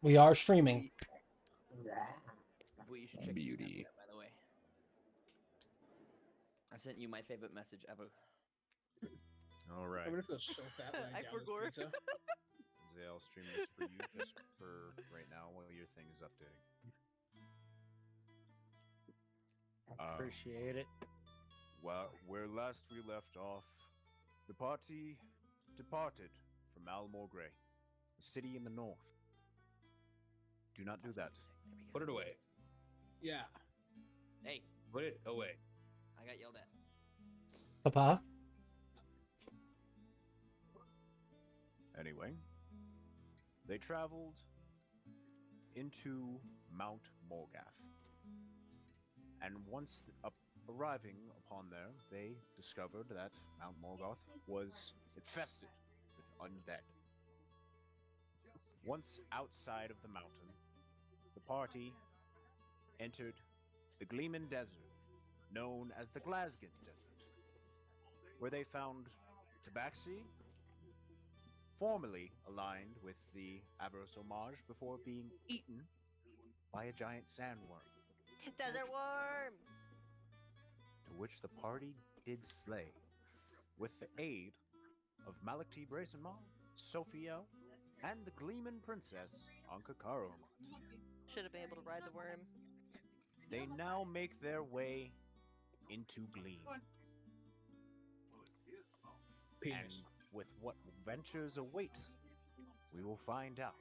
We are streaming. Boy, you should check your Beauty. Snapchat, by the way. I sent you my favorite message ever. All right. I'm gonna feel so fat when I I down this forgot. pizza. Zay, I'll stream this for you just for right now while your thing is updating. Appreciate it. Well, where last we left off, the party departed from Almore Grey, a city in the north. Do not do that. Put it away. Yeah. Hey, Put it away. I got yelled at. Papa? Anyway, they traveled into Mount Morgath. And once arriving upon there, they discovered that Mount Morgoth was infested with undead. Once outside of the mountain, the party entered the Gleeman Desert, known as the Glasgow Desert, where they found Tabaxi, formerly aligned with the Avros Homage before being eaten by a giant sandworm, Desert worm. to which the party did slay, with the aid of Malak T. Brazenmaw, Sophia, and the Gleeman Princess, Anka Karomat. Should have been able to ride the worm. They now make their way into Gleam. And Penis. with what ventures await, we will find out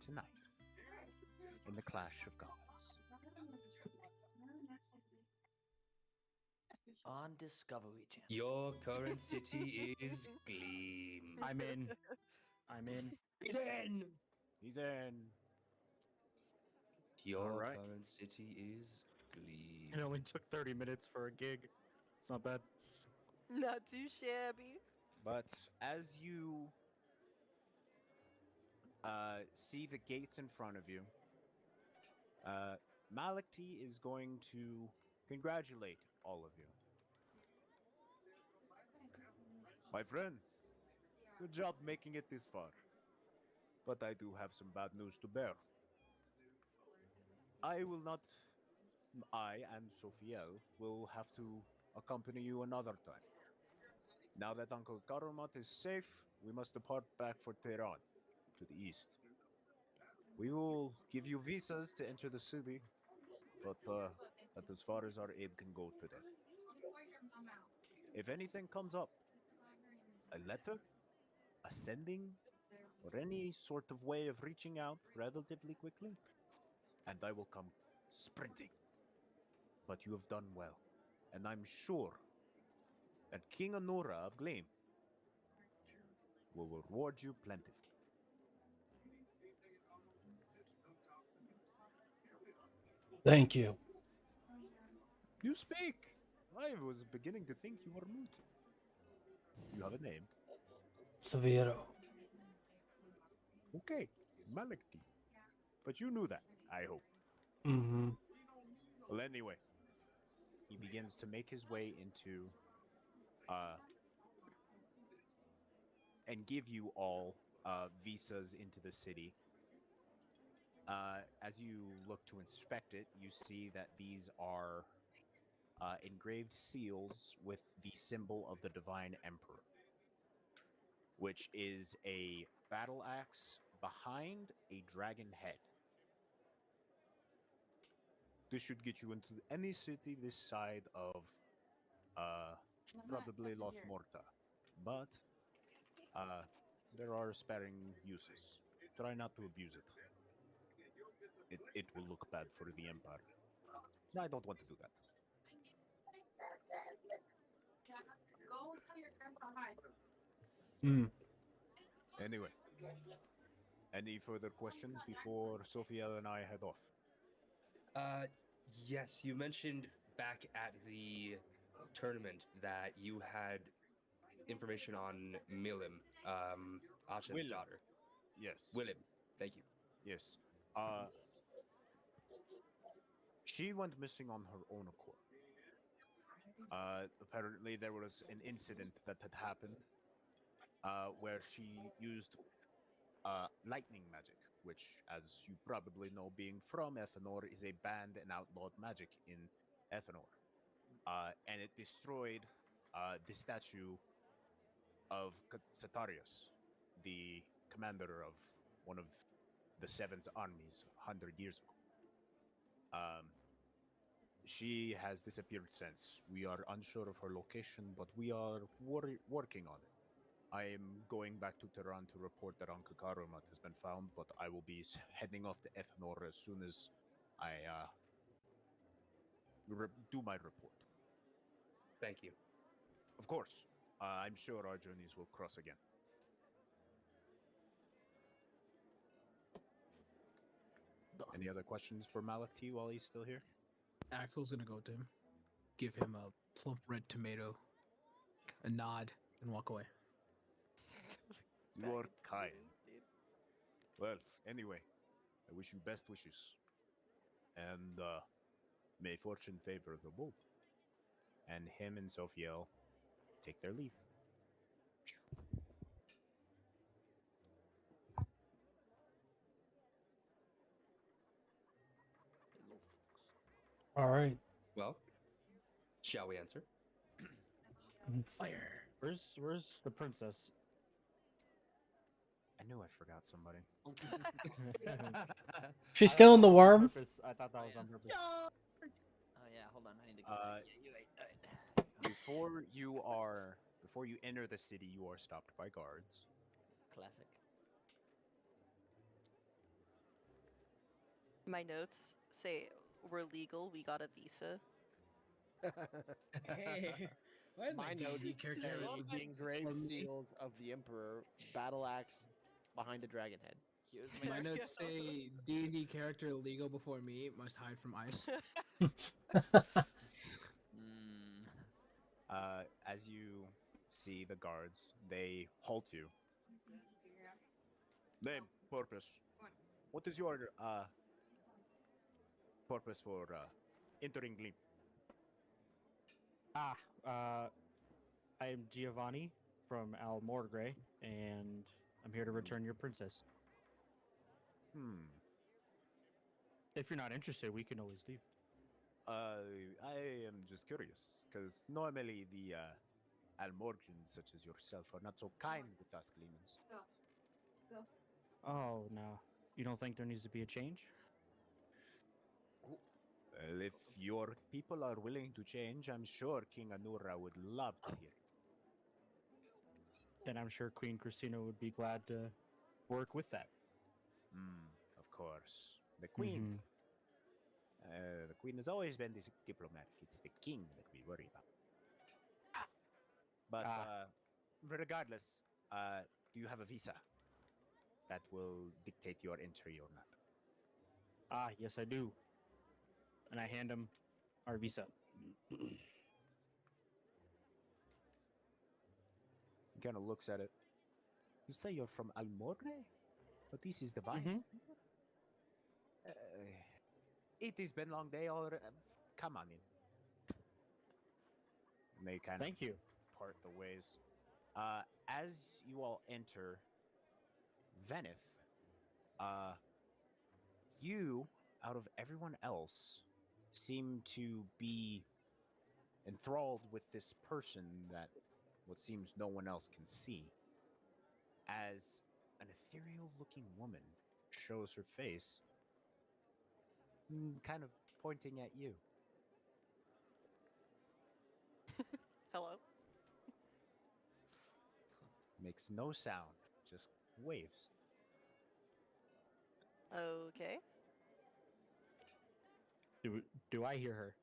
tonight in the Clash of Gods. On Discovery Channel. Your current city is Gleam. I'm in. I'm in. He's in. He's in. Your Alright. current city is Gleam. It only took 30 minutes for a gig. It's not bad. Not too shabby. But as you see the gates in front of you, Malakti is going to congratulate all of you. My friends, good job making it this far. But I do have some bad news to bear. I and Sophiel will have to accompany you another time. Now that Uncle Karumat is safe, we must depart back for Tehran, to the east. We will give you visas to enter the city, but that's as far as our aid can go today. If anything comes up, a letter, a sending, or any sort of way of reaching out relatively quickly, and I will come sprinting. But you have done well, and I'm sure that King Anura of Gleam will reward you plentifully. Thank you. You speak! I was beginning to think you were mute. You have a name. Severo. Okay, Malakti. But you knew that, I hope. Mm-hmm. Well, anyway, he begins to make his way into, and give you all visas into the city. As you look to inspect it, you see that these are engraved seals with the symbol of the Divine Emperor, which is a battle axe behind a dragon head. This should get you into any city this side of probably Lothmorta, but there are sparing uses. Try not to abuse it. It will look bad for the Empire. No, I don't want to do that. Mm. Anyway, any further questions before Sophia and I head off? Yes, you mentioned back at the tournament that you had information on Milim, Achen's Willem. daughter. Yes. Willem, thank you. Yes. She went missing on her own accord. Apparently, there was an incident that had happened where she used lightning magic, which, as you probably know, being from Ethanor, is a banned and outlawed magic in Ethanor. And it destroyed the statue of Satarius, the commander of one of the Seven's armies 100 years ago. She has disappeared since. We are unsure of her location, but we are working on it. I am going back to Tehran to report that Uncle Karumat has been found, but I will be heading off to Ethanor as soon as I do my report. Thank you. Of course, I'm sure our journeys will cross again. Any other questions for Malak T while he's still here? Axel's gonna go to him, give him a plump red tomato, a nod, and walk away. You are Fucking kind. tomatoes, dude. Well, anyway, I wish you best wishes. And may fortune favor the bold. And him and Sophiel take their leave. You little fucks. All right. Well, shall we answer? Fire. Where's the princess? I knew I forgot somebody. She's still in the worm. I thought that was on purpose. Oh yeah, hold on. I need to go. Uh, Yeah, you're right. Before you enter the city, you are stopped by guards. Classic. My notes say we're legal. We got a visa. Hey, why did My D&D notes character say have the a engraved for me? seals of the Emperor, battle axe behind a dragon head. Here's My There we notes go. say D&D character legal before me must hide from ice. Mm. As you see the guards, they halt you. Name, purpose. What is your purpose for entering Gleem? I am Giovanni from Al Mordgray, and I'm here to return your princess. If you're not interested, we can always leave. I am just curious, because normally the Almorgians such as yourself are not so kind with us Gleemans. Oh, no. You don't think there needs to be a change? Well, if your people are willing to change, I'm sure King Anura would love to hear it. And I'm sure Queen Christina would be glad to work with that. Of course. The Queen. The Queen has always been this diplomatic. It's the King that we worry about. But regardless, do you have a visa that will dictate your entry or not? Ah, yes, I do. And I hand him our visa. He kind of looks at it. You say you're from Almorre? But this is the vine. It has been long day already. Come on in. And they kind Thank you. part the ways. As you all enter Veneth, you, out of everyone else, seem to be enthralled with this person that what seems no one else can see. As an ethereal looking woman shows her face, kind of pointing at you. Hello. Makes no sound, just waves. Okay. Do I hear her?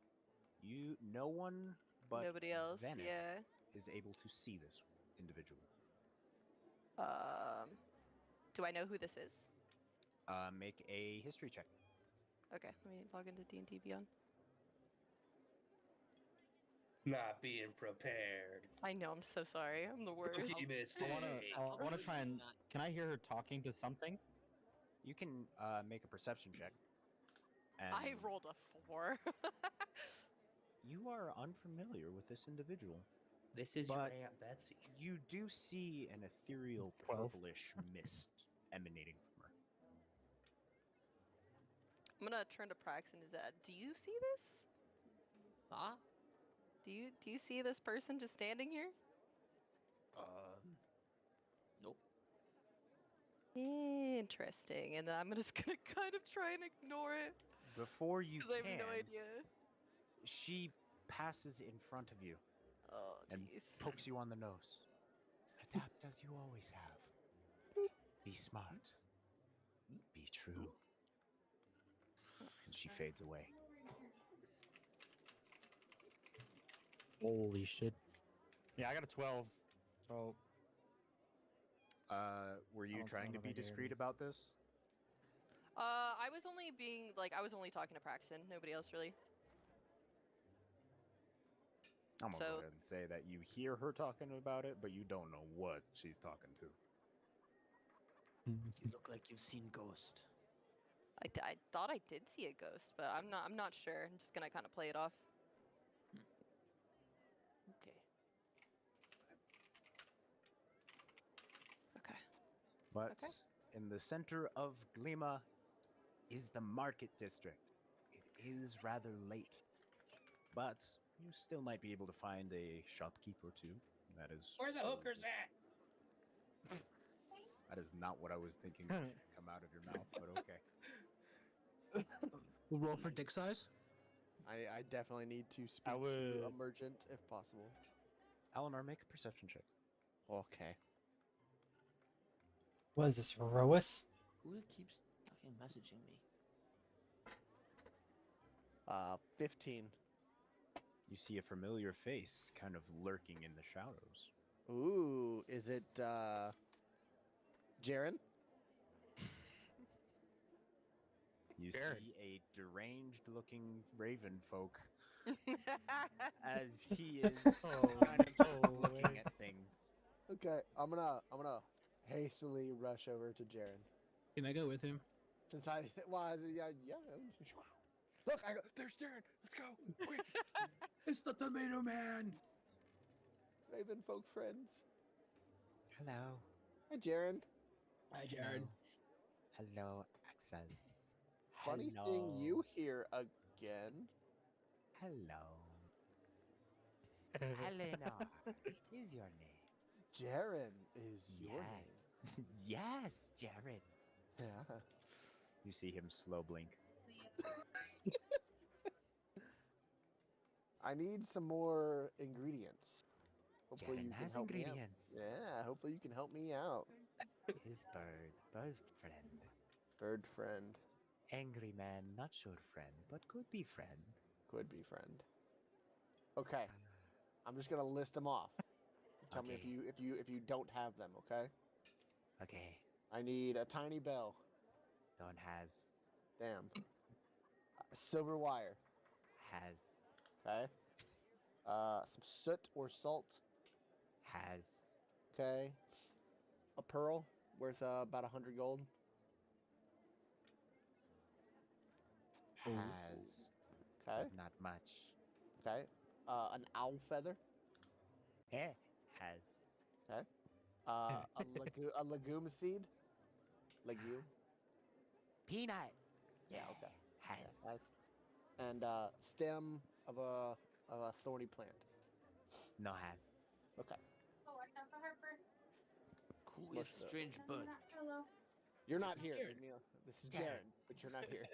No one but Nobody else. Veneth Yeah. is able to see this individual. Do I know who this is? Make a history check. Okay, let me log into D&D Beyond. Not being prepared. I know, I'm so sorry. I'm the worst. Rookie mistake. I wanna try and. Can I hear her talking to something? You can make a perception check. And I rolled a 4. you are unfamiliar with this individual. This is But- your Aunt Betsy. You do see an ethereal 12. purplish mist emanating from her. I'm gonna turn to Prax and Zed. Do you see this? Huh? Do you see this person just standing here? Nope. Interesting. And then I'm just gonna kind of try and ignore it Before you because I have no can, idea. she passes in front of you Oh, and jeez. pokes you on the nose. Adapt as you always have. Be smart. Be true. And she fades away. Holy shit. Yeah, I got a 12. So Were you don't trying know to if be I hear discreet any. about this? I was only being like I was only talking to Praxton. Nobody else really. I'm gonna go So- ahead and say that you hear her talking about it, but you don't know what she's talking to. You look like you've seen Ghost. I thought I did see a ghost, but I'm not sure. I'm just gonna kind of play it off. Okay. Okay. But Okay. in the center of Gleema is the market district. It is rather late, but you still might be able to find a shopkeep or two. That is Where the so- hookers at? That is not what I was thinking was going to come out of your mouth, but okay. We'll roll for dick size. I definitely need to speak I to would- Emergent if possible. Eleanor, make a perception check. Okay. What is this, Rois? Who keeps fucking messaging me? 15. You see a familiar face kind of lurking in the shadows. Ooh, is it Jaren? You Jared. see a deranged-looking raven folk as he is Oh, kind of just no looking way. at things. Okay, I'm gonna hastily rush over to Jaren. Can I go with him? Since I yeah. Look, there's Jaren. Let's go. Quick. It's the Tomato Man. Raven folk friends. Hello. Hi, Jaren. Hi, Jared. Hello, Axel. Funny seeing you here again. Hello. Eleanor is your name. Jaren is your name. Yes, Jared. Yeah. You see him slow blink. I need some more ingredients. Hopefully Jaren you can has help ingredients. me out. Yeah, hopefully you can help me out. His bird friend. Bird friend. Angry man, not sure friend, but could be friend. Could be friend. Okay. I'm just gonna list them off. Tell me Okay. if you don't have them, okay? Okay. I need a tiny bell. Don't has. Damn. Silver wire. Has. Okay. Some soot or salt. Has. Okay. A pearl worth about 100 gold. Has. Okay. But not much. Okay. An owl feather. Has. Okay. A legume seed. Legume. Peanut. Yeah. Okay. Has. Yeah, and stem of a thorny plant. No has. Okay. Who Most is of the- strange bird? You're not is here. Jaren. Jamila. This is Jaren. Jaren, but you're not here.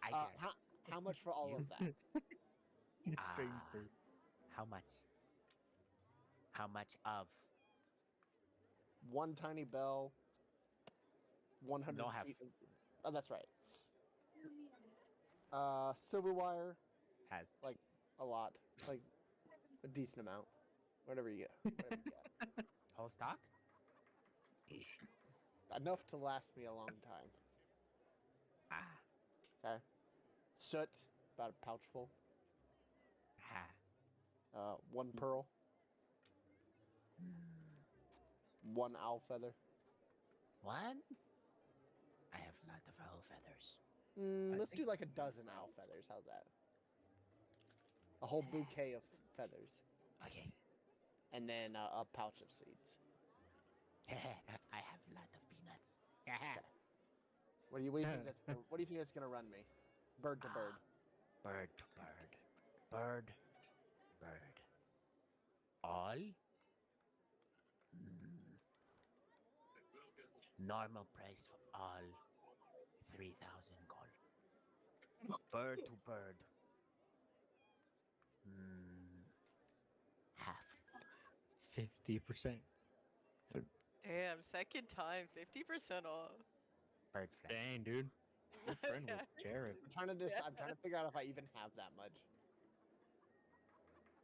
I Uh, can. how much for all of that? Strange Ah. bird. How much? How much of? One tiny bell. 100 No half. feet. Oh, that's right. Silver wire. Has. Like a lot. Like a decent amount. Whatever you get. Whatever you get. Whole stock? Enough to last me a long time. Ah. Okay. Soot. About a pouch full. Ah. One pearl. One owl feather. One? I have a lot of owl feathers. Let's do like a dozen owl feathers. How's that? A whole bouquet of feathers. Okay. And then a pouch of seeds. What do you think that's what do you think that's gonna run me? Bird to bird. Bird to bird. Bird. Bird. All? Hmm. Normal price for all 3,000 gold. Bird to bird. Half. 50%. Damn, second time, 50% off. Bird flag. Dang, dude. Good friend with Jared. I'm trying to figure out if I even have that much.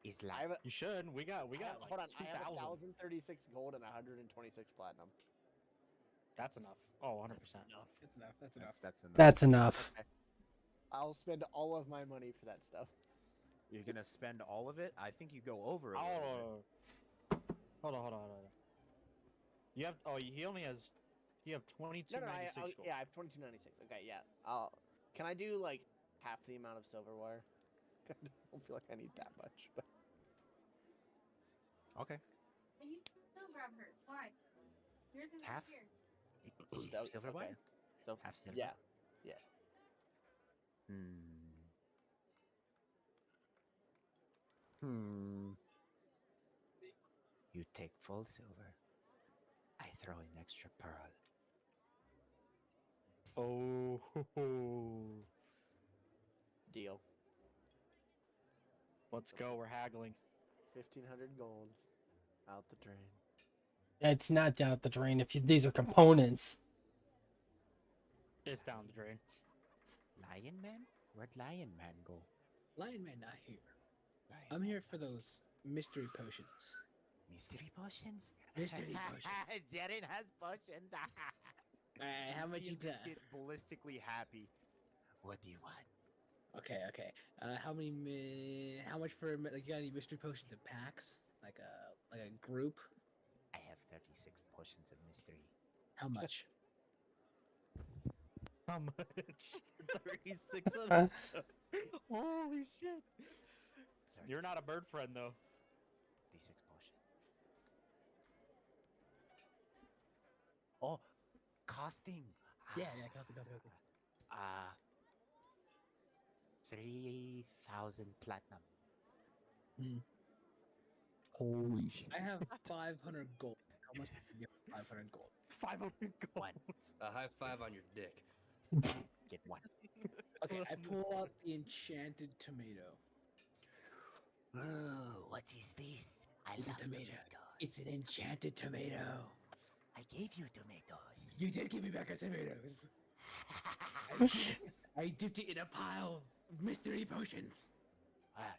Is I like have a, You should. We got I have, like hold on. I have 2,000. 1,036 gold and 126 platinum. That's enough. Oh, 100%. enough. That's enough. That's enough. That's enough. That's enough. Okay. I'll spend all of my money for that stuff. You're gonna spend all of it? I think you go over it. Oh. Hold on. You have. Oh, he only has. You have 2296 gold. Yeah, I have 2296. Okay, yeah. Can I do like half the amount of silverware? I don't feel like I need that much, but Okay. Half? just Silverware? okay. So Half silver? yeah. You take full silver. I throw in extra pearl. Oh. Deal. Let's go. We're haggling. 1,500 gold out the drain. It's not down the drain if these are components. It's down the drain. Lion Man? Where'd Lion Man go? Lion Man not here. Lion I'm Man here for not those mystery potions. mystery potions. Mystery potions. Jaren has potions. How You much see you him got? just get ballistically happy. What do you want? Okay. How much for like you got any mystery potions in packs? Like a group? I have 36 potions of mystery. How much? How much? 36 of them. Holy shit. You're not a bird 36. friend, though. 36 potions. Oh, costing. Yeah, cost. 3,000 platinum. Holy shit. I have 500 gold. How much can you get for 500 gold? 500 gold. One. A high five on your dick. Get one. Okay, I pull out the enchanted tomato. Ooh, what is this? I It's a love tomato. tomatoes. It's an enchanted tomato. I gave you tomatoes. You did give me back a tomatoes. I dipped it in a pile of mystery potions.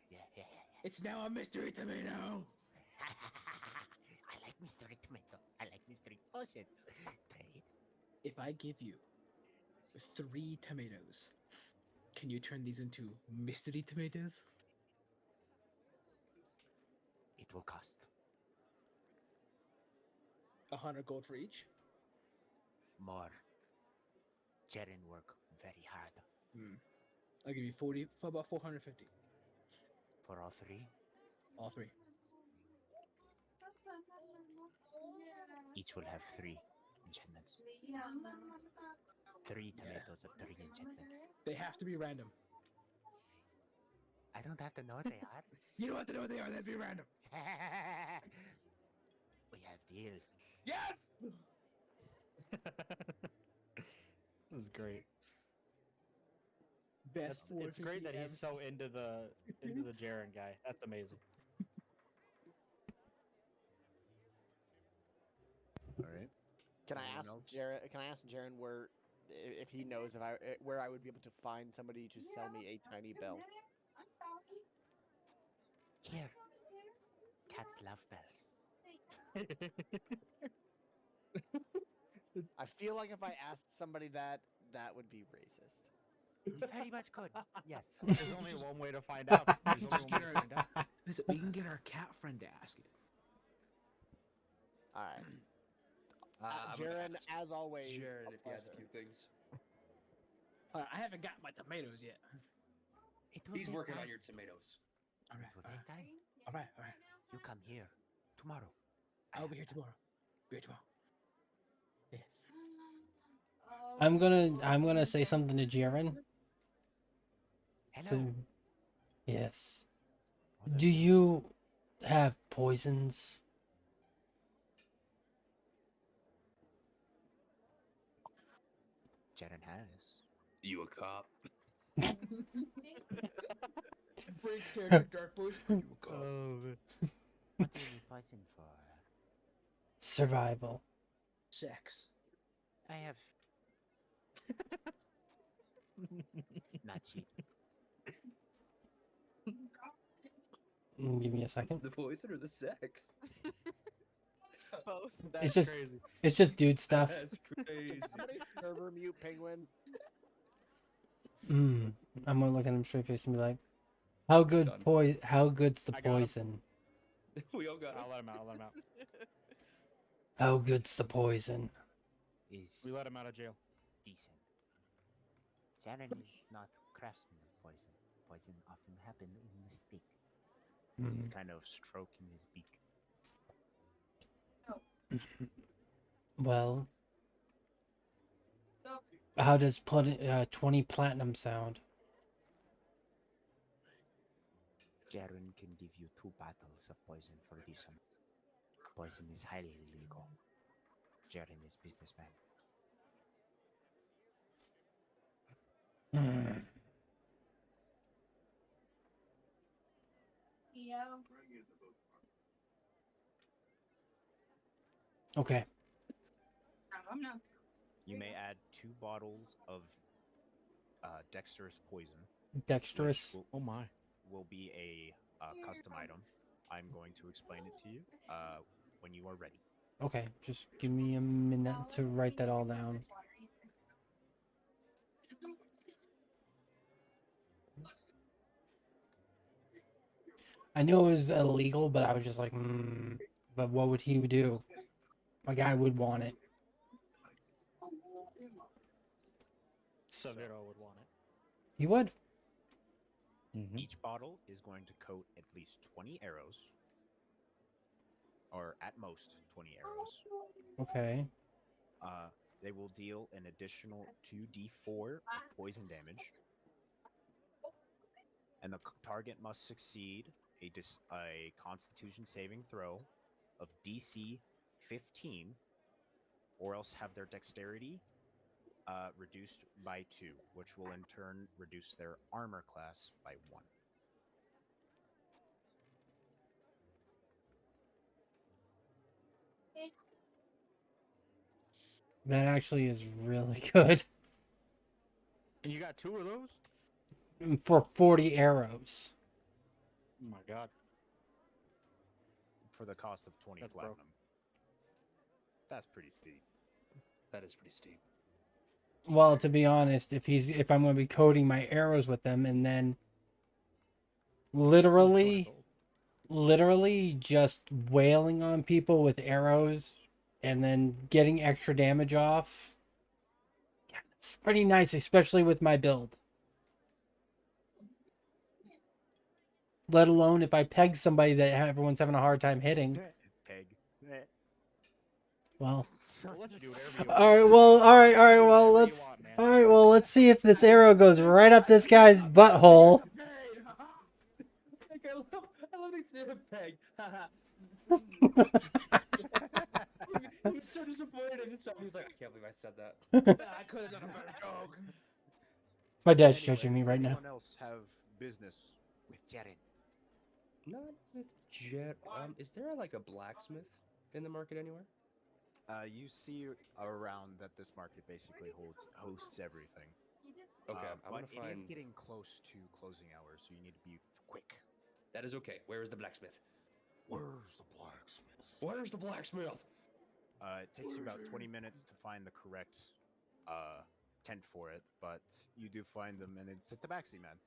Yeah. It's now a mystery tomato. I like mystery tomatoes. I like mystery potions. Trade. If I give you 3 tomatoes, can you turn these into mystery tomatoes? It will cost 100 gold for each? more. Jaren work very hard I'll give you 40 for about 450. for all three. All 3. Each will have 3 enchantments. 3 tomatoes of 3 enchantments. They have to be random. I don't have to know what they are. You don't have to know what they are, they'd be random. We have deal. Yes! This is great. Best It's great that 450 he's so into the Jaren guy. That's amazing. All right. Can I Anyone ask else? Jaren? Can I ask Jaren if he knows where I would be able to find somebody to sell me a tiny bell? Here. Cats love bells. I feel like if I asked somebody that, that would be racist. Very much good. Yes. There's only one way to find out. There's only one way to find out. Listen, we can get our cat friend to ask it. All right, I'm gonna Jaren, ask as always, Jared a if he has a pleasure. few things. I haven't got my tomatoes yet. It will He's take working time. on your tomatoes. All It right, will all take right, time. all right, all right. You come here tomorrow. I I'll have be here time. tomorrow. Be here tomorrow. Yes. I'm gonna say something to Jiren. Hello. Yes. What Do are you have poisons? Jaren has. You a cop? Breaks character, Dark Boys. Are you a cop? What do you need poison for? Survival. Sex. I have. Not cheap. Give me a second. The poison or the sex? Both. That's just- crazy. It's just dude stuff. That's crazy. Somebody server mute penguin. I'm gonna look at him straight face and be like, "How good Done. How good's the I got him. poison? We all got I'll let him out. I'll let him out. How good's the poison?" Is We let him out of jail. decent. Jaren is not craftsman of poison. Poison often happen in mistake. He's kind of stroking his beak. Well, how does 20 platinum sound? Jaren can give you 2 bottles of poison for this one. Poison is highly illegal. Jaren is businessman. Hmm. Okay. You may add 2 bottles of dexterous poison, Dexterous. which Oh my. will be a custom item. I'm going to explain it to you when you are ready. Okay, just give me a minute to write that all down. I knew it was illegal, but I was just like, but what would he do? My guy would want it. Sub-Zero would want it. He would. Each bottle is going to coat at least 20 arrows, or at most 20 arrows. Okay. They will deal an additional 2d4 of poison damage, and the target must succeed a Constitution saving throw of DC 15, or else have their dexterity reduced by 2, which will in turn reduce their armor class by 1. That actually is really good. And you got 2 of those? For 40 arrows. Oh my god. For the cost of 20 That's platinum. broke. That's pretty steep. That is pretty steep. Well, to be honest, if I'm going to be coating my arrows with them and then literally just wailing on people with arrows and then getting extra damage off, yeah, it's pretty nice, especially with my build. Let alone if I peg somebody that everyone's having a hard time hitting. Peg. Well, We'll let you do whatever you want. all right. Well, all right. Well, Whatever you let's. want, man. All right. Well, let's see if this arrow goes right up this guy's butthole. I love the peg. He was so disappointed and stuff. He was like, I can't believe I said that. I could have done a better joke. My dad's judging me Does right now. anyone else have business with Jaren? Not with Jet. Is there like a blacksmith in the market anywhere? You see around that this market basically hosts everything. Okay, I'm but gonna it is find. getting close to closing hours, so you need to be quick. That is okay. Where is the blacksmith? Where's the blacksmith? Where's the blacksmith? It takes you about 20 minutes to find the correct tent for it, but you do find them, and it's a tabaxi man.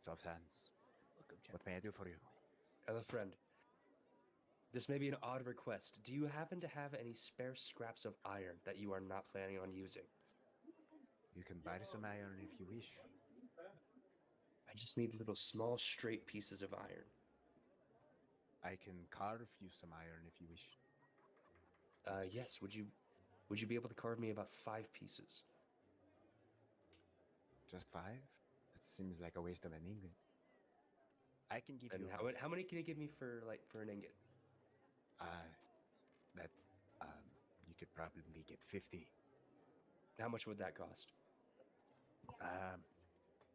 Soft hands. What may I do for you? Hello, friend. This may be an odd request. Do you happen to have any spare scraps of iron that you are not planning on using? You can buy some iron if you wish. I just need little small straight pieces of iron. I can carve you some iron if you wish. Yes, would you Would you be able to carve me about 5 pieces? Just 5? That seems like a waste of an ingot. I can give And you how many can you give me for an ingot? that you could probably get 50. How much would that cost?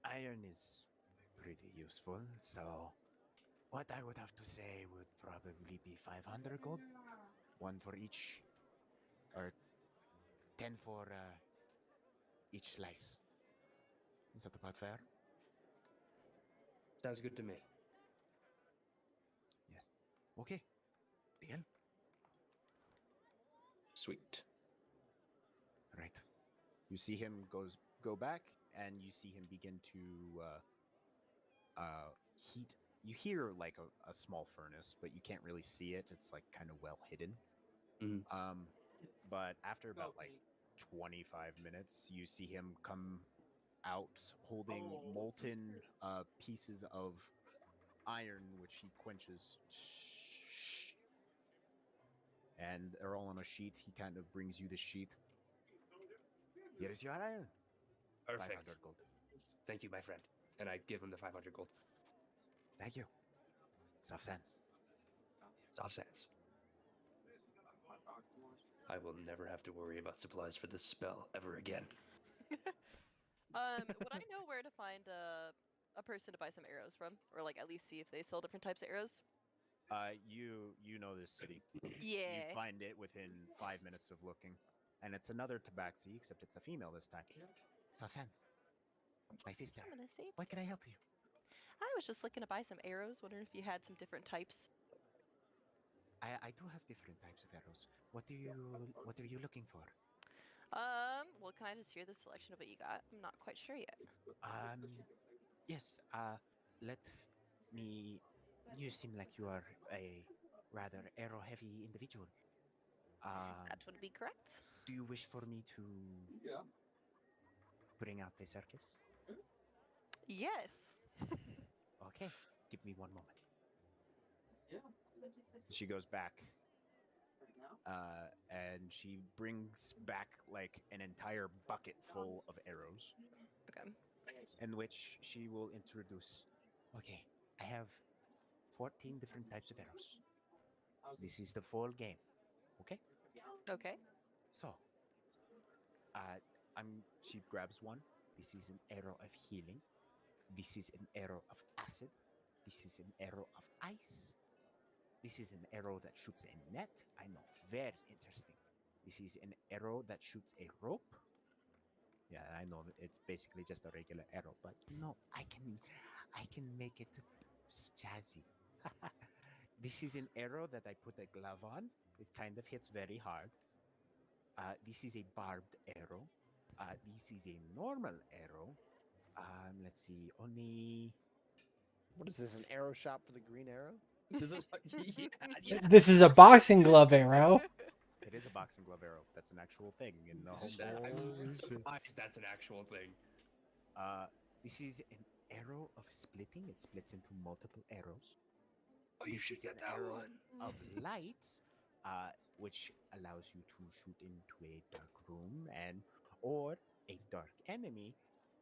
Iron is pretty useful, so what I would have to say would probably be 500 gold. One for each, or 10 for each slice. Is that about fair? Sounds good to me. Yes. Okay. Deal. Sweet. Right. You see him go back, and you see him begin to heat. You hear like a small furnace, but you can't really see it. It's like kind of well hidden. Mhm. But after about like 25 minutes, you see him come out holding molten pieces of iron, which he quenches. And they're all on a sheet. He kind of brings you the sheet. Here's your iron. Perfect. 500 gold. Thank you, my friend. And I give him the 500 gold. Thank you. Soft sense. Soft sands. I will never have to worry about supplies for this spell ever again. Would I know where to find a person to buy some arrows from, or like at least see if they sell different types of arrows? You know this city. You Yeah. find it within 5 minutes of looking, and it's another tabaxi, except it's a female this time. Soft sense. My sister. I'm gonna save. What can I help you? I was just looking to buy some arrows. Wondering if you had some different types. I do have different types of arrows. What are you looking for? Well, can I just hear the selection of what you got? I'm not quite sure yet. Yes, let me. You seem like you are a rather arrow heavy individual. That would be correct. Do you wish for me to bring out the circus? Yes. Okay, give me one moment. She goes back, and she brings back like an entire bucket full of arrows, Okay. in which she will introduce. Okay, I have 14 different types of arrows. This is the full game. Okay, Okay. so she grabs one. This is an arrow of healing. This is an arrow of acid. This is an arrow of ice. This is an arrow that shoots a net. I know, very interesting. This is an arrow that shoots a rope. Yeah, I know it's basically just a regular arrow, but I can make it jazzy. This is an arrow that I put a glove on. It kind of hits very hard. This is a barbed arrow. This is a normal arrow. Let's see, only What is this? An arrow shop for the green arrow? This is yeah. This is a boxing glove arrow. it is a boxing glove arrow. That's an actual thing in the home. I'm shit. surprised that's an actual thing. This is an arrow of splitting. It splits into multiple arrows. Oh, you This should is get an that arrow one. of light, which allows you to shoot into a dark room or a dark enemy,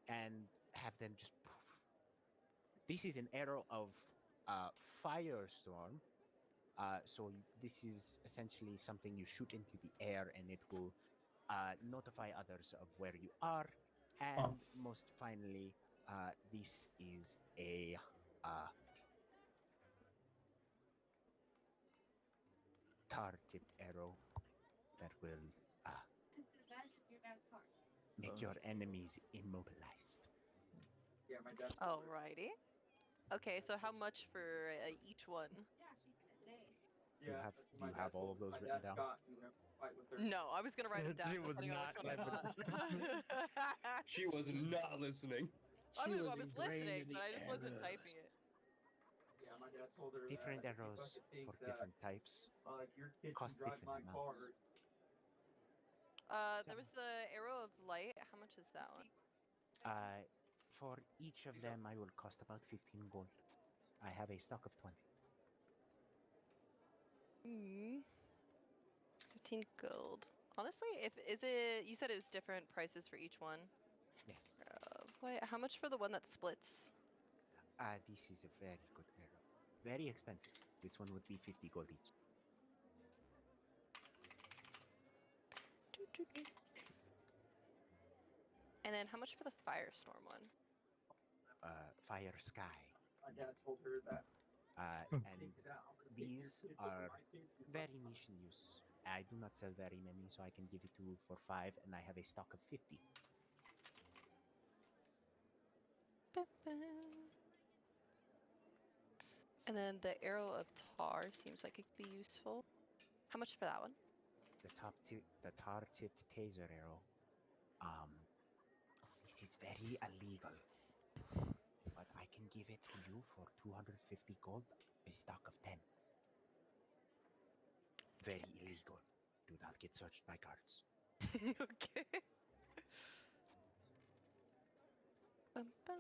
and have them just poof. This is an arrow of firestorm. So this is essentially something you shoot into the air, and it will notify others of where you are. And Oh. most finally, this is a tar-tipped arrow that will make your enemies immobilized. Alrighty. Okay, so how much for each one? Do you have all of those written down? No, I was gonna write them down. It was depending on not which one I bought. She was not listening. I She was was ingrained listening, in but the I just wasn't arrows. typing it. Different arrows for different types cost different amounts. There was the arrow of light. How much is that one? For each of them, I will cost about 15 gold. I have a stock of 20. 15 gold. Honestly, if is it you said it was different prices for each one. Yes. Wait, how much for the one that splits? This is a very good arrow. Very expensive. This one would be 50 gold each. And then how much for the firestorm one? Fire sky. My dad told her that. And these are very niche in use. I do not sell very many, so I can give it to you for 5, and I have a stock of 50. And then the arrow of tar seems like it could be useful. How much for that one? The tar-tipped taser arrow. This is very illegal, but I can give it to you for 250 gold, a stock of 10. Very illegal. Do not get searched by guards. Okay. Bum, bum.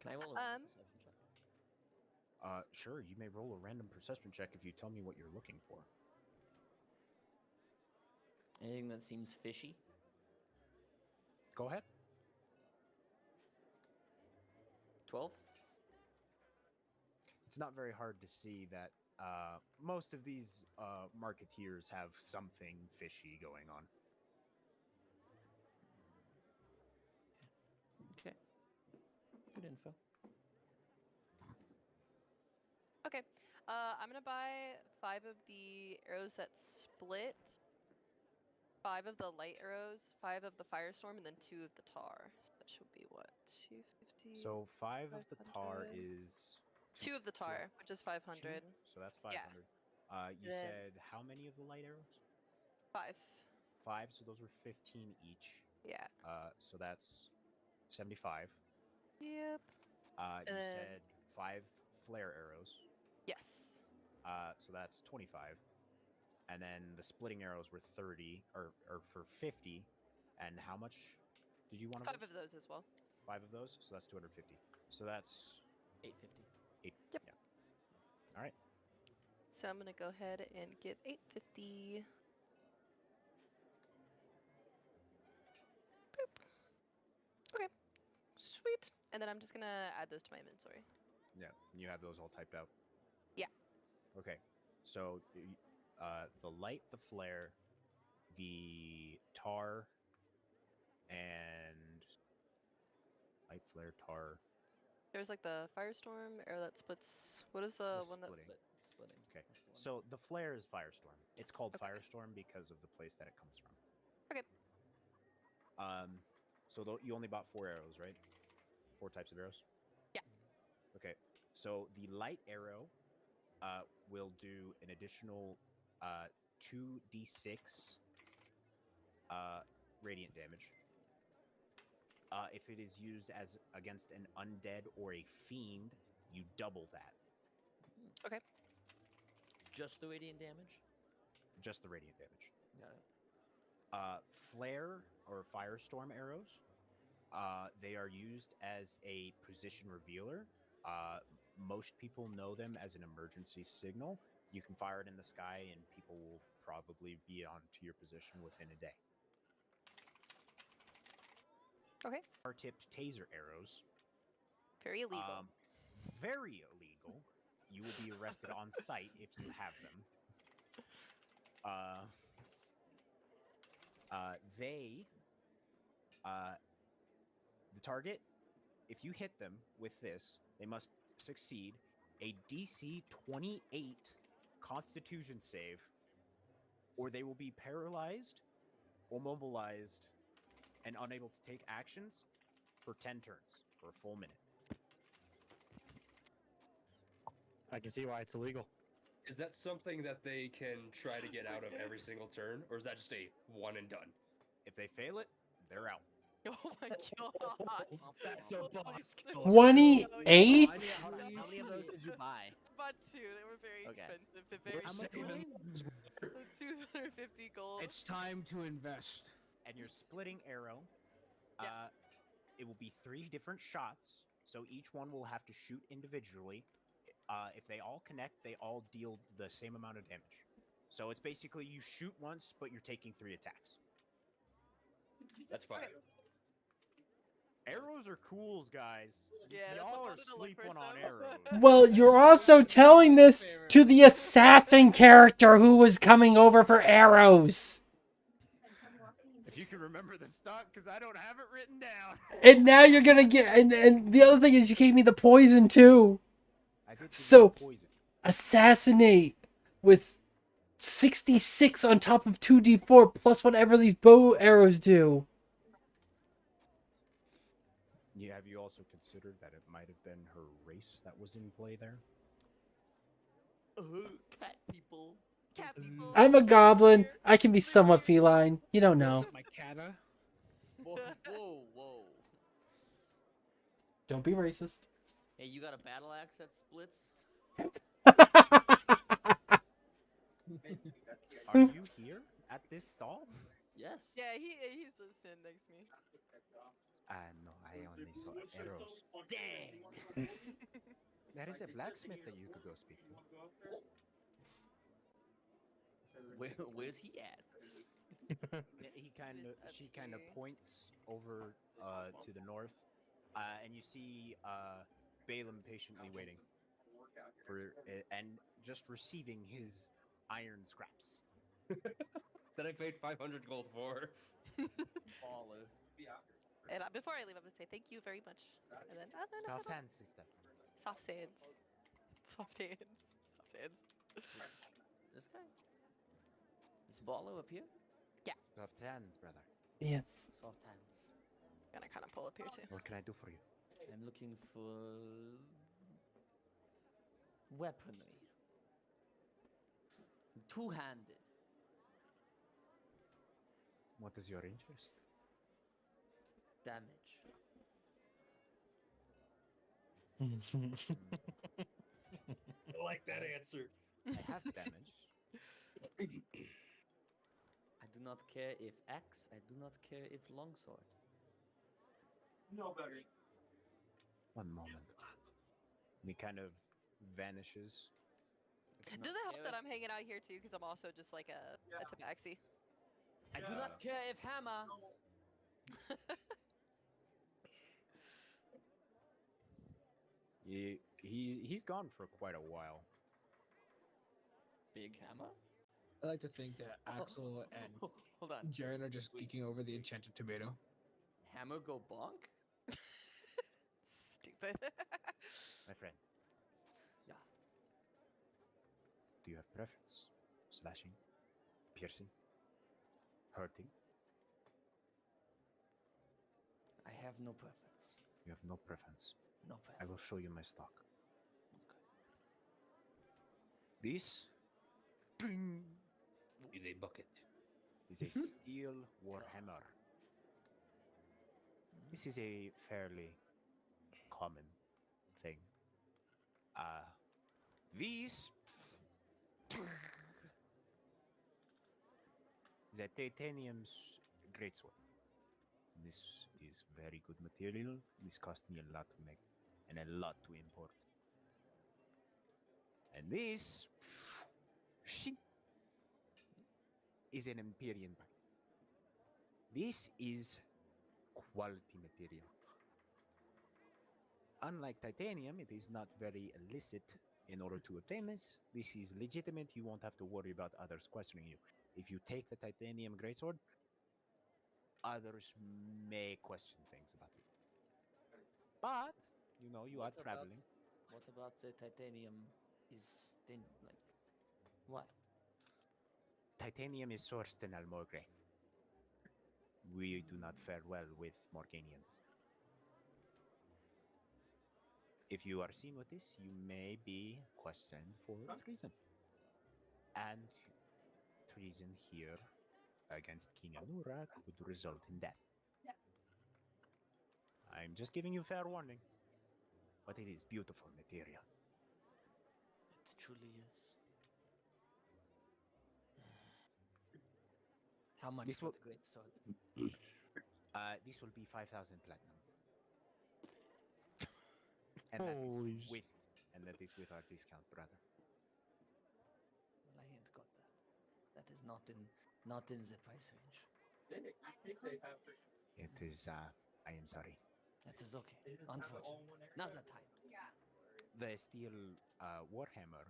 Can I roll a random perception check? Sure, you may roll a random perception check if you tell me what you're looking for. Anything that seems fishy? Go ahead. 12? It's not very hard to see that most of these marketeers have something fishy going on. Okay. Good info. Okay. I'm gonna buy 5 of the arrows that split, 5 of the light arrows, 5 of the firestorm, and then 2 of the tar. So that should be what? 250. So 5 of the tar 500. is 2 of the tar, which is 500. So that's Yeah. 500. You Then- said how many of the light arrows? 5. 5. So those were 15 each. Yeah. So that's 75. Yep. You And then- said 5 flare arrows. Yes. So that's 25. And then the splitting arrows were 30 or for 50. And how much did you want of 5 those? of those as well. 5 of those. So that's 250. So that's 850. 8. Yep. Yeah. All right. So I'm gonna go ahead and get 850. Boop. Okay. Sweet. And then I'm just gonna add those to my inventory. Yeah. And you have those all typed out. Yeah. Okay. So the light, the flare, the tar, and light, flare, tar. There's like the firestorm arrow that splits. What is the one that? Splitting. Splitting. Okay. That's the one. So the flare is Firestorm. It's called Okay. Firestorm because of the place that it comes from. Okay. So you only bought 4 arrows, right? 4 types of arrows? Yeah. Okay. So the light arrow will do an additional 2d6 radiant damage. If it is used as against an undead or a fiend, you double that. Okay. Just the radiant damage? Just the radiant damage. Got it. Flare or firestorm arrows, they are used as a position revealer. Most people know them as an emergency signal. You can fire it in the sky and people will probably be onto your position within a day. Okay. Tar-tipped taser arrows. Very illegal. Very illegal. You will be arrested on sight if you have them. The target, if you hit them with this, they must succeed a DC 28 Constitution save, or they will be paralyzed or mobilized and unable to take actions for 10 turns, for a full minute. I can see why it's illegal. Is that something that they can try to get out of every single turn, or is that just a one and done? If they fail it, they're out. Oh my god. That's a boss kill. 28? Hold on, how many of those did you buy? Bought 2. They were very Okay. expensive, but very How much cheap. were they? So 250 gold. It's time to invest. And your splitting arrow, Yeah. it will be 3 different shots, so each one will have to shoot individually. if they all connect, they all deal the same amount of damage. So it's basically you shoot once, but you're taking 3 attacks. That's fine. Arrows are cools, guys. Yeah, that's what I Y'all are wanted to look for sleeping on some. arrows. Well, you're also telling this to the assassin character who was coming over for arrows. If you can remember the stock, because I don't have it written down. And now you're gonna get, and the other thing is you gave me the poison too. I did give you So- poison. Assassinate with 66 on top of 2d4 plus whatever these bow arrows do. Yeah, have you also considered that it might have been her race that was in play there? Cat people. Cat people. I'm a goblin. here. I can be somewhat feline. You don't know. My cata. Whoa, whoa, whoa. Don't be racist. Hey, you got a battle axe that splits? Are you here at this stall? Yes. Yeah, he's just sitting next to me. No, I only saw arrows. Dang. There is a blacksmith that you could go speak to. Where's he at? He kind of, Up she kind of here. points over to the north, and you see Balaam patiently waiting for and just receiving his iron scraps. That I paid 500 gold for. Baller. And before I leave, I'm gonna say thank you very much. And then Soft hands, sister. soft hands, soft hands, soft hands. This guy? This baller up here? Soft hands, brother. Yes. Soft hands. Gonna kind of pull up here too. What can I do for you? I'm looking for weaponry. Two-handed. What is your interest? Damage. I like that answer. I have damage. I do not care if axe. I do not care if longsword. One moment. And he kind of vanishes. I do Does not it help care that if- I'm hanging out here too? Because I'm also just like a tabaxi. I do not care if hammer. He's gone for quite a while. Big hammer. I like to think that Axel and Hold on. Jaren are just geeking over the enchanted tomato. Hammer go bonk? Stupid. My friend. Yeah. Do you have preference? Slashing? Piercing? Hurting? I have no preference. You have no preference. No I preference. will show you my stock. This Is a bucket. is a steel warhammer. This is a fairly common thing. These is a titanium greatsword. This is very good material. This cost me a lot to make and a lot to import. And this is an Empyrean pipe. This is quality material. Unlike titanium, it is not very illicit in order to obtain this. This is legitimate. You won't have to worry about others questioning you. If you take the titanium greatsword, others may question things about you. But, you know, you are What about- traveling. What about the titanium is thin, like, what? Titanium is sourced in Almorgre. We do not fare well with Morganians. If you are seen with this, you may be questioned for treason. And treason here against King Anura could result in death. I'm just giving you fair warning. But it is beautiful material. It truly is. How much This for will- the great sword? This will be 5,000 platinum. And that is with, and then That is with our discount, brother. Well, I ain't got that. That is not in the price range. It is, I am sorry. That is okay. Unfortunate. Another time. The steel warhammer,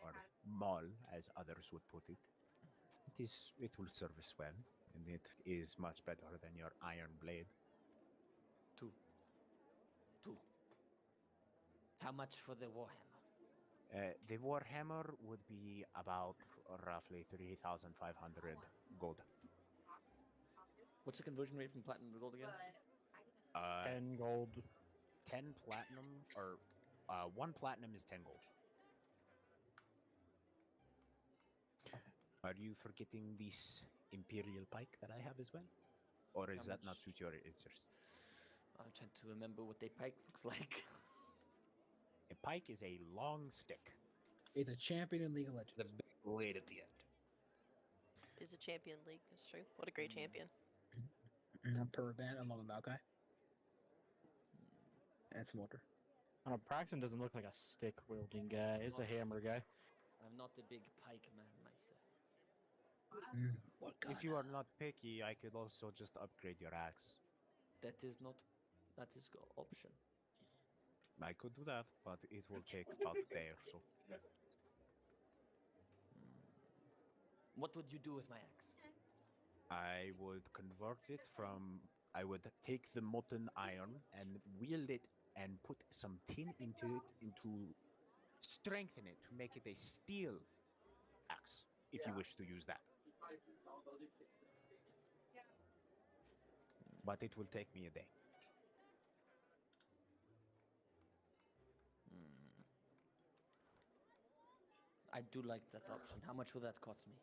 or maul, as others would put it, it will serve us well, and it is much better than your iron blade. Two. How much for the warhammer? The warhammer would be about roughly 3,500 gold. What's the conversion rate from platinum to gold again? 10 gold. 10 platinum, or 1 platinum is 10 gold. Are you forgetting this imperial pike that I have as well? Or is How that not much? suit your interest? I'm trying to remember what a pike looks like. A pike is a long stick. It's a champion in League of Legends. The big blade at the end. Is a champion league. That's true. What a great champion. Per band along with Maokai. And some water. I don't know, Praxton doesn't look like a stick wielding guy. He's a hammer guy. I'm not a big pike man myself. What If you are not picky, I could also just upgrade your axe. That is not. That is an option. I could do that, but it will take about a day or so. What would you do with my axe? I would convert it from. I would take the molten iron and wield it and put some tin into it, into strengthen it to make it a steel axe, if you wish to use that. But it will take me a day. I do like that option. How much will that cost me?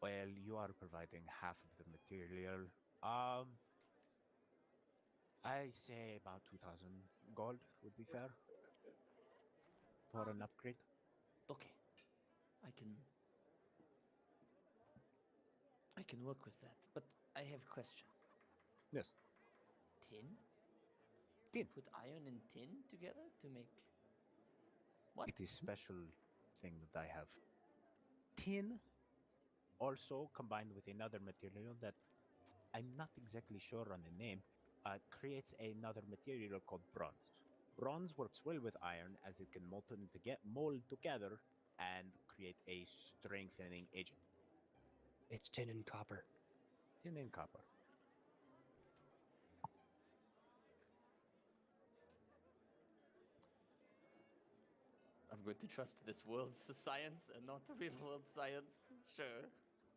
Well, you are providing half of the material. I say about 2,000 gold would be fair for an upgrade. Okay, I can work with that. But I have a question. Yes. Tin? Tin. Put iron and tin together to make what? It is special thing that I have. Tin, also combined with another material that I'm not exactly sure on the name, creates another material called bronze. Bronze works well with iron as it can mold together and create a strengthening agent. It's tin and copper. Tin and copper. I'm going to trust this world's science and not the real world science. Sure.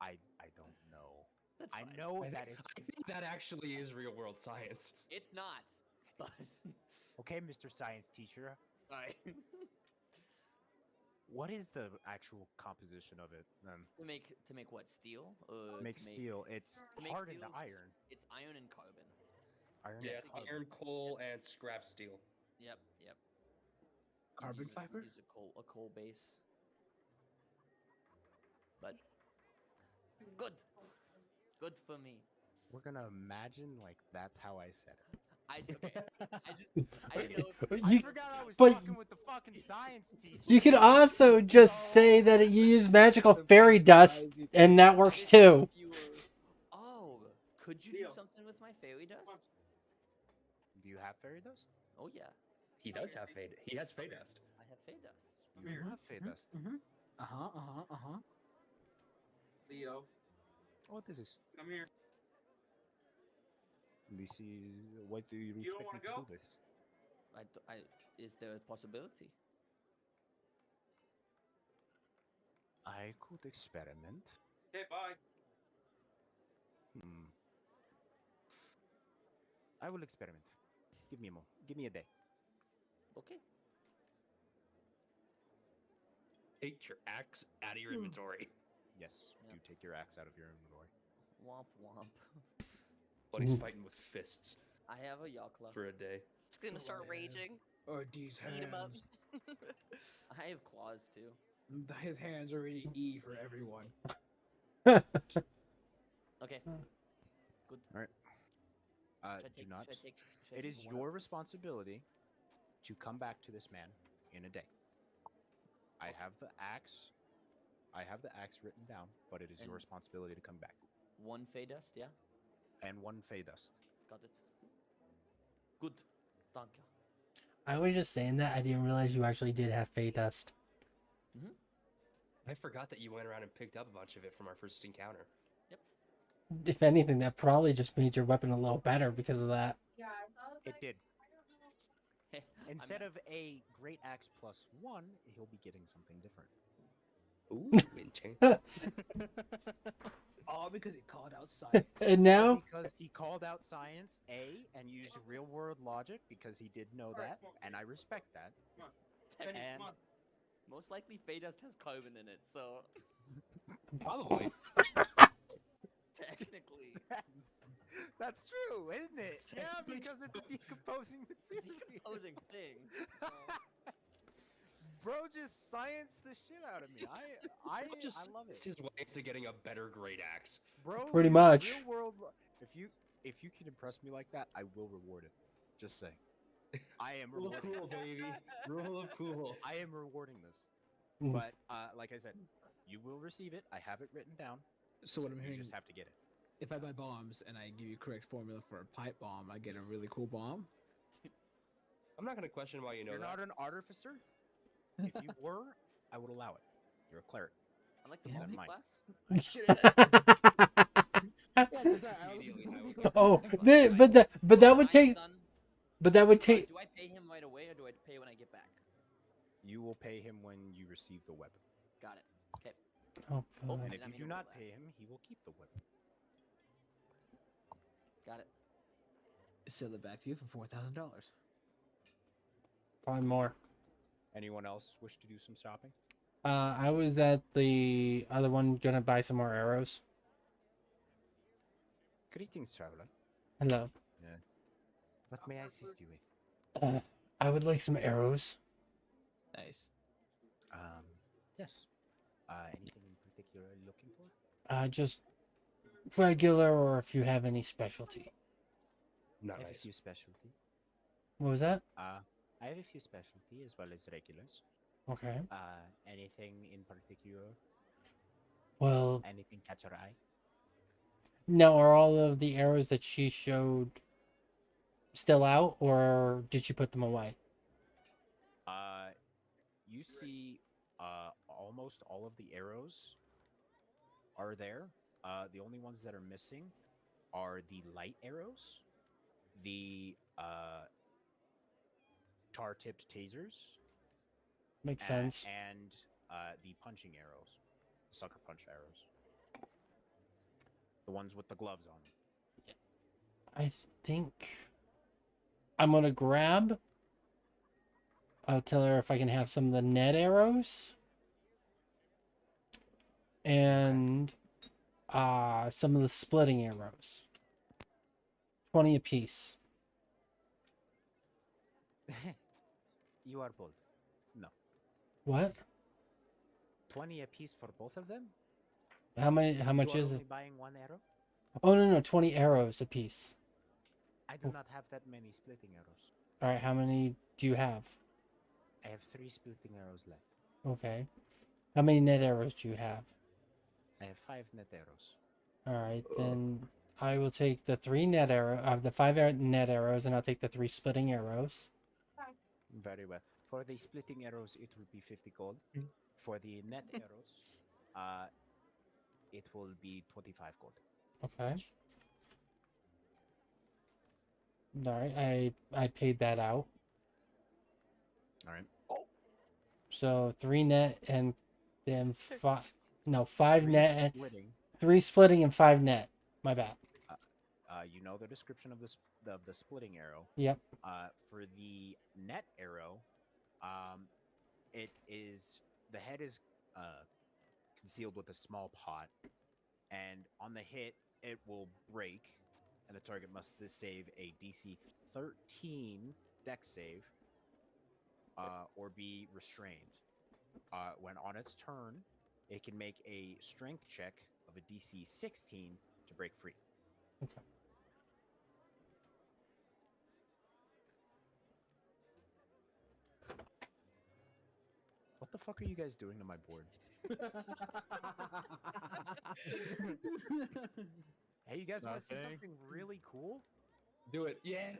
I don't know. That's I fine. know I that think, it's I think that actually is real world science. It's not. But okay, Mr. Science Teacher. sorry. What is the actual composition of it? To make what? Steel? To make steel, it's to make hardened steel is iron. It's iron and carbon. Iron Yeah, and it's carbon. iron, coal, and scrap steel. Yep. Carbon fiber? Use a coal base. But good. Good for me. We're gonna imagine like that's how I said it. I know. I forgot I was but- talking with the fucking science teacher. You could also just say that you use magical fairy dust, and that works too. Oh, could you do something with my fairy dust? Do you have fairy dust? Oh yeah, He does have fade. He has fade dust. I have fairy dust. You do have fairy dust. Leo, What is this? come here. This is what do you don't expect me wanna to go? do this? Is there a possibility? I could experiment. Okay, bye. I will experiment. Give me a moment. Give me a day. Okay. Take your axe out of your inventory. Yes, Yep. do take your axe out of your inventory. Womp womp. But he's fighting with fists I have a Yakla. for a day. Just gonna start raging. Or these Eat him up. hands. I have claws too. His hands are really E for everyone. Okay. Good. All right. Should I Do take- not. should I take It is one of your these? responsibility to come back to this man in a day. I have the axe. I have the axe written down, but it is your And- responsibility to come back. 1 Fey dust, yeah? And 1 Fey dust. Got it. Good. Danke. I was just saying that. I didn't realize you actually did have Fey Dust. I forgot that you went around and picked up a bunch of it from our first encounter. If anything, that probably just made your weapon a little better because of that. It did. Heh, Instead of a great axe plus 1, he'll be getting something different. Ooh, enchant. All because he called out science. And now, Because he called out science, A, and used real world logic because he did know that, and I respect that. Technically, And most likely Fey dust has carbon in it, so Probably. technically. that's true, isn't it? Yeah, Technically because it's a decomposing material. Decomposing thing. Bro just science the shit out of me. I love It's it. his way to getting a better great axe. Bro, Pretty use much. Real world. If you can impress me like that, I will reward it. Just saying. I am Rule of rewarding. cool, baby. Rule of cool. I am rewarding this. Mm. But like I said, you will receive it. I have it written down. So what I'm You hearing, just have to get it. if I buy bombs and I give you correct formula for a pipe bomb, I get a really cool bomb. I'm not gonna question why you know You're that. not an artificer. If you were, I would allow it. You're a cleric. I like the Yeah. multi-class. Immediately, I would go oh, for but that would I'm take, done. but that would take. Do I pay him right away or do I pay when I get back? You will pay him when you receive the weapon. Got it. Okay. Oh, Oh, God. And Did if I you mean do to not roll that? pay him, he will keep the weapon. Got it. Sell it back to you for $4,000. Probably more. Anyone else wish to do some shopping? I was at the other one gonna buy some more arrows. Greetings, traveler. Hello. What may I assist you with? I would like some arrows. Nice. Yes. Anything in particular you're looking for? Just regular, or if you have any specialty. Not I have a nice. few specialty. What was that? I have a few specialty as well as regulars. Okay. Anything in particular? Well, Anything catch your eye? now are all of the arrows that she showed still out, or did she put them away? You see, almost all of the arrows are there. The only ones that are missing are the light arrows, the tar-tipped tasers, Makes sense. and the punching arrows, the sucker punch arrows, the ones with the gloves on. I think I'm gonna grab. I'll tell her if I can have some of the net arrows and some of the splitting arrows. 20 apiece. You are bold. No, What? 20 apiece for both of them. How many? How much you are is only it? buying one arrow? Oh no, 20 arrows apiece. I do not have that many splitting arrows. All right, how many do you have? I have 3 splitting arrows left. Okay. How many net arrows do you have? I have 5 net arrows. All right, then I will take the 3 the 5 net arrows, and I'll take the 3 splitting arrows. Very well. For the splitting arrows, it will be 50 gold. For the net arrows, it will be 25 gold. Okay. All right, I paid that out. All right. So 3 net and then 5. No, 5 Three net and splitting. 3 splitting and 5 net. My bad. You know the description of the splitting arrow. Yep. For the net arrow, it is the head is concealed with a small pot, and on the hit, it will break, and the target must save a DC 13 dex save, or be restrained. When on its turn, it can make a strength check of a DC 16 to break free. Okay. fuck are you guys doing to my board? Hey, you guys want to see Nothing. something really cool? Do it. Yeah.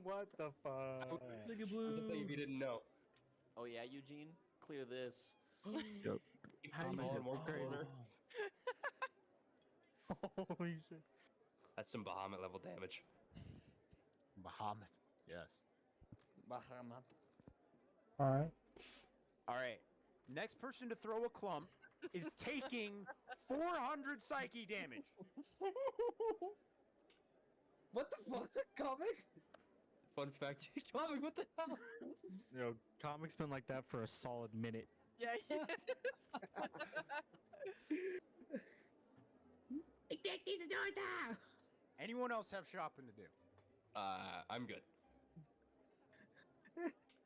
What the fuck? Look at blue. If you didn't know. Oh yeah, Eugene, clear this. Yep. Keep How this do you more do- and more crazy. Holy shit. That's some Bahamut level damage. Bahamut. Yes. Bahamut. All right. All right. Next person to throw a clump is taking 400 psyche damage. What the fuck? Comic? Fun fact, comic, what the hell? Comic's been like that for a solid minute. Yeah. he is. Anyone else have shopping to do? I'm good.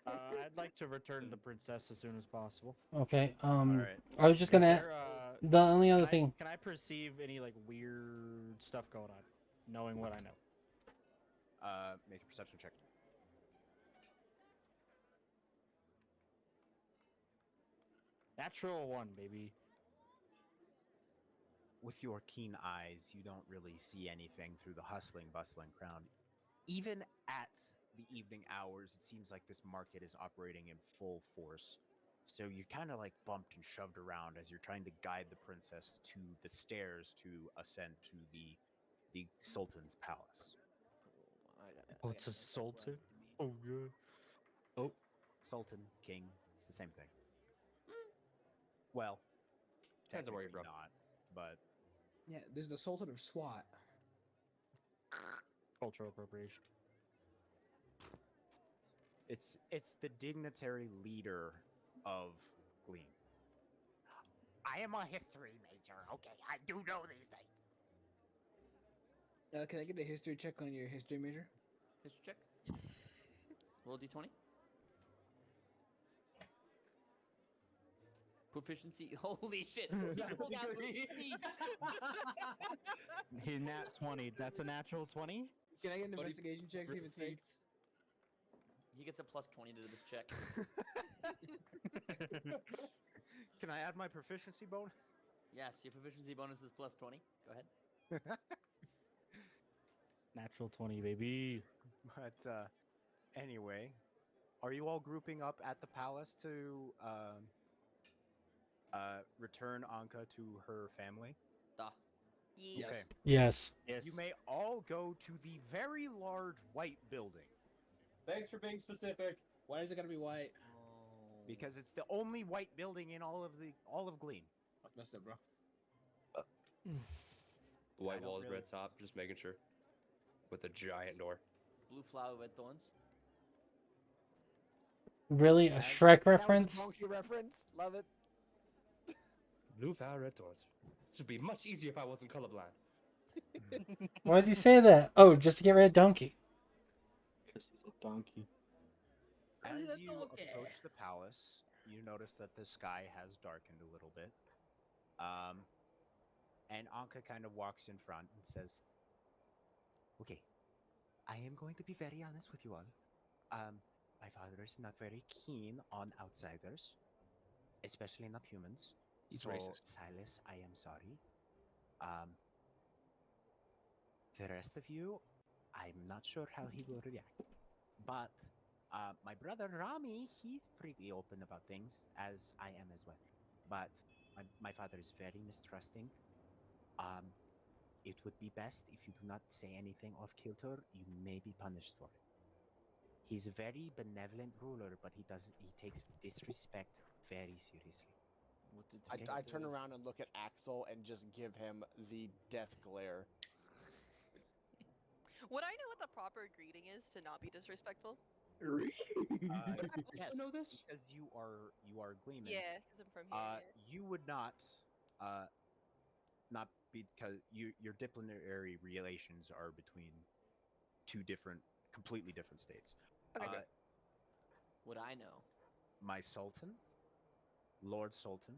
I'd like to return the princess as soon as possible. Okay. All right. I was just Is gonna. there, The only other can thing. can I perceive any like weird stuff going on, knowing what I know? Make a perception check. Natural one, baby. With your keen eyes, you don't really see anything through the hustling, bustling crowd. Even at the evening hours, it seems like this market is operating in full force. So you're kind of like bumped and shoved around as you're trying to guide the princess to the stairs to ascend to the Sultan's palace. Oh, it's a sultan. Oh, good. Oh, Sultan, king, it's the same thing. Well, Depends on where you're technically from. not, but Yeah, there's the Sultan of SWAT. cultural appropriation. it's the dignitary leader of Gleam. I am a history major. Okay, I do know these things. Can I get a history check on your history major? History check. Roll d20. Proficiency. Holy shit. He pulled out receipts. He's nat 20. That's a natural 20? Can I get an Buddy, investigation check? See if it's fake? Receipts. He gets a plus 20 to this check. Can I add my proficiency bonus? Yes, your proficiency bonus is plus 20. Go ahead. Natural 20, baby. But anyway, are you all grouping up at the palace to return Anka to her family? Da. Yes. Okay. Yes. Yes. You may all go to the very large white building Thanks for being specific. Why is it gotta be white? because it's the only white building in all of Gleam. That's messed up, bro. White don't walls, really- red top, just making sure. With a giant door. Blue flower, red thorns. Really, a Shrek reference? Donkey reference. Love it. Blue flower, red doors. This would be much easier if I wasn't colorblind. Why did you say that? Oh, just to get rid of Donkey. Because he's a donkey. As you approach the palace, you notice that the sky has darkened a little bit. And Anka kind of walks in front and says, "Okay, I am going to be very honest with you all. My father is not very keen on outsiders, especially not humans. He's so, racist. Silas, I am sorry. The rest of you, I'm not sure how he will react. But my brother Rami, he's pretty open about things, as I am as well. But my father is very mistrusting. It would be best if you do not say anything off kilter. You may be punished for it. He's a very benevolent ruler, but he takes disrespect very seriously. What did I, you I do turn with- around and look at Axel and just give him the death glare. Would I know what the proper greeting is to not be disrespectful? Yes, know this? because you are Gleeman. Yeah, because I'm from here. You would not because your diplomatic relations are between two completely different states. Okay. Would I know? My Sultan, Lord Sultan,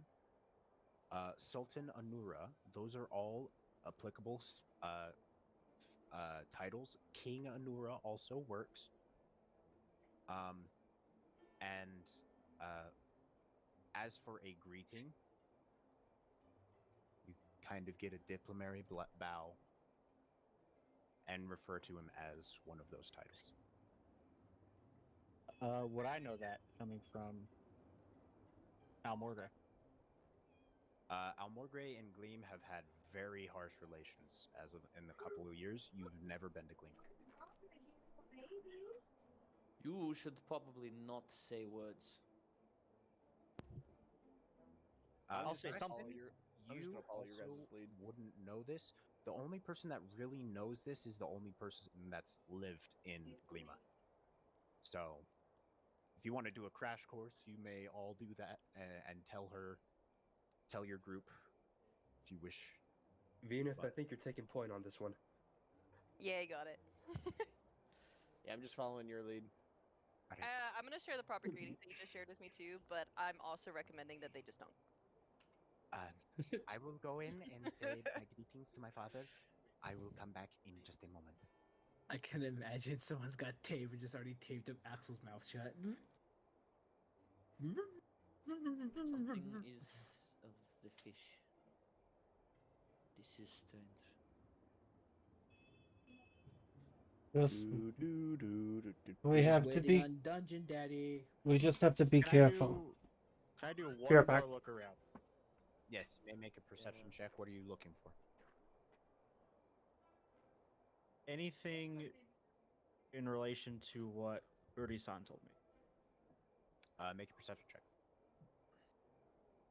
Sultan Anura, those are all applicable titles. King Anura also works. And As for a greeting, you kind of get a diplomatic bow and refer to him as one of those titles. Would I know that coming from Al Morga? Almorgray and Gleam have had very harsh relations as of in the couple of years. You've never been to Gleam. You should probably not say words. I'll just say gonna something. follow your- I'm just You gonna follow your also guys' lead. wouldn't know this. The only person that really knows this is the only person that's lived in Gleema. So, if you want to do a crash course, you may all do that and tell your group if you wish. Venus, I But- think you're taking point on this one. Yeah, you got it. Yeah, I'm just following your lead. I'm gonna share the proper greetings that you just shared with me too, but I'm also recommending that they just don't. I will go in and say my greetings to my father. I will come back in just a moment. I can imagine someone's got tape and just already taped up Axel's mouth shut. Something is of the fish. This is strange. Just, Do, do, do, do, do, we do. have to Waiting be. on Dungeon Daddy. We just have to be careful. Can I do one Here, more Pac. look around? Yes, you may make a perception check. What are you looking for? Anything in relation to what Uri-san told me? Make a perception check.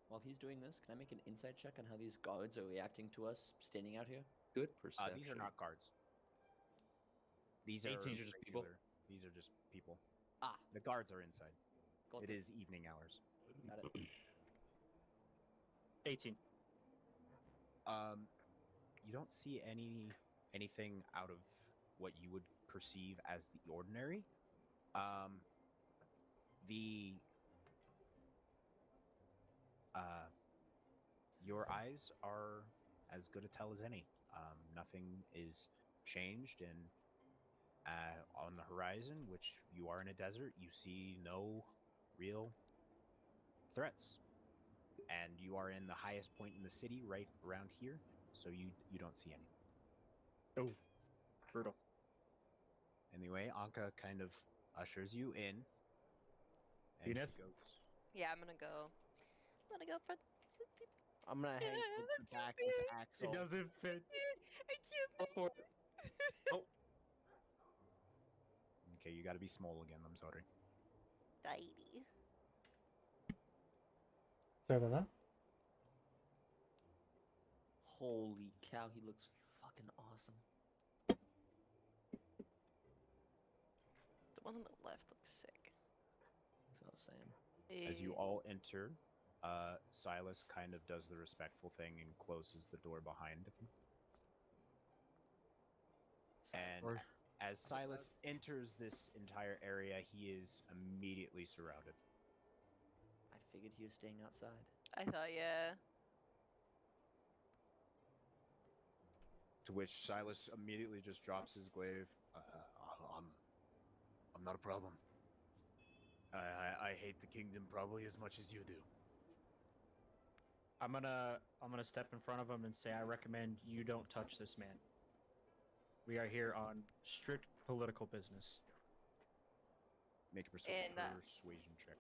While he's doing this, can I make an insight check on how these guards are reacting to us standing out here? Good perception. These are not guards. These 18s are are just people? regular- These are just people. Ah. The guards are inside. Got It it. is evening hours. Got it. 18. You don't see anything out of what you would perceive as the ordinary. The your eyes are as good a tell as any. Nothing is changed, and on the horizon, which you are in a desert, you see no real threats. And you are in the highest point in the city, right around here, so you don't see any. Oh, brutal. Anyway, Anka kind of ushers you in, and she Edith? goes. Yeah, I'm gonna go. I'm gonna go for. I'm gonna hang Yeah, with the that's back so with big. Axel. doesn't fit. I can't. Go for it. Oh. Okay, you got to be small again. I'm sorry. Tiny. Sorry about that. Holy cow, he looks fucking awesome. The one on the left looks sick. That's what I was saying. As you Eh, all enter, Silas kind of does the respectful thing and closes the door behind him. And Or- as Silas enters this entire area, he is immediately surrounded. I figured he was staying outside. I thought, yeah. To which Silas immediately just drops his glaive. I'm not a problem. I hate the kingdom probably as much as you do. I'm gonna step in front of him and say I recommend you don't touch this man. We are here on strict political business. Make a And, persuasion check.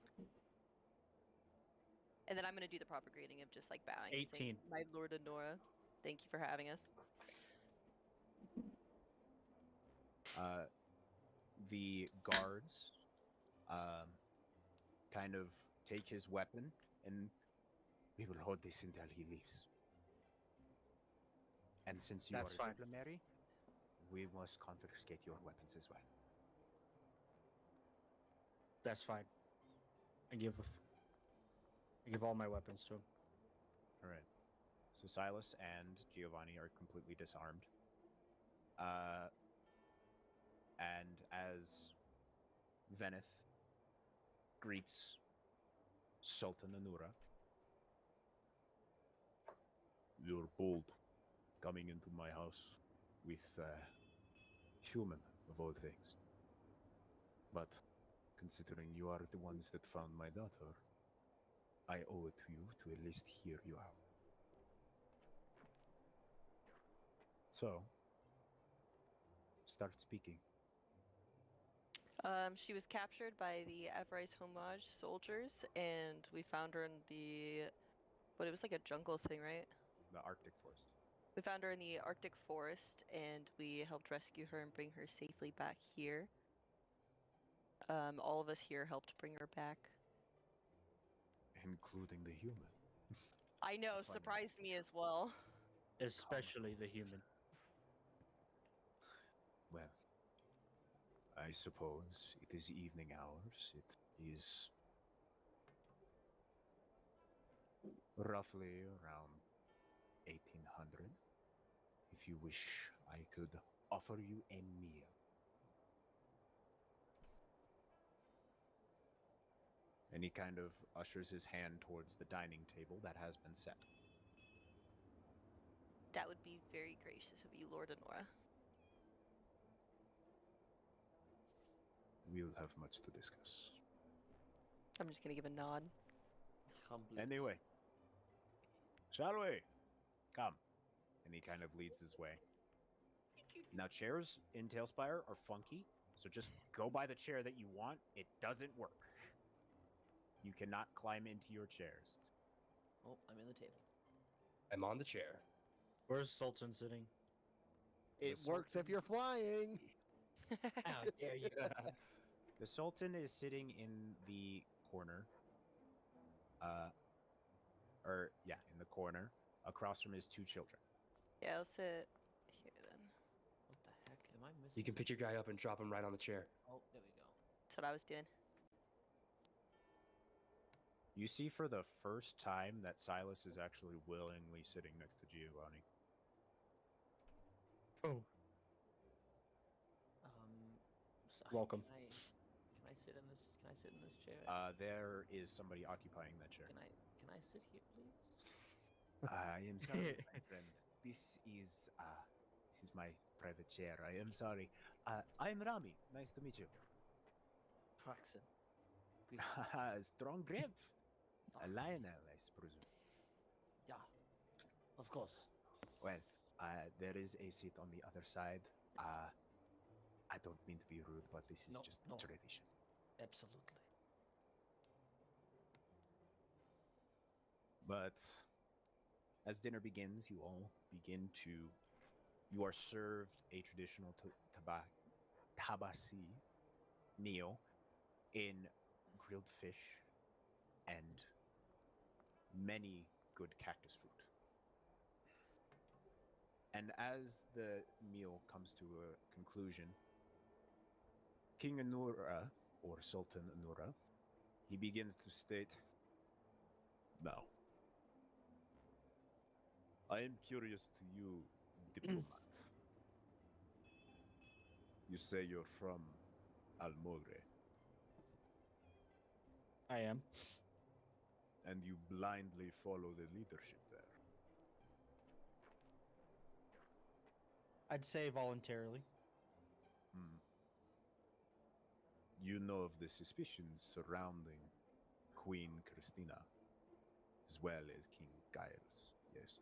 And then I'm gonna do the proper greeting of just like bowing. and saying, 18. My Lord Honora, thank you for having us. The guards kind of take his weapon, and we will hold this until he leaves. And since you That's are fine. a diplomat, we must confiscate your weapons as well. That's fine. I give all my weapons to him. All right. So Silas and Giovanni are completely disarmed. And as Veneth greets Sultan Anura, you're bold coming into my house with human of all things. But considering you are the ones that found my daughter, I owe it to you to at least hear you out. So, start speaking. She was captured by the Everise Homage soldiers, and we found her in the, what, it was like a jungle thing, right? The Arctic Forest. We found her in the Arctic forest, and we helped rescue her and bring her safely back here. All of us here helped bring her back. Including the human. I know, find that surprised me true. as well. Especially the human. Well, I suppose it is evening hours. It is roughly around 1800. If you wish, I could offer you a meal. And he kind of ushers his hand towards the dining table that has been set. That would be very gracious of you, Lord Honora. We'll have much to discuss. I'm just gonna give a nod. Humbly. Anyway, shall we? Come. And he kind of leads his way. Now, chairs in Tailspire are funky, so just go by the chair that you want. It doesn't work. You cannot climb into your chairs. Oh, I'm in the table. I'm on the chair. Where's Sultan sitting? It The works if Sultan- you're flying. How dare you? The Sultan is sitting in the corner. In the corner, across from his two children. Yeah, I'll sit here then. What the heck? Am I missing? You can pick your guy up and drop him right on the chair. Oh, there we go. That's what I was doing. You see for the first time that Silas is actually willingly sitting next to Giovanni. Oh, So Welcome. Can I sit in this? Can I sit in this chair? There is somebody occupying that chair. Can I sit here, please? I am sorry, my friend. This is my private chair. I am sorry. I'm Rami. Nice to meet you. Praxen. Strong grip. A Lionel, I presume. Yeah. Of course. Well, there is a seat on the other side. I don't mean to be rude, but this is just No. tradition. Absolutely. But as dinner begins, you all you are served a traditional tabasi meal in grilled fish and many good cactus fruit. And as the meal comes to a conclusion, King Anura, or Sultan Anura, he begins to state, now, I am curious to you, diplomat. You say you're from Almogre, I am. and you blindly follow the leadership there. I'd say voluntarily. You know of the suspicions surrounding Queen Christina, as well as King Gaius, yes?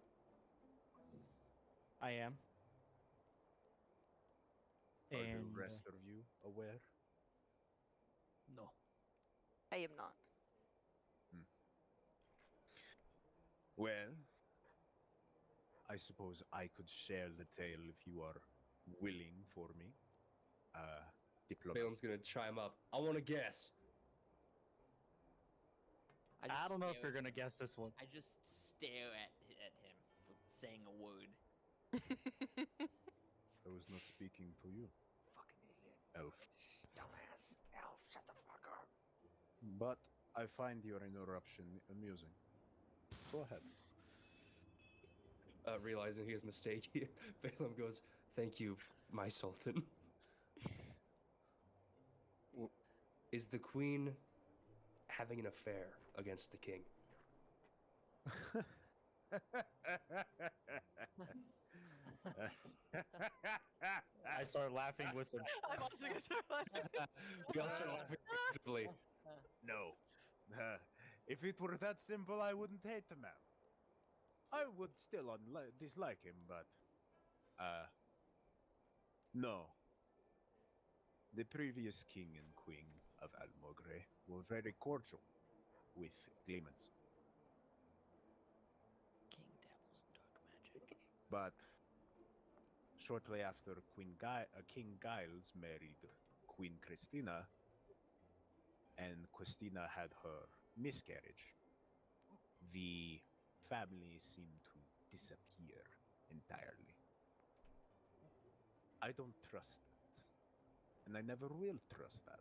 I am. Are And the rest of you aware? No. I am not. Well, I suppose I could share the tale if you are willing for me. Diplomat. Balaam's gonna chime up. I want to guess. I don't know if stare you're at gonna him. guess this one. I just stare at him for saying a word. I was not speaking to you, Fucking idiot. elf. Dumbass. Elf, shut the fuck up. But I find your interruption amusing. Go ahead. Realizing his mistake, Balaam goes, "Thank you, my sultan." Is the queen having an affair against the king? I started laughing with him. I'm also gonna start laughing. We all start laughing collectively. No. If it were that simple, I wouldn't hate the man. I would still dislike him, but... No. The previous king and queen of Almogre were very cordial with Gleemans. King dabbles in dark magic. But shortly after King Giles married Queen Christina, and Christina had her miscarriage, the family seemed to disappear entirely. I don't trust that, and I never will trust that.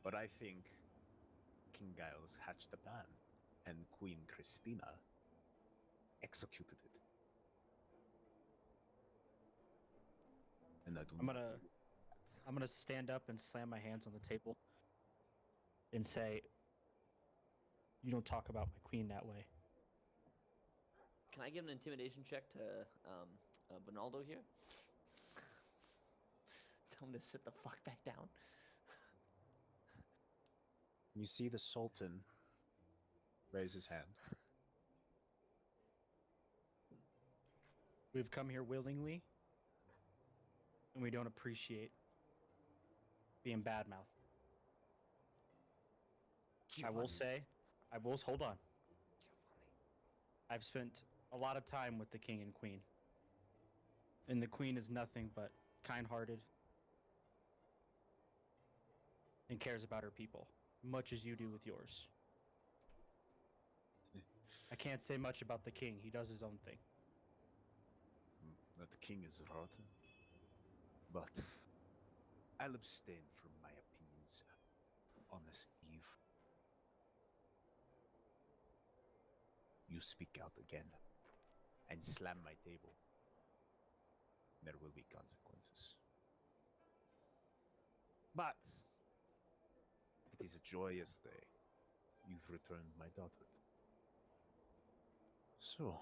But I think King Giles hatched a plan, and Queen Christina executed it. And I do I'm not gonna- I'm gonna stand up and slam my hands on the table and say, "You don't talk about my queen that way." Can I give an intimidation check to Bonaldo here? Tell him to sit the fuck back down. You see the Sultan raise his hand. We've come here willingly, and we don't appreciate being badmouth. I will say, hold on. I've spent a lot of time with the king and queen. And the queen is nothing but kind-hearted and cares about her people, much as you do with yours. I can't say much about the king. He does his own thing. The king is rotten. But I'll abstain from my opinions on this eve. You speak out again and slam my table. There will be consequences. But it is a joyous day. You've returned my daughter. So,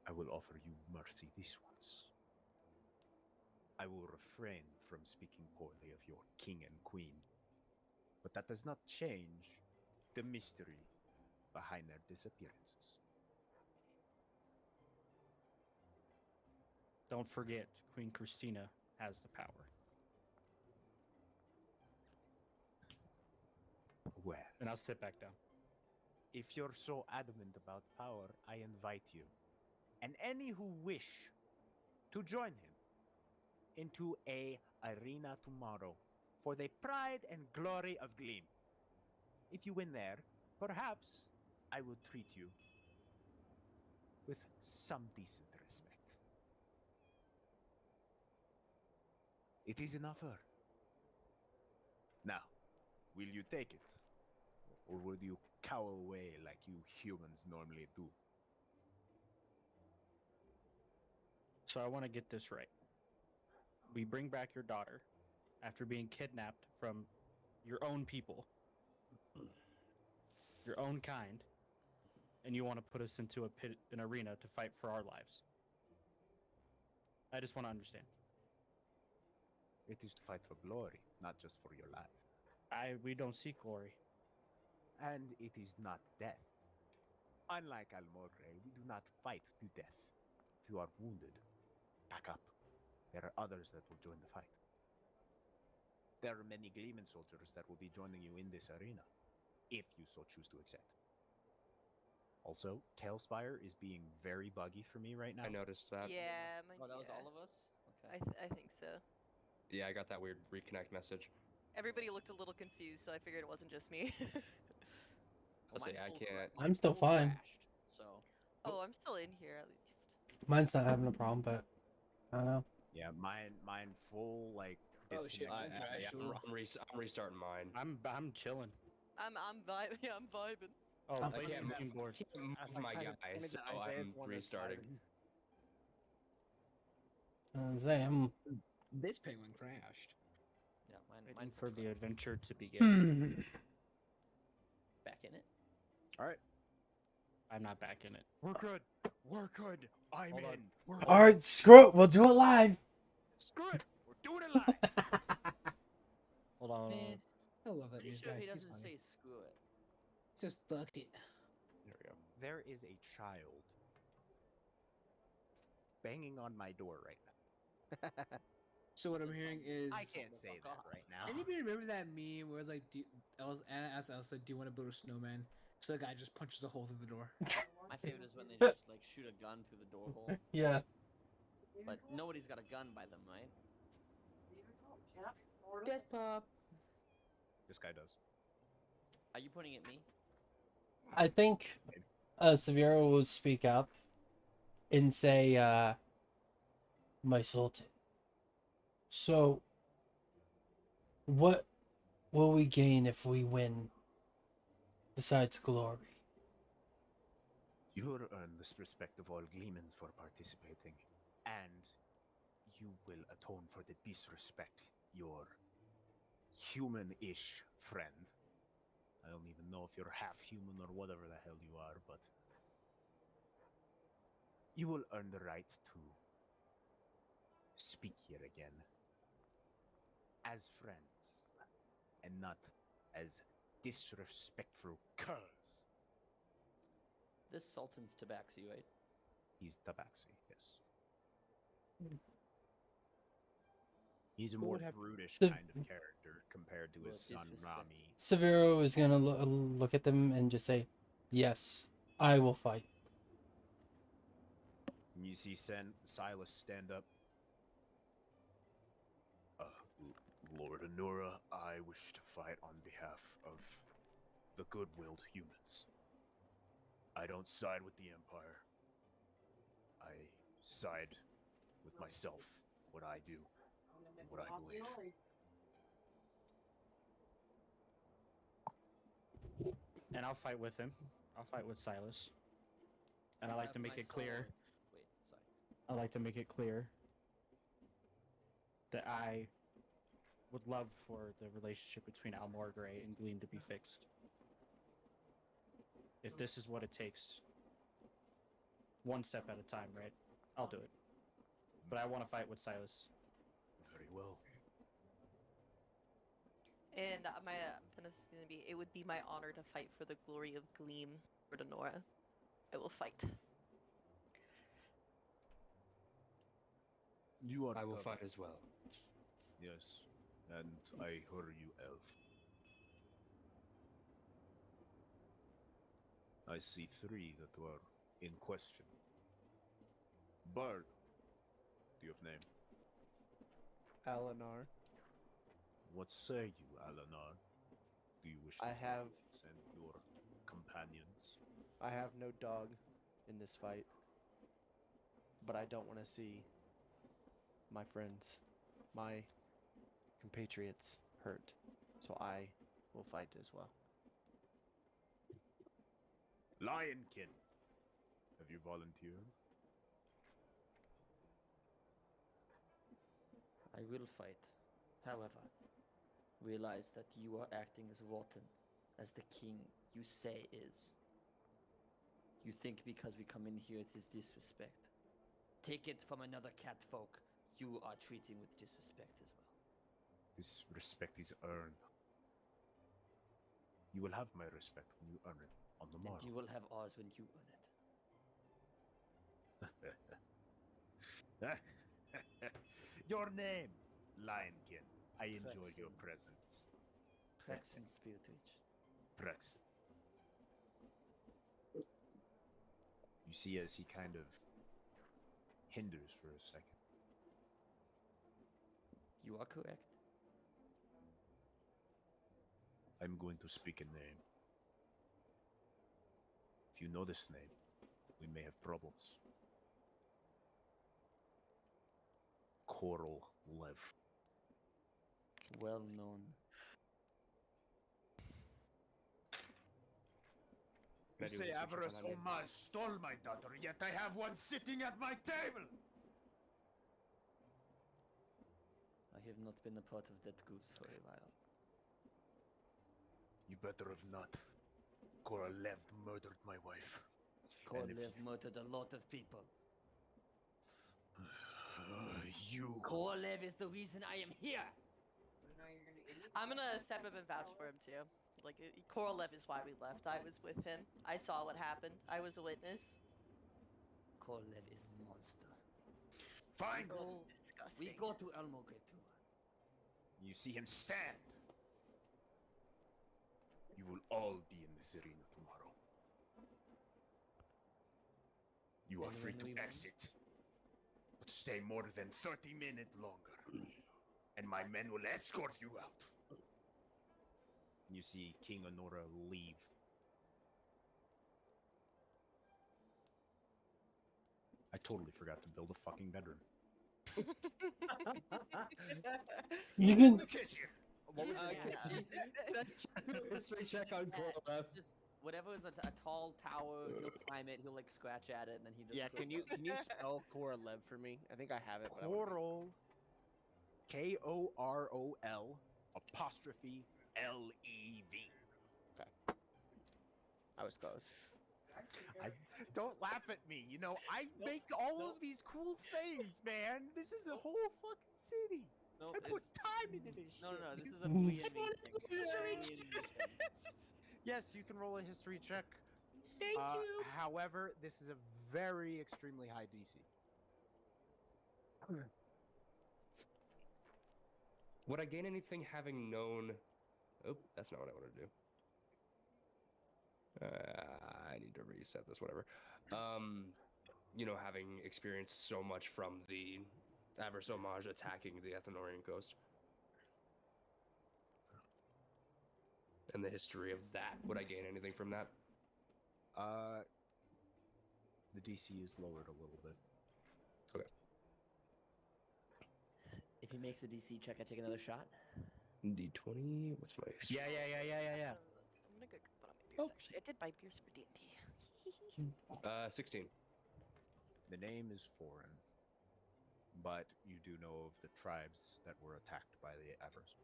I will offer you mercy this once. I will refrain from speaking poorly of your king and queen. But that does not change the mystery behind their disappearances. Don't forget, Queen Christina has the power. Well, And I'll sit back down. if you're so adamant about power, I invite you, and any who wish, to join him into a arena tomorrow for the pride and glory of Gleam. If you win there, perhaps I will treat you with some decent respect. It is an offer. Now, will you take it? Or would you cower away like you humans normally do? So I want to get this right. We bring back your daughter after being kidnapped from your own people, your own kind, and you want to put us into an arena to fight for our lives. I just want to understand. It is to fight for glory, not just for your life. We don't seek glory. And it is not death. Unlike Almogre, we do not fight to death. If you are wounded, back up. There are others that will join the fight. There are many Gleeman soldiers that will be joining you in this arena, if you so choose to accept. Also, Tailspire is being very buggy for me right now. I noticed that. Yeah, Oh, that was all of us? Okay. I think so. Yeah, I got that weird reconnect message. Everybody looked a little confused, so I figured it wasn't just me. I'll say I can't. I'm still full fine. crashed, so Oh, I'm still in here at least. Mine's not having a problem, but I don't know. Yeah, mine full like Oh, shit. disconnect. I'm restarting mine. I'm chilling. I'm vibing. Yeah, I'm vibing. Oh, I play can't some move- Team Board. can't move my guy, so I'm restarting. I'm This penguin crashed. yeah, mine Waiting for the full adventure to begin. Hmm. back in it. All right, I'm not back in it. we're good. We're good. I'm Hold on. in. We're All right, screw it. We'll do it live. Screw it. We're doing it live. Hold on. Man, I love that Pretty news sure guy. he He's doesn't funny. say screw it. Just fuck it. There we go. There is a child banging on my door right now. So what I'm hearing is, I can't say that right now. anybody remember that meme where it's like, Anna asked Elsa, "Do you want to build a snowman?" So the guy just punches a hole through the door. My favorite is when they just like shoot a gun through the door hole. Yeah. But nobody's got a gun by them, right? Death pop. This guy does. Are you pointing at me? I think Severo will speak up and say, my Sultan. So, what will we gain if we win besides glory? You will earn the respect of all Gleemans for participating, and you will atone for the disrespect your human-ish friend. I don't even know if you're half human or whatever the hell you are, but you will earn the right to speak here again as friends and not as disrespectful curs. This Sultan's Tabaxi, right? He's Tabaxi, yes. He's a Who more would have- brutish The- kind of character compared to his Well, son disrespect. Rami. Severo is gonna look at them and just say, yes, I will fight. And you see Silas stand up. Lord Anura, I wish to fight on behalf of the good-willed humans. I don't side with the Empire. I side with myself, what I do, and what I believe. And I'll fight with him. I'll fight with Silas. And I like to My make it clear. sword- Wait, sorry. I like to make it clear that I would love for the relationship between Almor Gray and Gleam to be fixed. If this is what it takes, one step at a time, right? I'll do it. But I want to fight with Silas. Very well. And my finish is gonna be, it would be my honor to fight for the glory of Gleam for Denora. I will fight. You are I will Tabaxi. fight as well. Yes, and I hear you, Elf. I see 3 that were in question. Bird, do you have name? Eleanor. What say you, Alanar? Do you wish I to have send your companions? I have no dog in this fight. But I don't want to see my friends, my compatriots hurt. So I will fight as well. Lionkin, have you volunteered? I will fight. However, realize that you are acting as rotten as the king you say is. You think because we come in here it is disrespect. Take it from another catfolk. You are treating with disrespect as well. This respect is earned. You will have my respect when you earn it on the And morrow. you will have ours when you earn it. Your name, Lionkin. I enjoy your Prexen. presence. Prexen Spirit Reach. Prex. You see as he kind of hinders for a second. You are correct. I'm going to speak a name. If you know this name, we may have problems. Coral Lev. Well known. You Maybe we say can switch up on Avarice that name. Omar stole my daughter, yet I have one sitting at my table! I have not been a part of that group for a while. You better have not. Coral Lev murdered my wife. Korlev murdered a lot of people. You. Korlev is the reason I am here. I'm gonna step up and vouch for him too. Like Korolev is why we left. I was with him. I saw what happened. I was a witness. Korlev is a monster. Fine. Disgusting. We go to Elmogretur. You see him stand. You will all be in this arena tomorrow. You are And free when to we win? exit, but stay more than 30 minutes longer, and my men will escort you out. You see King Honora leave. I totally forgot to build a fucking bedroom. You In can. the kitchen. History check on Korlev. Just whatever is a tall tower, he'll climb it. He'll like scratch at it, and then he just. Yeah, goes can you up. spell Korolev for me? I think I have it, but I wanna make- Korol. Korol apostrophe Lev. I was close. Don't laugh at me. You know, I make all of these cool things, man. This is a whole fucking city. No, I put it's- time into this. no, shit. no, no. This is a Blee and me thing. This is a Blee and me thing. Yes, you can roll a history check. Thank you. However, this is a very extremely high DC. Would I gain anything having known? Oh, that's not what I want to do. I need to reset this. Whatever. You know, having experienced so much from the Avers Homage attacking the Ethanorian coast, and the history of that. Would I gain anything from that? The DC is lowered a little bit. If he makes a DC check, I take another shot. D20. What's my? Yeah. I'm gonna go put on my beers. Actually, I did buy beers for D&D. 16. The name is foreign, but you do know of the tribes that were attacked by the Avers.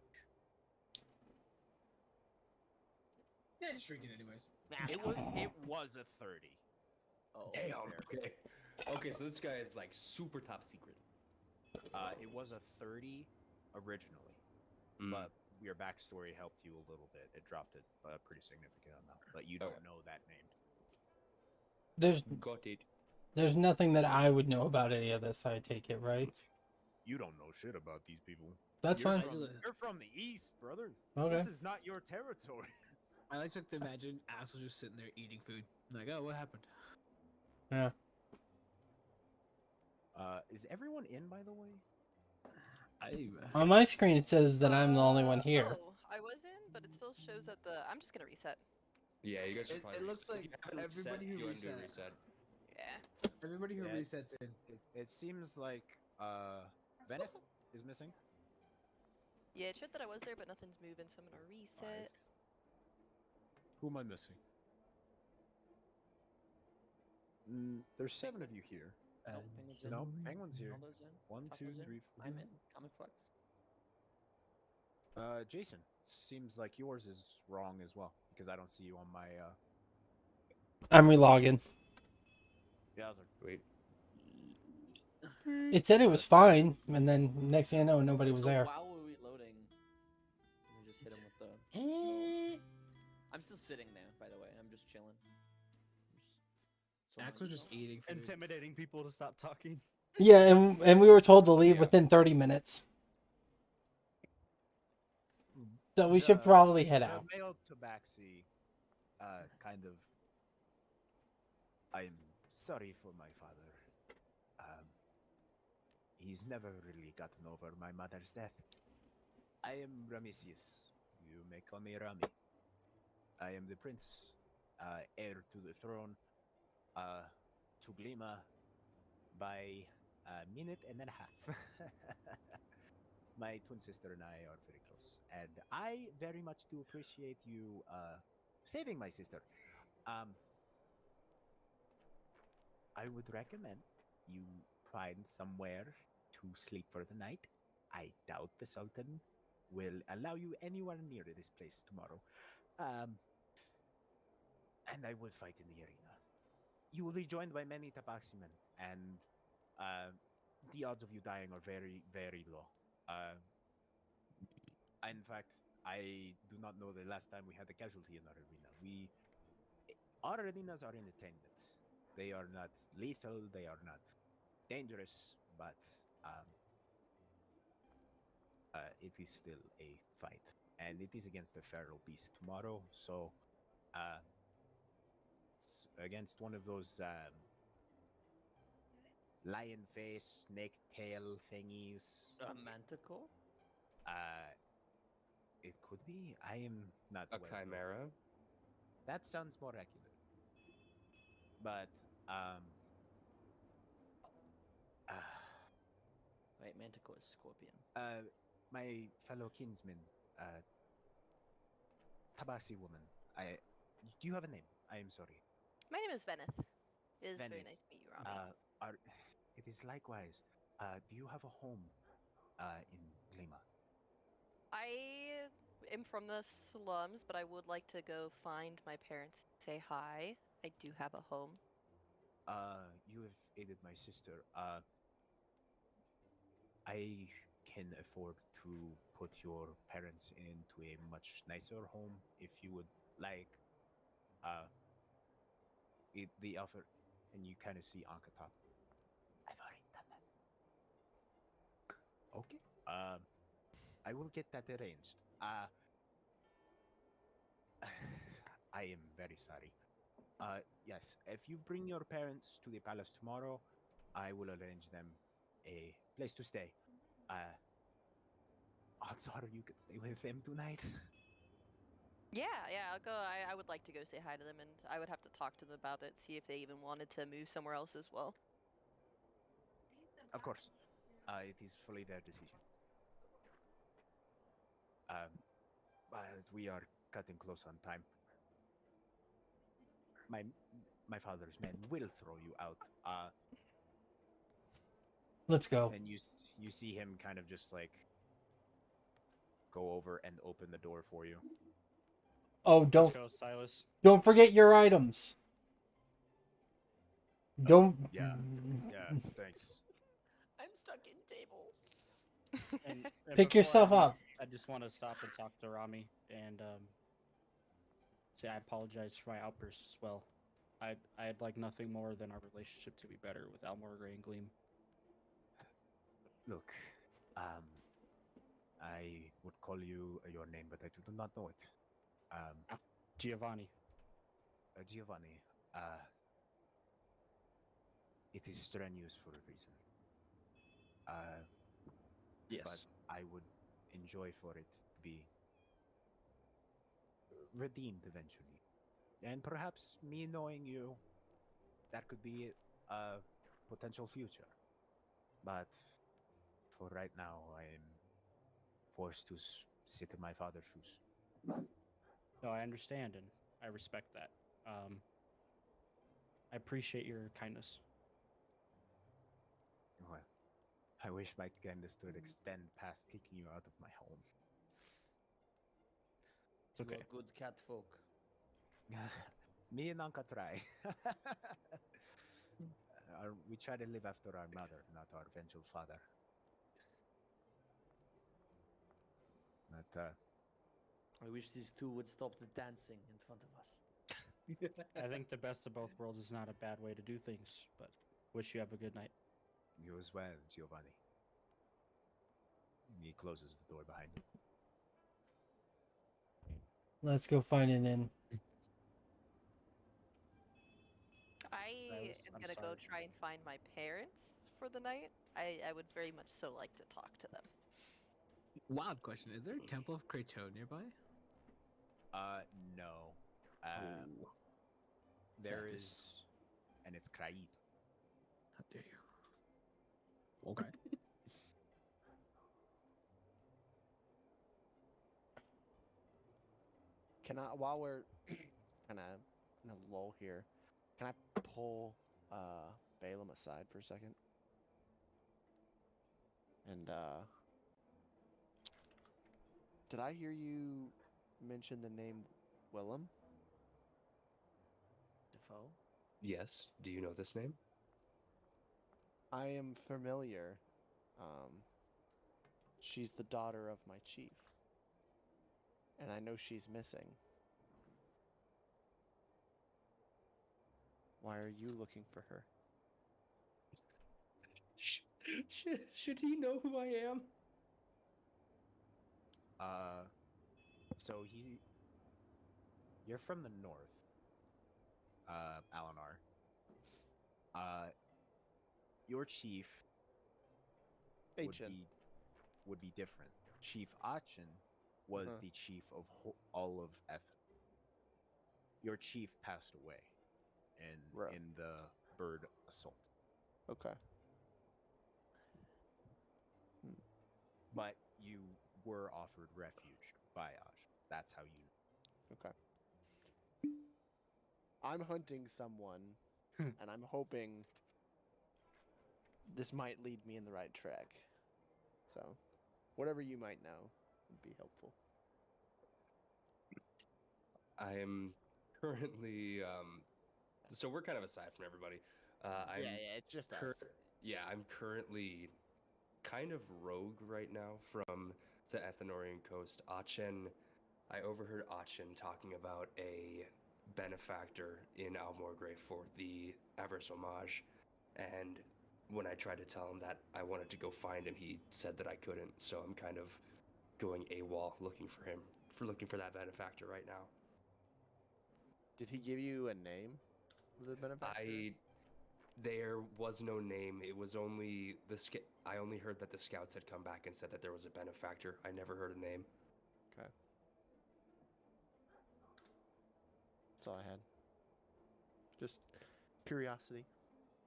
Yeah, just drink it anyways. It was a 30. Oh, Damn. fair. Okay. Okay, so this guy is like super top secret. It was a 30 originally, Mm. but your backstory helped you a little bit. It dropped it a pretty significant amount, but you don't Okay. know that name. Got it. There's nothing that I would know about any of this. I take it, right? You don't know shit about these people. That's you're fine. You're from the east, brother. Okay. This is not your territory. I like to imagine Assel just sitting there eating food. Like, oh, what happened? Yeah. Is everyone in, by the way? On my screen, it says that I'm the only one here. Oh, I was in, but it still shows that the. I'm just gonna reset. Yeah, you guys should It- probably. it looks reset. like If you haven't reset, everybody who go ahead and do a reset. reset. Yeah. Everybody who Yeah, resets in. It seems like Veneth is missing. Yeah, it showed that I was there, but nothing's moving, so I'm gonna reset. Who am I missing? There's 7 of you here. Nope, Penguin's in. No, Penguin's here. Mulder's in. 1, 2, Tucker's in. 3, 4. I'm in. Comic Flux. Jason, seems like yours is wrong as well because I don't see you on my. I'm relogging. Yeah, I was like, Wait. It said it was fine, and then next thing I know, nobody was So there. while we're reloading, let me just hit him with the. I'm still sitting there, by the way. I'm just chilling. Axel's just eating food. Intimidating people to stop talking. Yeah, and we were told to leave Yeah. within 30 minutes. So we should probably head the out. male tabaxi, kind of. I'm sorry for my father. He's never really gotten over my mother's death. I am Ramesius. You may call me Rami. I am the prince, heir to the throne, to Gleema, by a minute and a half. My twin sister and I are very close, and I very much do appreciate you saving my sister. I would recommend you find somewhere to sleep for the night. I doubt the Sultan will allow you anywhere near this place tomorrow. And I will fight in the arena. you will be joined by many tabaximen, and uh, the odds of you dying are very, very low. In fact, I do not know the last time we had a casualty in our arena. Our arenas are entertainment. They are not lethal. They are not dangerous, but um, it is still a fight, and it is against a feral beast tomorrow. So uh, it's against one of those lion face, snake tail thingies. A manticore? Uh, it could be. I am not A well. chimera. That sounds more accurate. But uh, Wait, manticore is scorpion. my fellow kinsman, uh, Tabasi woman. Do you have a name? I am sorry. My name is Venice. It is very Venice. nice to meet you, Rami. Are it is likewise. Do you have a home in Gleema? I am from the slums, but I would like to go find my parents and say hi. I do have a home. You have aided my sister. I can afford to put your parents into a much nicer home if you would like. Uh, the offer, and you kind of see Anka talk. I've already done that. Okay. I will get that arranged. I am very sorry. Yes, if you bring your parents to the palace tomorrow, I will arrange them a place to stay. Odds are you could stay with them tonight. Yeah, I'll go. I would like to go say hi to them, and I would have to talk to them about it, see if they even wanted to move somewhere else as well. Of course, it is fully their decision. But we are cutting close on time. My my father's men will throw you out. Let's go. And you see him kind of just like go over and open the door for you. Oh, Let's don't go, Silas. don't forget your items. Don't. Yeah, thanks. I'm stuck in table. And Pick before yourself I leave, up. I just want to stop and talk to Rami and say I apologize for my outburst as well. I'd like nothing more than our relationship to be better with Almorgray and Gleam. Look, I would call you your name, but I do not know it. Giovanni. Giovanni. It is strenuous for a reason. Yes. But I would enjoy for it to be redeemed eventually. And perhaps me knowing you, that could be a potential future. But for right now, I am forced to sit in my father's shoes. No, I understand and I respect that. I appreciate your kindness. Well, I wish my kindness would extend past kicking you out of my home. It's okay. You're good cat folk. Me and Anka try. We try to live after our mother, not our vengeful father. But I wish these two would stop the dancing in front of us. I think the best of both worlds is not a bad way to do things, but wish you have a good night. you as well, Giovanni. He closes the door behind you. Let's go find an inn. I am I'm gonna go sorry. try and find my parents for the night. I would very much so like to talk to them. Wild question: is there a Temple of Kratos nearby? No. Oh. There Sadly. is, and it's Kraid. How dare you? Okay. Can I, while we're kind of in a lull here, can I pull Balaam aside for a second? And did I hear you mention the name Willem? Defoe? Yes. Do you know this name? I am familiar. She's the daughter of my chief. And I know she's missing. Why are you looking for her? Should he know who I am? So you're from the north, Alinar. Your chief would Achin. be different. Chief Achin was Uh-huh. the chief of all of Eth. Your chief passed away Right. in the bird assault, Okay. but you were offered refuge by Ash. That's how you. Okay. I'm hunting someone, and I'm hoping this might lead me in the right track. So, whatever you might know would be helpful. I am currently so we're kind of aside from everybody. I'm it's just cur- yeah, I'm currently kind of rogue right now from the Ethanorian coast. Achen, I overheard Achen talking about a benefactor in Almorgrave for the Avers Homage, and when I tried to tell him that I wanted to go find him, he said that I couldn't. So I'm kind of going AWOL looking for him, looking for that benefactor right now. Did he give you a name of the benefactor? There was no name. It was only I only heard that the scouts had come back and said that there was a benefactor. I never heard a name. Okay. That's all I had. Just curiosity.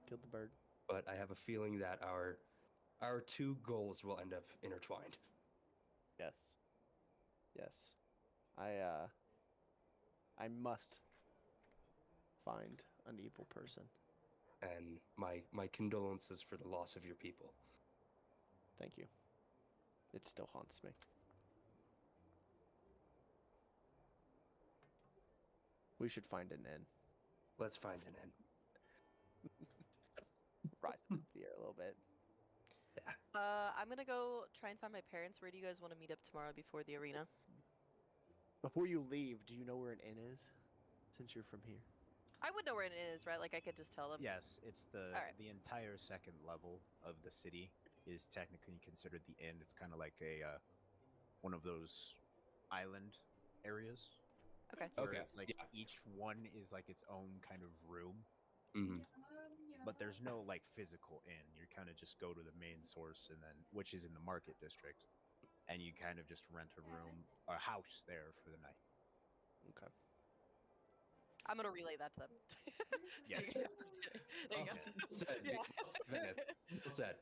Killed the bird. But I have a feeling that our two goals will end up intertwined. Yes. Yes. I must find an evil person. And my condolences for the loss of your people. Thank you. It still haunts me. We should find an inn. Let's find an end. Rise above the air a little bit. I'm gonna go try and find my parents. Where do you guys want to meet up tomorrow before the arena? Before you leave, do you know where an inn is? Since you're from here. I would know where it is, right? Like I could just tell them. Yes, it's Alright. the entire second level of the city is technically considered the inn. It's kind of like a one of those island areas. Okay. Where Okay, it's like yeah. each one is like its own kind of room, Mm-hmm. but there's no like physical inn. You kind of just go to the main source, and then which is in the market district, and you kind of just rent a house there for the night. Okay. I'm gonna relay that to them. Yes. There you go. Well said. Yeah. Well said, Venice. Well said.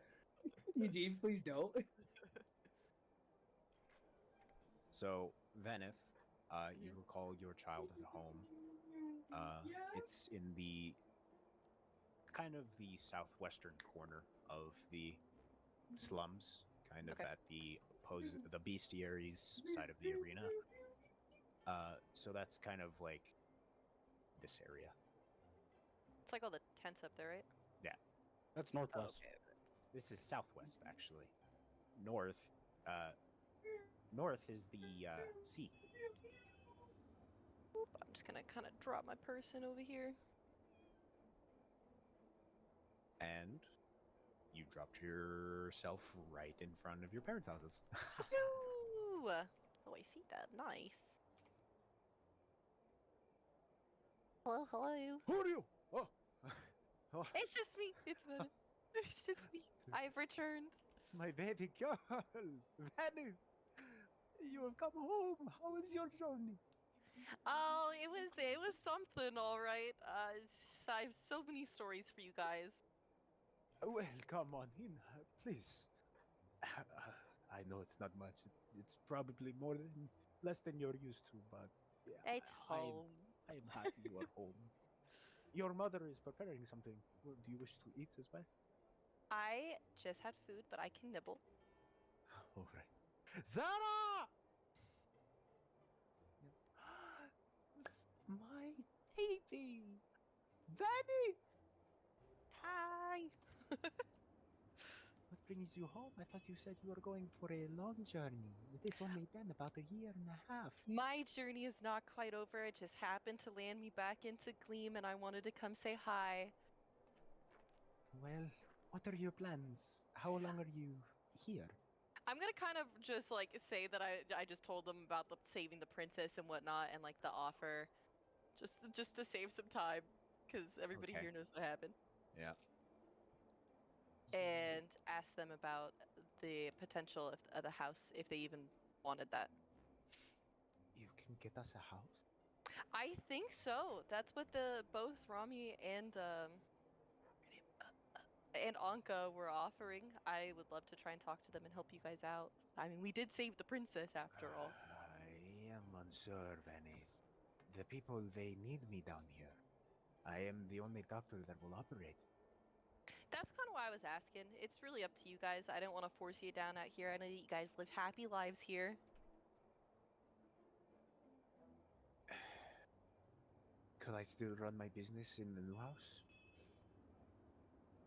Eugene, please don't. So, Veneth, you recall your childhood home. It's in the kind of the southwestern corner of the slums, kind of Okay. at the bestiaries side of the arena. So that's kind of like this area. It's like all the tents up there, right? That's Oh, northwest. okay. This is southwest, actually. North, north is the sea. Oop, I'm just gonna kind of drop my person over here. And you dropped yourself right in front of your parents' houses. Ooh. Oh, I see that. Nice. Hello, hello. Who are you? Oh, oh, It's just me. It's Venice. It's just me. I've returned. my baby girl, Vanny. You have come home. How was your journey? Oh, it was something, all right. I have so many stories for you guys. Well, come on in, please. I know it's not much. It's probably less than you're used to, but yeah, It's home. I am happy you are home. Your mother is preparing something. Do you wish to eat as well? I just had food, but I can nibble. All right. Zara! My baby! Vanny! Hi. What brings you home? I thought you said you were going for a long journey. It has only been about a year and a half. My journey is not quite over. It just happened to land me back into Gleam, and I wanted to come say hi. Well, what are your plans? How long are you here? I'm gonna kind of just like say that I just told them about the saving the princess and whatnot, and like the offer, just to save some time, because everybody Okay. here knows what happened, Yeah. and ask them about the potential of the house if they even wanted that. You can get us a house? I think so. That's what the both Rami and Anka were offering. I would love to try and talk to them and help you guys out. I mean, we did save the princess after all. I am unsure, Vanny. The people, they need me down here. I am the only doctor that will operate. That's kind of why I was asking. It's really up to you guys. I didn't want to force you down out here. I know that you guys live happy lives here. Could I still run my business in the new house?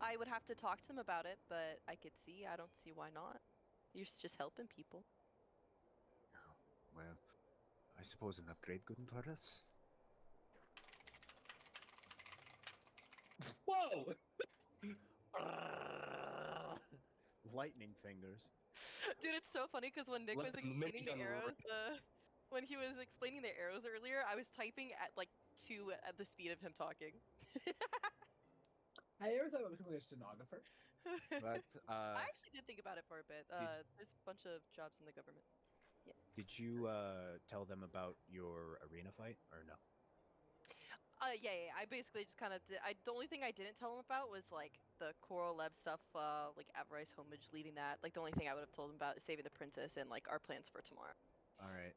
I would have to talk to them about it, but I could see. I don't see why not. You're just helping people. Oh, well, I suppose an upgrade couldn't hurt us. Whoa! Lightning fingers. Dude, it's so funny because when Nick Let was the explaining the minigun arrows, when he was explaining the arrows earlier, I was typing at like 2 at the speed of him talking. I ever thought of becoming a stenographer. But, I actually did think about it for a bit. did- There's a bunch of jobs in the government. did you, tell them about your arena fight, or no? Yeah. I basically just kind of did. The only thing I didn't tell him about was like the Coral Lab stuff, like Avarice Homage, leaving that. Like the only thing I would have told him about is saving the princess and like our plans for tomorrow. Alright.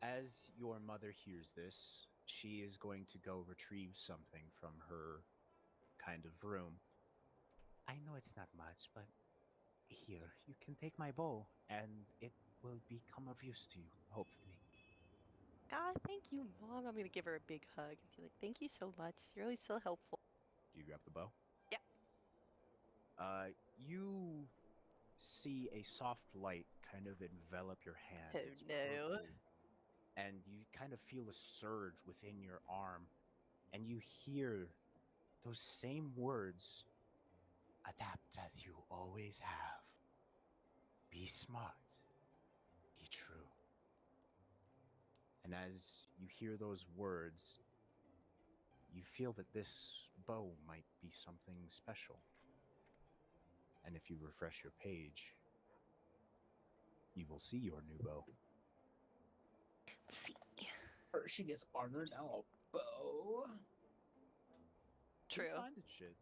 As your mother hears this, she is going to go retrieve something from her kind of room. I know it's not much, but here, you can take my bow, and it will become of use to you, hopefully. God, thank you, Mom. I'm gonna give her a big hug and be like, "Thank you so much. You're always so helpful." Do you grab the bow? Yeah. You see a soft light kind of envelop your hand. Oh It's no. purple, and you kind of feel a surge within your arm, and you hear those same words: adapt as you always have. Be smart. Be true. And as you hear those words, you feel that this bow might be something special. And if you refresh your page, you will see your new bow. Let's see. Or she gets armor now. A bow. True. You find it shit.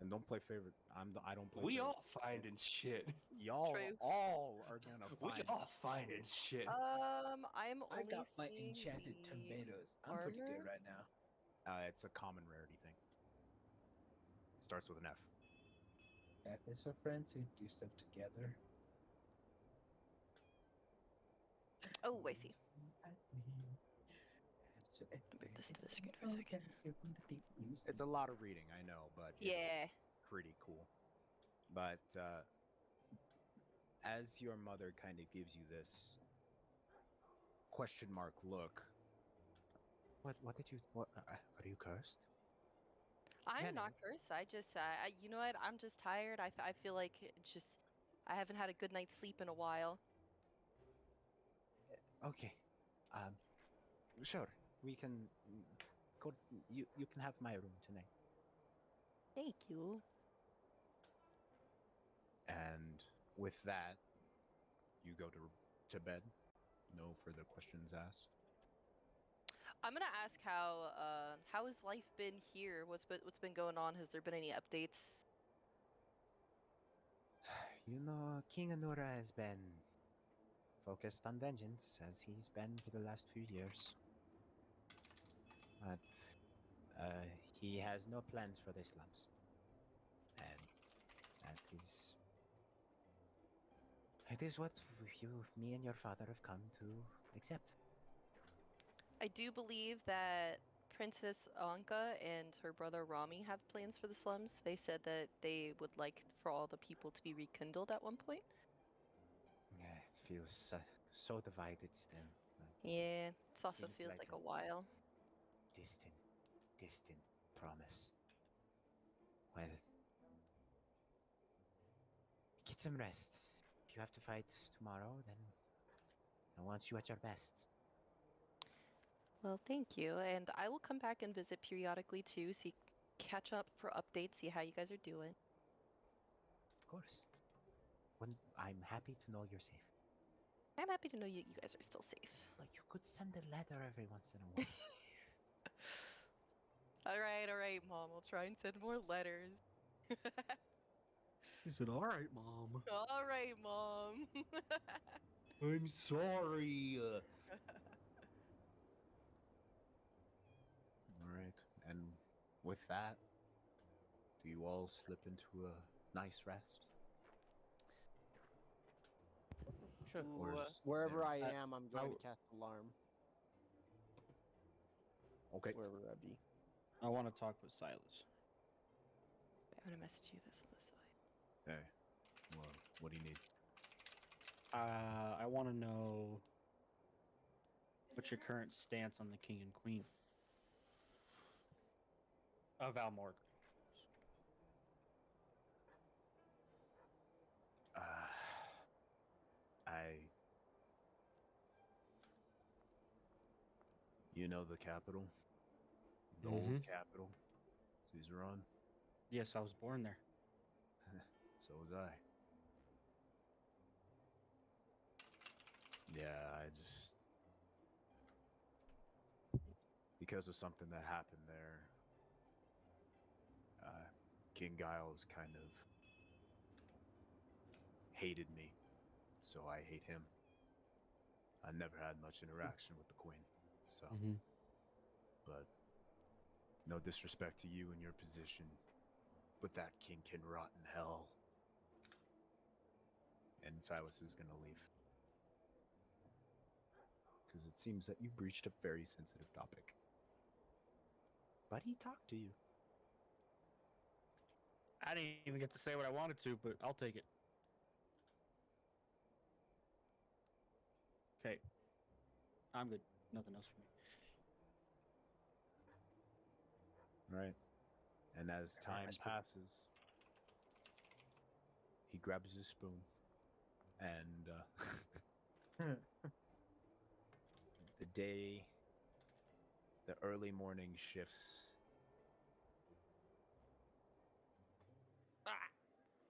And don't play favorite. I don't play. We favorite. all finding shit. Y'all True. all are gonna We find. all finding shit. I'm I only got my seeing enchanted the tomatoes. I'm pretty armor. good right now. It's a common rarity thing. Starts with an F. F is for friends who do stuff together. Oh, I see. So Move this to the screen for a second. It's a lot of reading, I know, but it's Yeah. pretty cool. But as your mother kind of gives you this question mark look, what did you? What are you cursed? I'm Penny. not cursed. You know what? I'm just tired. I feel like it's just, I haven't had a good night's sleep in a while. Okay, sure. We can go. You can have my room tonight. Thank you. And with that, you go to bed. No further questions asked. I'm gonna ask how has life been here? What's been going on? Has there been any updates? You know, King Anura has been focused on vengeance, as he's been for the last few years. But he has no plans for the slums. And that is... It is what me and your father have come to accept. I do believe that Princess Anka and her brother Rami have plans for the slums. They said that they would like for all the people to be rekindled at one point. Yeah, it feels so divided still. But Yeah, it also seems feels like like a a while. distant, distant promise. Well, get some rest. If you have to fight tomorrow, then I want you at your best. Well, thank you, and I will come back and visit periodically too, see, catch up for updates, see how you guys are doing. Of course. When I'm happy to know you're safe. I'm happy to know you guys are still safe. But you could send a letter every once in a while. All right, Mom. I'll try and send more letters. He said, "All right, Mom. All right, Mom. I'm sorry. All right. And with that, do you all slip into a nice rest? Sure. Or is Wherever there... I I- am, I'm I going to w- cast alarm. Okay. Wherever I be. I want to talk with Silas. I'm gonna message you this on the side. Hey. Well, what do you need? I want to know what's your current stance on the king and queen of Almorg. Uh, I... You know the capital? The old capital? Caesaron? Yes, I was born there. So was I. Yeah, I just... Because of something that happened there, King Giles kind of hated me, so I hate him. I never had much interaction with the Queen, so... But no disrespect to you and your position, but that king can rot in hell. And Silas is gonna leave. Because it seems that you breached a very sensitive topic. But he talked to you. I didn't even get to say what I wanted to, but I'll take it. Okay. I'm good. Nothing else for me. Right. And as time passes, he grabs his spoon and the early morning shifts.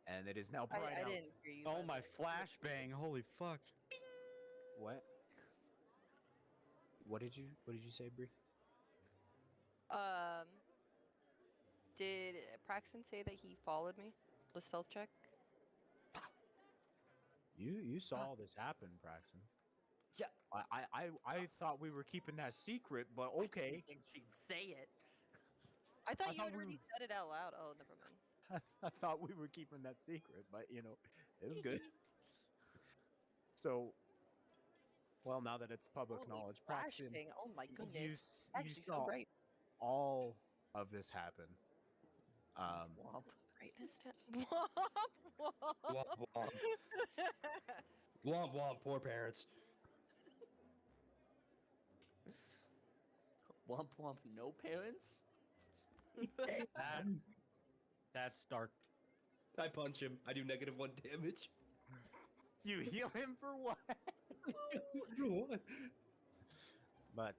And it is now bright I out. didn't hear you. Oh by the my way. flashbang! Holy fuck! What? What did you say, Bree? Um, did Praxton say that he followed me? The stealth check? You saw all this happen, Braxton. Yeah. I thought we were keeping that secret, but I okay. didn't think she'd say it. I thought I you thought had we already said it out loud. Oh, never mind. I thought we were keeping that secret, but you know, it's good. So, well, now that it's public Holy knowledge, Braxton, flashbang! Oh my you goodness. you Actually, so saw bright. all of this happen. Womp. Brightness down. Womp womp. Womp womp. Womp womp, poor parents. Womp womp, no parents? That's dark. I punch him. I do -1 damage. You heal him for what? But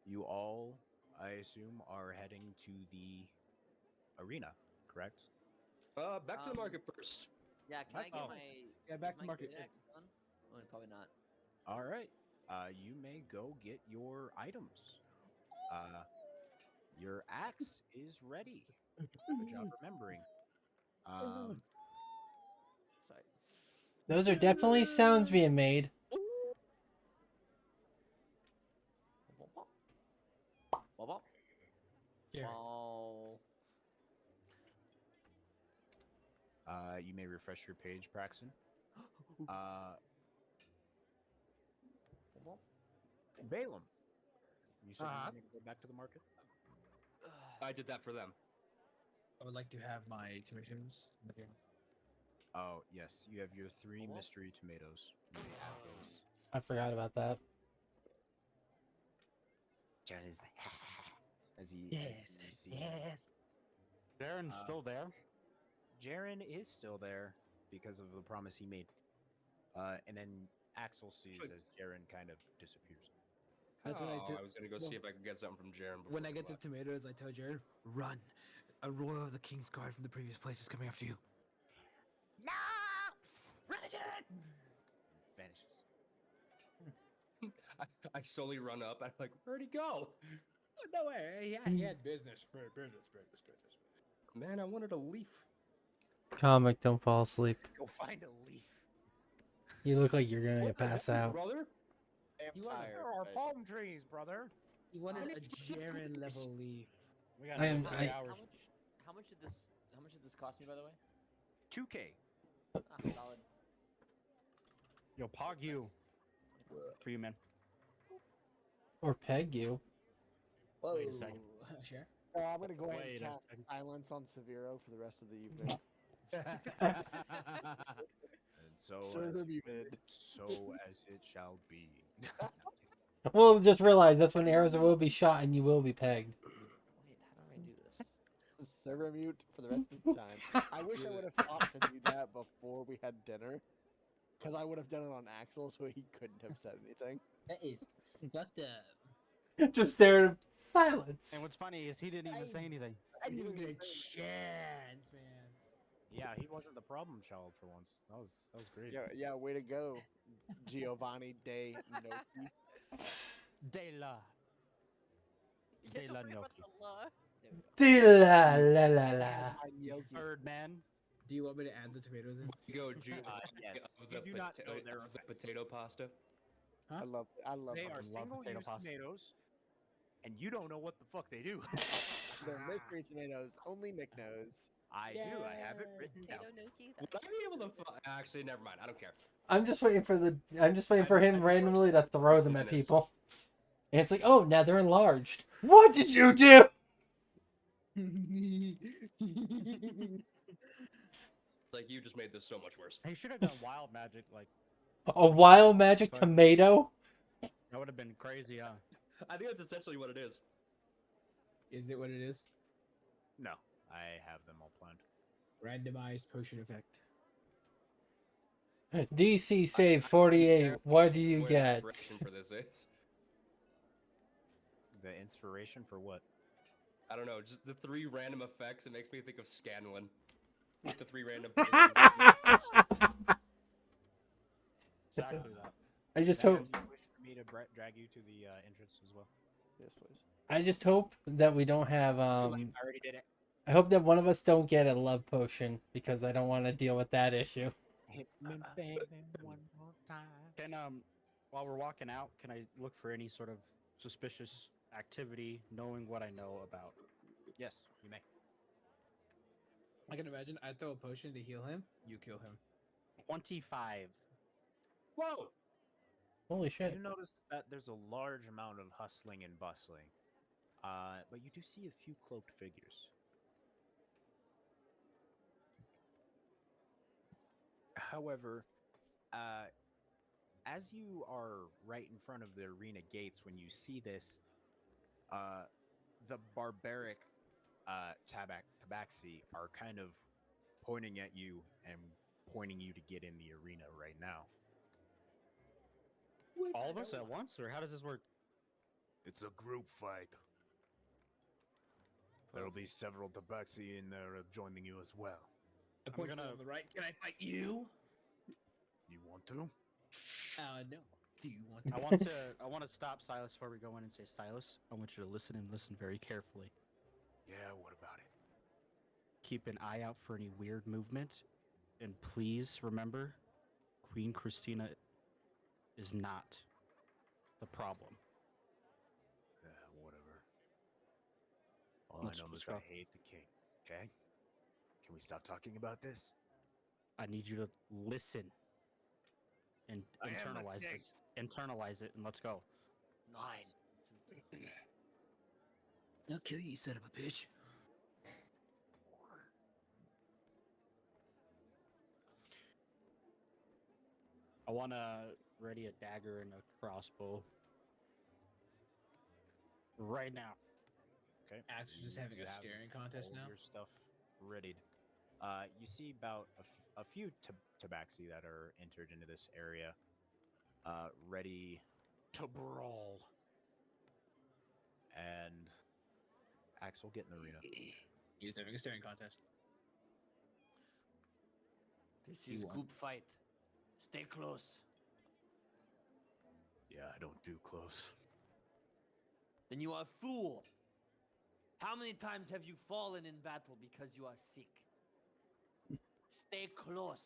you all, I assume, are heading to the arena, correct? Back to the market first. Yeah, can I get Oh. my... Yeah, back is to my market. gear act done? Oh, probably not. All right. You may go get your items. Your axe is ready. Good job remembering. Sorry. Those are definitely sounds being made. Womp womp. Womp womp. Here. Wow. You may refresh your page, Praxton. Womp womp. Balaam, you said you Uh-huh. wanted to go back to the market? I did that for them. I would like to have my tomatoes. Oh, yes. You have your 3 mystery tomatoes. You may have those. I forgot about that. John is as he receives. Darren's Uh, still there. Jaren is still there because of the promise he made. And then Axel sees as Jaren kind of disappears. That's what I did. I was gonna go see if I could get something from Jaren. When I get the tomatoes, I tell Jared, run. A roar of the King's Guard from the previous place is coming after you. No! Richard! Vanishes. I slowly run up. I'm like, where'd he go? No way. He had business. Man, I wanted a leaf. Comic, don't fall asleep. Go find a leaf. You look like you're gonna What the pass heck, out. brother? I'm You are- tired. There are but- palm trees, brother. He wanted I a need some Jaren leaves. level leaf. We got I am- another I- 3 hours. How much did this cost me, by the way? 2K. Ah, solid. Yo, pog you. For you, man. Or peg you. Whoa. Wait a second. Sure. I'm gonna go ahead Wait and a cast second. silence on Severo for the rest of the evening. And so Server as, muted. so as it shall be. Well, just realize that's when arrows will be shot and you will be pegged. Wait, how do I do this? Server mute for the rest of the time. I wish I would have thought to do that before we had dinner. Because I would have done it on Axel so he couldn't have said anything. That is fucked up. Just there, silence. And what's funny is he didn't even say anything. I didn't even get a chance, man. Yeah, he wasn't the problem child for once. That was great. Yeah, way to go, Giovanni De Noki. De la. Yeah, De don't la forget about Noki. the la. Dee-la, la, la, la. And Gnocchi. Birdman. Do you want me to add the tomatoes in? You go, Ju- Yes. of You the do not know pota- their of the effects. potato pasta. Huh? I love They them. are love single-use potato pasta. tomatoes, and you don't know what the fuck they do. They're mystery tomatoes. Only Nick knows. I do. I have it written down. Potato gnocchi. Would I be able to? Actually, never mind. I don't care. I'm just waiting for him randomly to throw them at Goodness. people. And it's like, oh, now they're enlarged. What did you do? It's like you just made this so much worse. He should have done wild magic. Like A wild magic Fuck. tomato? that would have been crazy, huh? I think that's essentially what it is. Is it what it is? No, I have them all planned. Randomized potion effect. DC save 48. What do you Where the get? inspiration for this is. The inspiration for what? I don't know. Just the 3 random effects. It makes me think of Scanlan. With the 3 random. Exactly that. I just Now, hope do you wish for me to drag you to the entrance as well? Yes, please. I just hope that we don't have Too late, I already did it. I hope that one of us don't get a love potion because I don't want to deal with that issue. Hit me, baby, one more time. Can while we're walking out, can I look for any sort of suspicious activity, knowing what I know about? Yes, you may. I can imagine I throw a potion to heal him, you kill him. 25. Whoa! Holy shit. You notice that there's a large amount of hustling and bustling, but you do see a few cloaked figures. However, as you are right in front of the arena gates, when you see this, the barbaric tabaxi are kind of pointing at you and pointing you to get in the arena right now. All of us at once, or how does this work? It's a group fight. There'll be several tabaxi in there joining you as well. I point to the one on the right. Can I fight you? You want to? No. Do you want I want to I want to stop Silas before we go in and say, Silas, I want you to listen and listen very carefully. Yeah, what about it? Keep an eye out for any weird movement, and please remember, Queen Christina is not the problem. Whatever. All Let's I know is just I go. hate the king, okay? Can we stop talking about this? I need you to listen and I am internalize listening. this. Internalize it, and let's go. Not Fine. suited. I'll kill you, son of a bitch. I want to ready a dagger and a crossbow. Right now. Okay. Axe is just you- having you a have staring contest all of now. your stuff readied. You see about a few tabaxi that are entered into this area, ready to brawl. And Axel, get in the arena. He's having a staring contest. This You is won. group fight. Stay close. Yeah, I don't do close. Then you are a fool. How many times have you fallen in battle because you are sick? Stay close.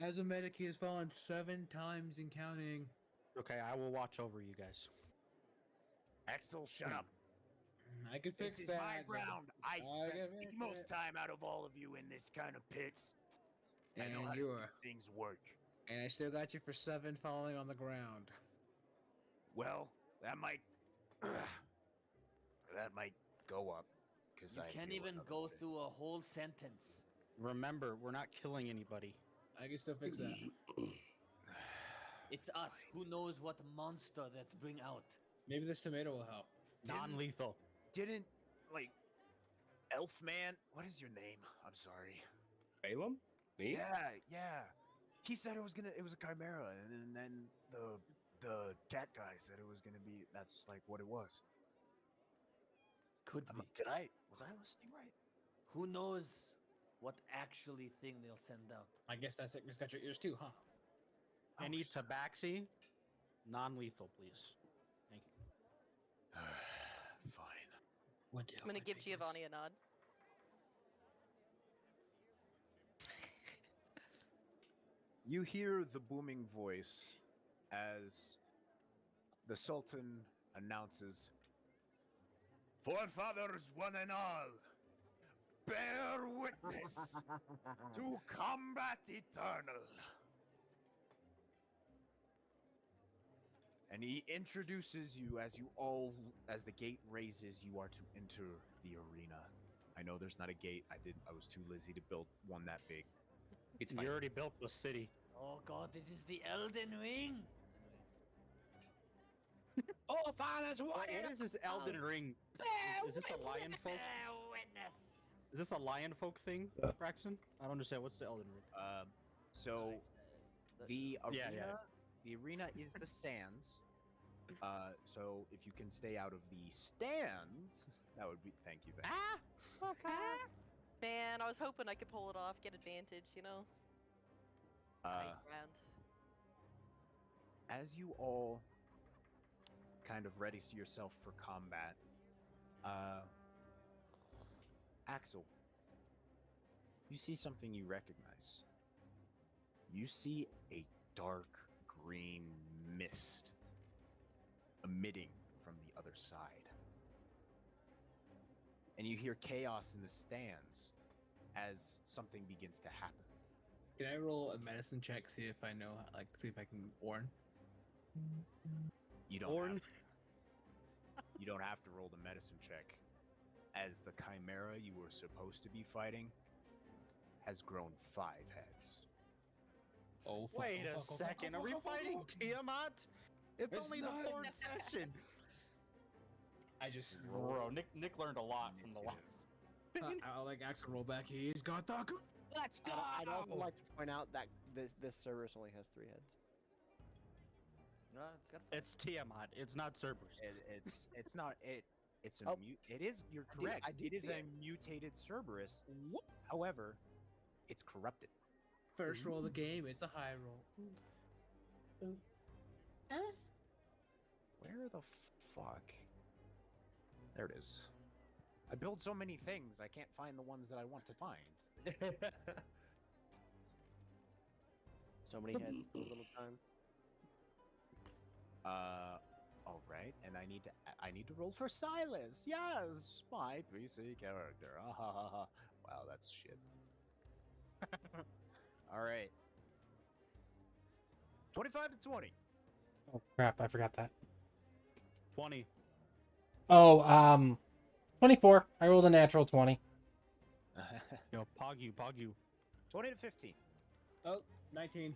As a medic, he has fallen 7 times and counting. Okay, I will watch over you guys. Axel, shut up. I could fix This is that. my but- ground. I I spent can the fix most it. time out of all of you in this kind of pits. I know And how you to are. these things work. And I still got you for 7 falling on the ground. Well, that might that might go up because You I can't feel even another go thing. through a whole sentence. Remember, we're not killing anybody. I can still fix that. It's us. Fine. Who knows what monster that bring out? Maybe this tomato will help. Non-lethal. Didn't like Elfman? What is your name? I'm sorry. Balaam? Me? Yeah. He said it was a chimera, and then the cat guy said it was gonna be. That's like what it was. Could be. Was I listening right? Who knows what actually thing they'll send out? I guess that sickness got your ears too, huh? Any shut up. tabaxi? Non-lethal, please. Thank you. Fine. One day I'm gonna give Giovanni a nod. You hear the booming voice as the Sultan announces, "Forefathers, one and all, bear witness to combat eternal." And he introduces you as as the gate raises, you are to enter the arena. I know there's not a gate. I was too lazy to build one that big. It's You fine. already built the city. Oh god, it is the Elden Ring! Oh, fathers, What is this Elden Ring? Is this a lion folk? Bear witness! Is this a lion folk thing, Braxton? I don't understand. What's the Elden Ring? So the Yeah, arena, yeah. the arena is the sands. So if you can stay out of the stands, that would be. Thank you, Ben. Man, I was hoping I could pull it off, get advantage, you know? High ground. As you all kind of ready yourself for combat, Axel, you see something you recognize. You see a dark green mist emitting from the other side. And you hear chaos in the stands as something begins to happen. Can I roll a medicine check, see if I know, see if I can warn? You don't you don't have to roll the medicine check, as the chimera you were supposed to be fighting has grown 5 heads. Oh, fuck, Wait oh, a fuck, oh, fuck, second. oh, Are we fuck, oh, fuck, fighting oh. Tiamat? It's It's only not. the 4th session. I just Bro, Nick learned a lot from the last. I'll like Axel roll back. He's got the. Let's go. I'd also like to point out that this Cerberus only has 3 heads. No, it's got It's Tiamat. It's not Cerberus. It's not it. It's a Oh. it is. You're correct. I did It is see a it. mutated Cerberus. However, it's corrupted. First roll of the game. It's a high roll. Where the fuck? There it is. I build so many things, I can't find the ones that I want to find. So many heads, so little time. All right, and I need to roll for Silas. Yes, my PC character. Ah, ha, ha, ha. Wow, that's shit. All right. 25 to 20. Oh crap! I forgot that. 20. Oh, 24. I rolled a natural 20. Yo, pog you, pog you. 20 to 15. Oh, 19.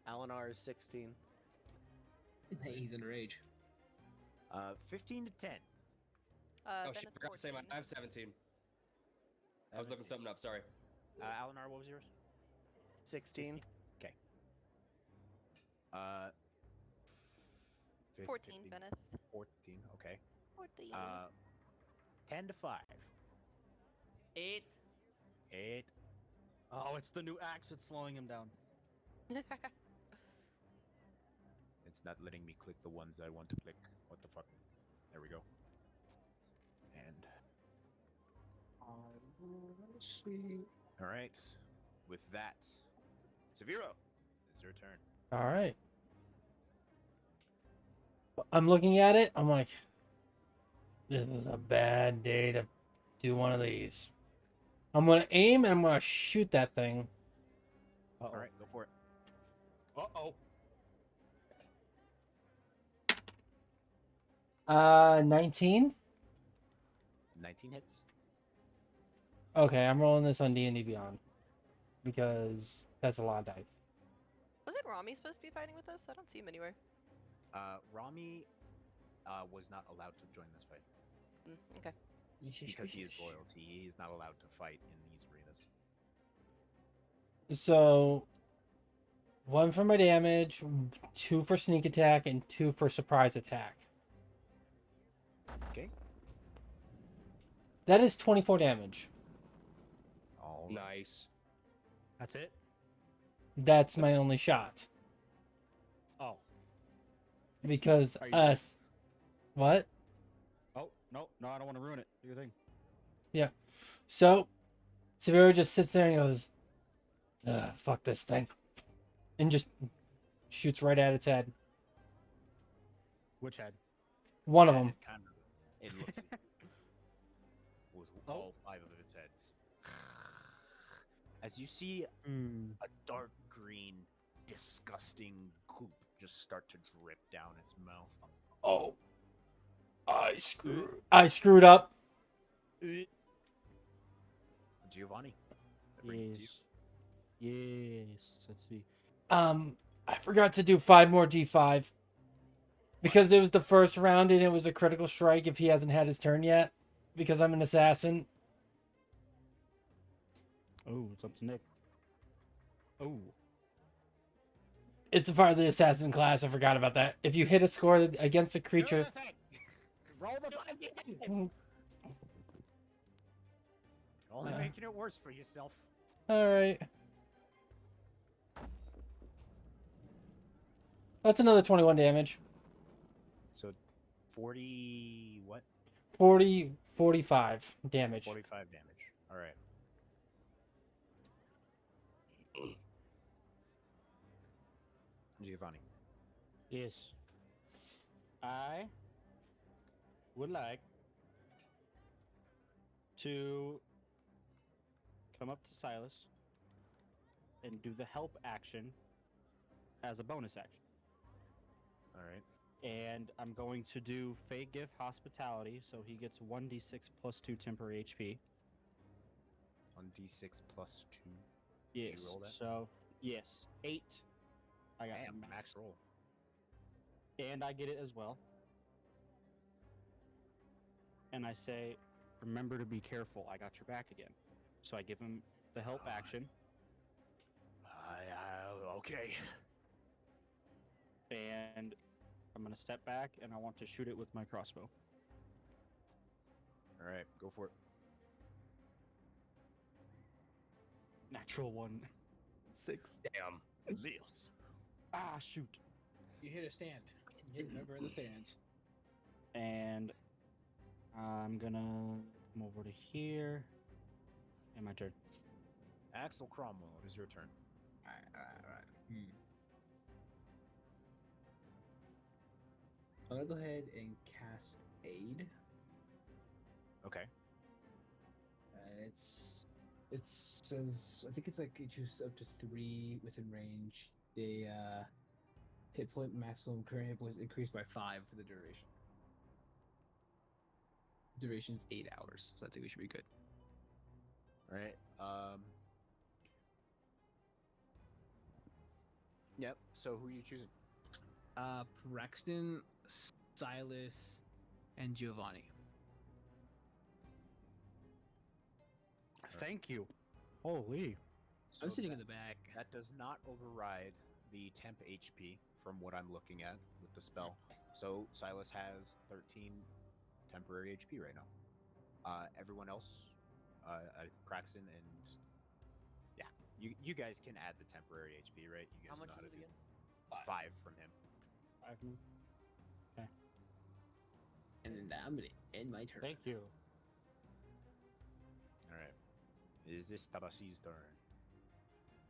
Alinar is 16. Hey, he's underage. 15 to 10. Oh Ben shit, is forgot to say 14. I have 17. I was looking 17. something up. Sorry. Alinar, what was yours? 16. Okay. Uh, 14, 15, Bennett. 14. Okay. 14. 10 to 5. 8. 8. Oh, it's the new axe. It's slowing him down. It's not letting me click the ones I want to click. What the fuck? There we go. And all right. With that, Severo, it's your turn. All right. I'm looking at it. I'm like, this is a bad day to do one of these. I'm going to aim and I'm going to shoot that thing. Uh-oh. All right, go for it. Uh-oh. 19. 19 hits. Okay, I'm rolling this on D&D Beyond because that's a lot of dice. Wasn't Rami supposed to be fighting with us? I don't see him anywhere. Rami was not allowed to join this fight Okay. because he is royalty. He is not allowed to fight in these arenas. So, 1 for my damage, 2 for sneak attack, and 2 for surprise attack. Okay. That is 24 damage. All right. Nice. That's it? That's my only shot. Oh. Because Are you us. What? Oh, no, I don't want to ruin it. Do your thing. Yeah. So, Severo just sits there and goes, "Ugh, fuck this thing." And just shoots right at its head. Which head? One of them. It looks at you with all 5 of its heads. As you see a dark green, disgusting goop just start to drip down its mouth. Oh. I screwed up. Giovanni, that brings it to you. Yes. Let's see. I forgot to do 5 more D5. Because it was the first round and it was a critical strike if he hasn't had his turn yet. Because I'm an assassin. Oh, it's up to Nick. Oh. It's a part of the assassin class. I forgot about that. If you hit a score against a creature. Roll the button. Only making it worse for yourself. Alright. That's another 21 damage. So 40 what? 45 damage. 45 damage. All right. Giovanni. Yes. I would like to come up to Silas and do the help action as a bonus action. All right. And I'm going to do Fey Gift Hospitality, so he gets 1d6 plus 2 temporary HP. 1d6 plus 2. Yes. You roll that? So, yes. 8. I got Damn, max. max roll. And I get it as well. And I say, remember to be careful. I got your back again. So I give him the help action. Okay. And I'm going to step back and I want to shoot it with my crossbow. All right, go for it. Natural 1. 6. Damn. Leos. Ah, shoot. You hit a stand. You hit a member of the stands. And I'm going to come over to here. And my turn. Axel Cromwell, it is your turn. Alright. I'm gonna go ahead and cast Aid. Okay. And it says I think it's like you choose up to 3 within range. They hit point maximum current hit points increased by 5 for the duration. Duration's 8 hours, so I think we should be good. All right. Yep. So who are you choosing? Braxton, Silas, and Giovanni. Thank you. Holy. So I'm sitting that, in the back. that does not override the temp HP from what I'm looking at with the spell. So Silas has 13 temporary HP right now. Everyone else, Praxton and yeah, you guys can add the temporary HP, right? You How guys much know how is to it do. again? It's 5 from him. 5. And then I'm gonna end my turn. Thank you. All right. It is this Tabasi's turn.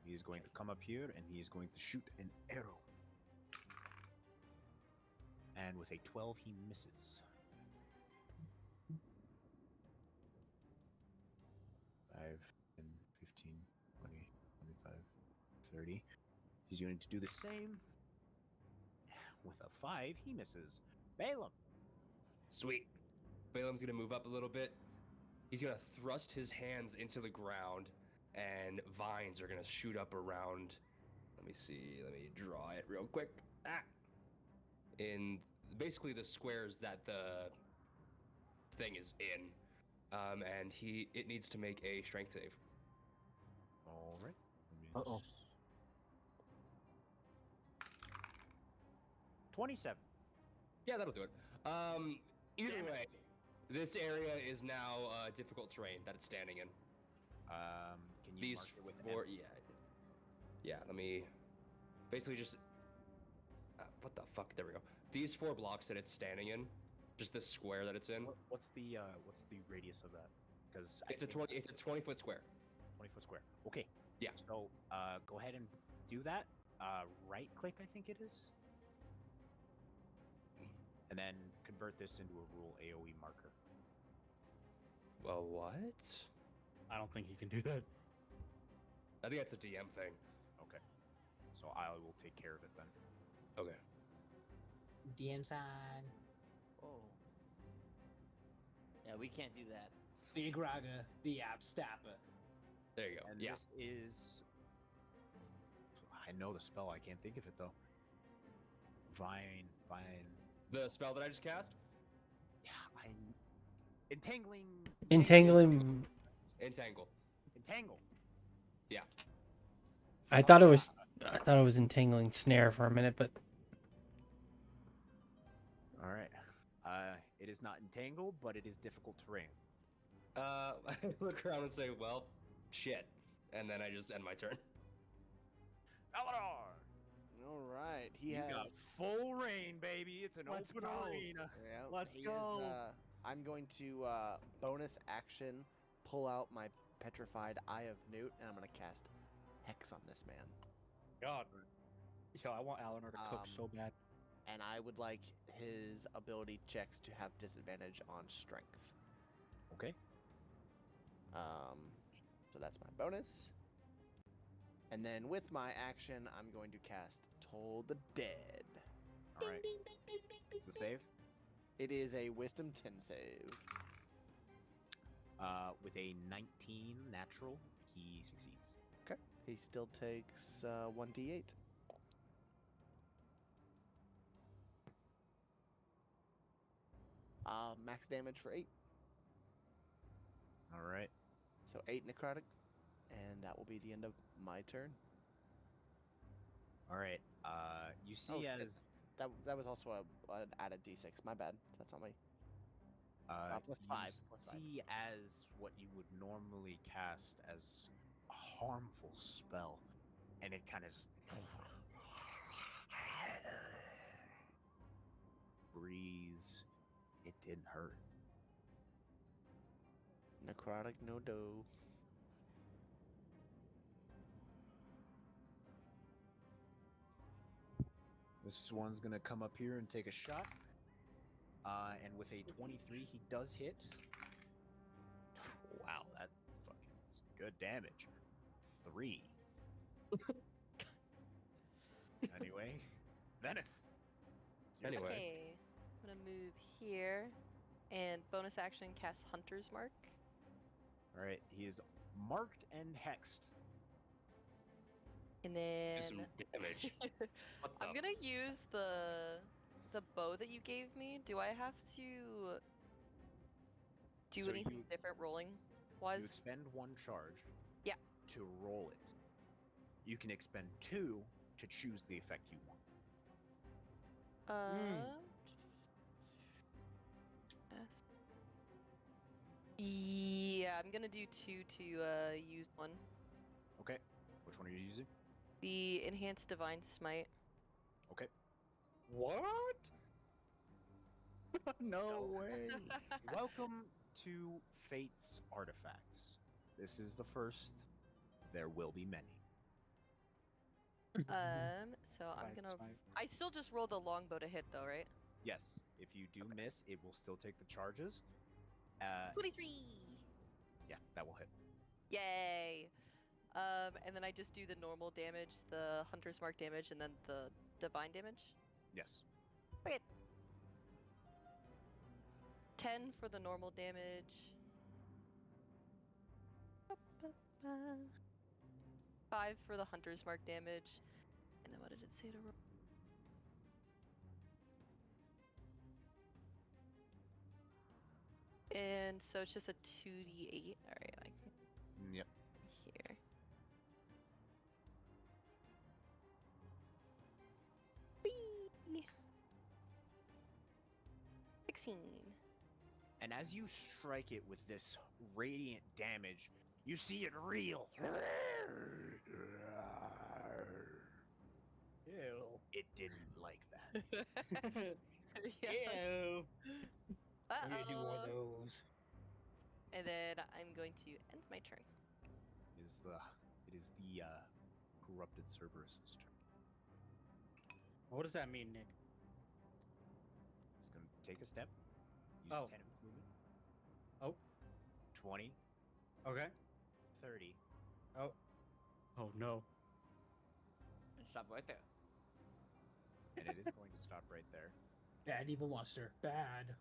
He is going to come up here and he is going to shoot an arrow. And with a 12, he misses. 5, 10, 15, 20, 25, 30. He's going to do the same. With a 5, he misses. Balaam. Sweet. Balaam's gonna move up a little bit. He's gonna thrust his hands into the ground, and vines are gonna shoot up around. Let me see. Let me draw it real quick. In basically the squares that the thing is in, and it needs to make a strength save. All right. Uh-oh. 27. Yeah, that'll do it. Either Damn it. way, this area is now difficult terrain that it's standing in. Can you These mark it with four, M? yeah. Let me basically just what the fuck? There we go. These 4 blocks that it's standing in, just this square that it's in. What's the radius of that? Because It's a 20-foot square. 20-foot square. Okay. Yeah. So go ahead and do that. Right click, I think it is. And then convert this into a rule AoE marker. Well, what? I don't think he can do that. I think that's a DM thing. Okay. So I will take care of it then. Okay. DM sign. Oh. Yeah, we can't do that. The Graga, the Abstappa. There you go. And Yeah. this is. I know the spell. I can't think of it though. Vine. The spell that I just cast? Yeah, entangling. Entangling. Entangle. Entangle. Yeah. I thought it was entangling snare for a minute, but All right. It is not entangled, but it is difficult terrain. I look around and say, well, shit. And then I just end my turn. Aladar! All right, he You has. got full reign, baby. It's an Let's open go. arena. Yeah, Let's he is, go. I'm going to bonus action pull out my petrified Eye of Newt, and I'm going to cast Hex on this man. God. Yo, I want Eleanor to cook Um, so bad. And I would like his ability checks to have disadvantage on strength. Okay. So that's my bonus. And then with my action, I'm going to cast Toll the Dead. All right. It's a save. It is a Wisdom 10 save. With a 19 natural, he succeeds. Okay. He still takes 1d8. Max damage for 8. All right. So 8 necrotic. And that will be the end of my turn. All right. You see as That was also an added d6. My bad. That's not my. Plus you 5. Plus 5. see as what you would normally cast as a harmful spell, and it kind of just breeze. It didn't hurt. Necrotic no do. This one's gonna come up here and take a shot. And with a 23, he does hit. Wow, that fucking is good damage. 3. Anyway, Veneth. it's your turn. Anyway. Okay, I'm gonna move here, and bonus action cast Hunter's Mark. All right, he is marked and hexed. And Do then some damage. What I'm the- gonna use the bow that you gave me. Do I have to do So anything different rolling wise? You expend 1 charge. Yeah. To roll it. You can expend 2 to choose the effect you want. Yes. Yeah, I'm gonna do 2 to use 1. Okay. Which one are you using? The enhanced divine smite. Okay. What? No So- way. Welcome to Fate's Artifacts. This is the first. There will be many. So I'm Divine gonna. smite. I still just rolled a longbow to hit though, right? Yes, if you do miss, it will still take the charges. 23. Yeah, that will hit. Yay. And then I just do the normal damage, the Hunter's Mark damage, and then the divine damage. Yes. Okay. 10 for the normal damage. 5 for the Hunter's Mark damage. And then what did it say to roll? And so it's just a 2d8. Alright, I can Yep. here. Whee! 16. And as you strike it with this radiant damage, you see it reel. Ew. It didn't like that. Yeah. Ew. I'm gonna do one of Uh-oh. those. And then I'm going to end my turn. It is the corrupted Cerberus's turn. What does that mean, Nick? It's gonna take a step. Use Oh. 10 of its movement. Oh. 20, Okay. 30. Oh. Oh no. And stop right there. And it is going to stop right there. Bad evil monster. Bad.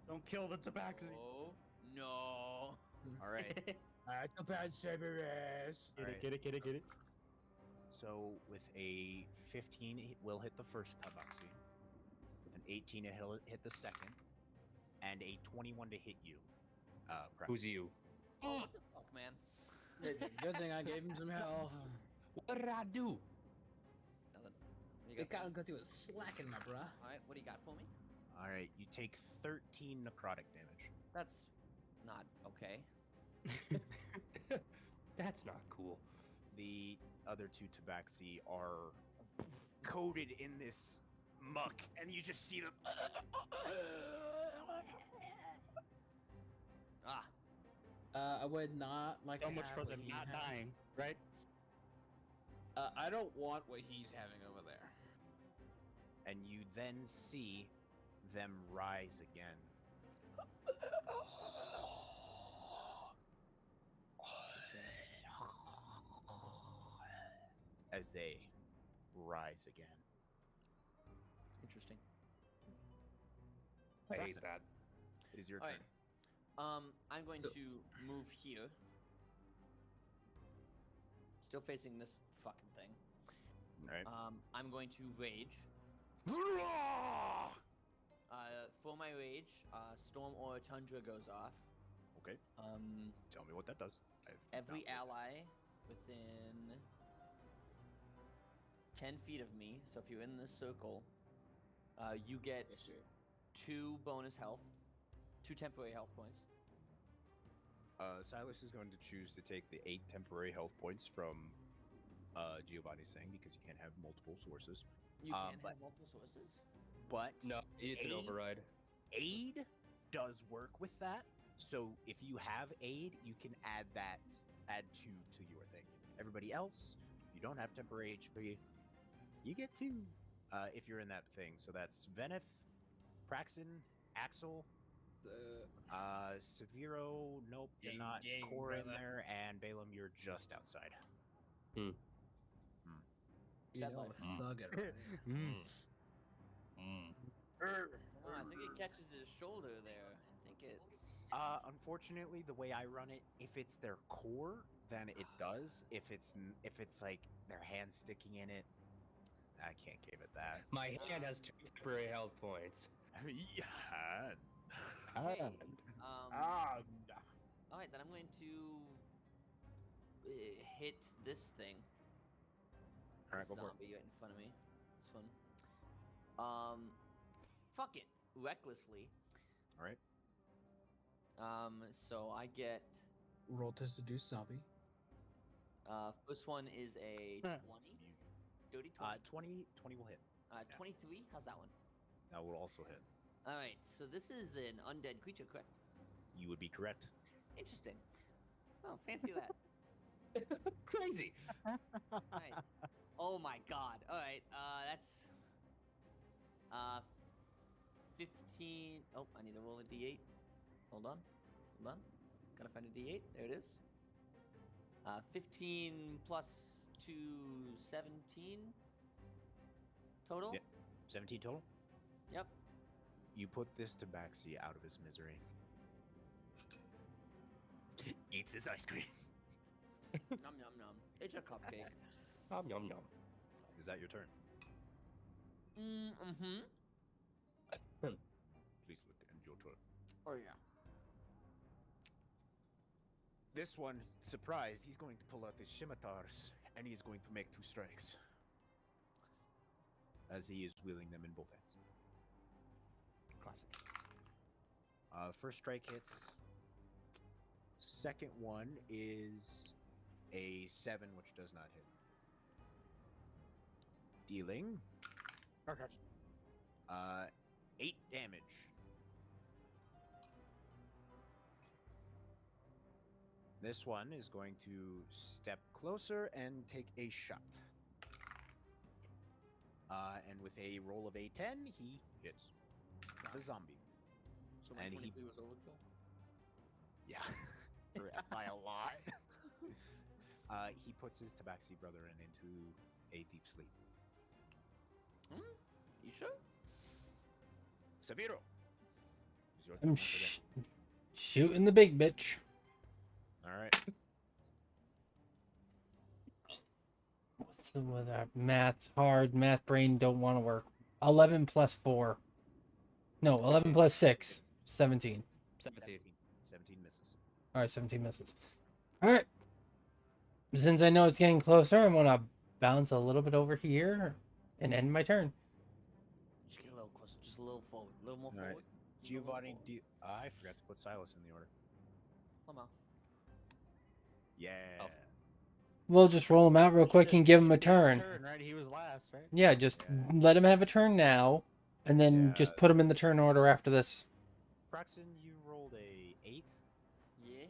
Don't kill the tabaxi. Oh no. All right. Alright, the bad Cerberus. Get Alright. it, get it, get it, get it. So with a 15, it will hit the first tabaxi. With an 18, it'll hit the second. And a 21 to hit you. Who's you? Oh, what the fuck, man? Good thing I gave him some health. What did I do? Nothing. What do you It got got for him me? because he was slacking, my bruh. Alright, what do you got for me? All right, you take 13 necrotic damage. That's not okay. That's not cool. The other 2 tabaxi are coated in this muck, and you just see them. Ah, I would not like So to much have for what them he not had. dying, right? I don't want what he's having over there. And you then see them rise again. As they rise again. interesting. I hate Braxton, that. It is your Alright. turn. I'm going So- to move here. Still facing this fucking thing. Right. I'm going to rage. For my rage, storm or tundra goes off. Okay. Tell me what that does. Every ally within 10 feet of me, so if you're in this circle, you get 2 bonus health, 2 temporary health points. Silas is going to choose to take the 8 temporary health points from Giovanni's saying because you can't have multiple sources. You can but- have multiple sources. But No, it's an Aid? override. aid does work with that. So if you have aid, you can add 2 to your thing. Everybody else, if you don't have temporary HP, you get 2 if you're in that thing. So that's Veneth, Praxton, Axel, Severo, nope, you're Ding, not. ding, Core in brother. there, and Balaam, you're just outside. You Sad know, life. thug it. Right? Oh, I think it catches his shoulder there. I think it. Unfortunately, the way I run it, if it's their core, then it does. If it's like their hand sticking in it, I can't give it that. My hand has 2 temporary health points. Yeah. Okay. Ah, All right, then I'm going to hit this thing. All right, This go for it. zombie right in front of me. This one. Fuck it. Recklessly. All right. So I get. roll to seduce zombie. First one is a 20. Dirty 20. 20 will hit. 23. How's that one? That will also hit. All right. So this is an undead creature, correct? You would be correct. Interesting. Oh, fancy that. Crazy. All right. Oh my god. All right. That's 15. Oh, I need to roll a d8. Hold on. Gotta find a d8. There it is. 15 plus 2, 17 total. Yeah. 17 total. Yep. You put this tabaxi out of his misery. Eats his ice cream. Nom nom nom. It's a cupcake. Yum yum yum. Is that your turn? Mm-hmm. Please look and your turn. Oh yeah. This one, surprised, he's going to pull out his scimitars and he's going to make 2 strikes. As he is wielding them in both hands. Classic. First strike hits. Second one is a 7, which does not hit. Dealing 8 damage. This one is going to step closer and take a shot. And with a roll of a 10, he hits the zombie. So my And he- 23 was overkill. Yeah, by a lot. He puts his tabaxi brother into a deep sleep. You sure? Severo, it's your turn I'm once again. shooting the big bitch. All right. What's the with that math hard? Math brain don't want to work. 11 plus 4. No, 11 plus 6. 17. 17. 17 misses. All right, 17 misses. All right. Since I know it's getting closer, I'm gonna bounce a little bit over here and end my turn. Just get a little closer. Just a little forward. A little more All right. forward. Just a little more Giovanni, forward. I forgot to put Silas in the order. Come on. Yeah. Oh. We'll just roll him out real quick and give him a turn. Right, he was last, right? Yeah, just Yeah. let him have a turn now, and then Yeah. just put him in the turn order after this. Proxon, you rolled a 8. Yeah.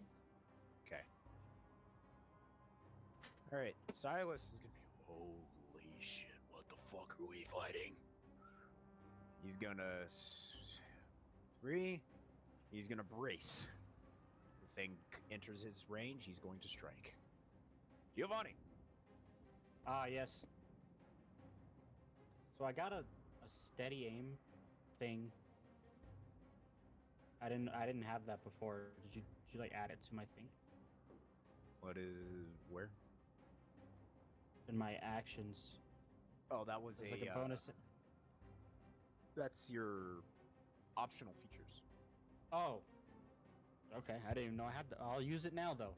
Okay. All right. Silas is gonna be. Holy shit! What the fuck are we fighting? He's gonna 3. He's gonna brace. The thing enters his range. He's going to strike. Giovanni. Ah, yes. So I got a steady aim thing. I didn't have that before. Did you like add it to my thing? What is where? In my actions. Oh, that was It's like a bonus. That's your optional features. Oh. Okay, I didn't even know I had that. I'll use it now though.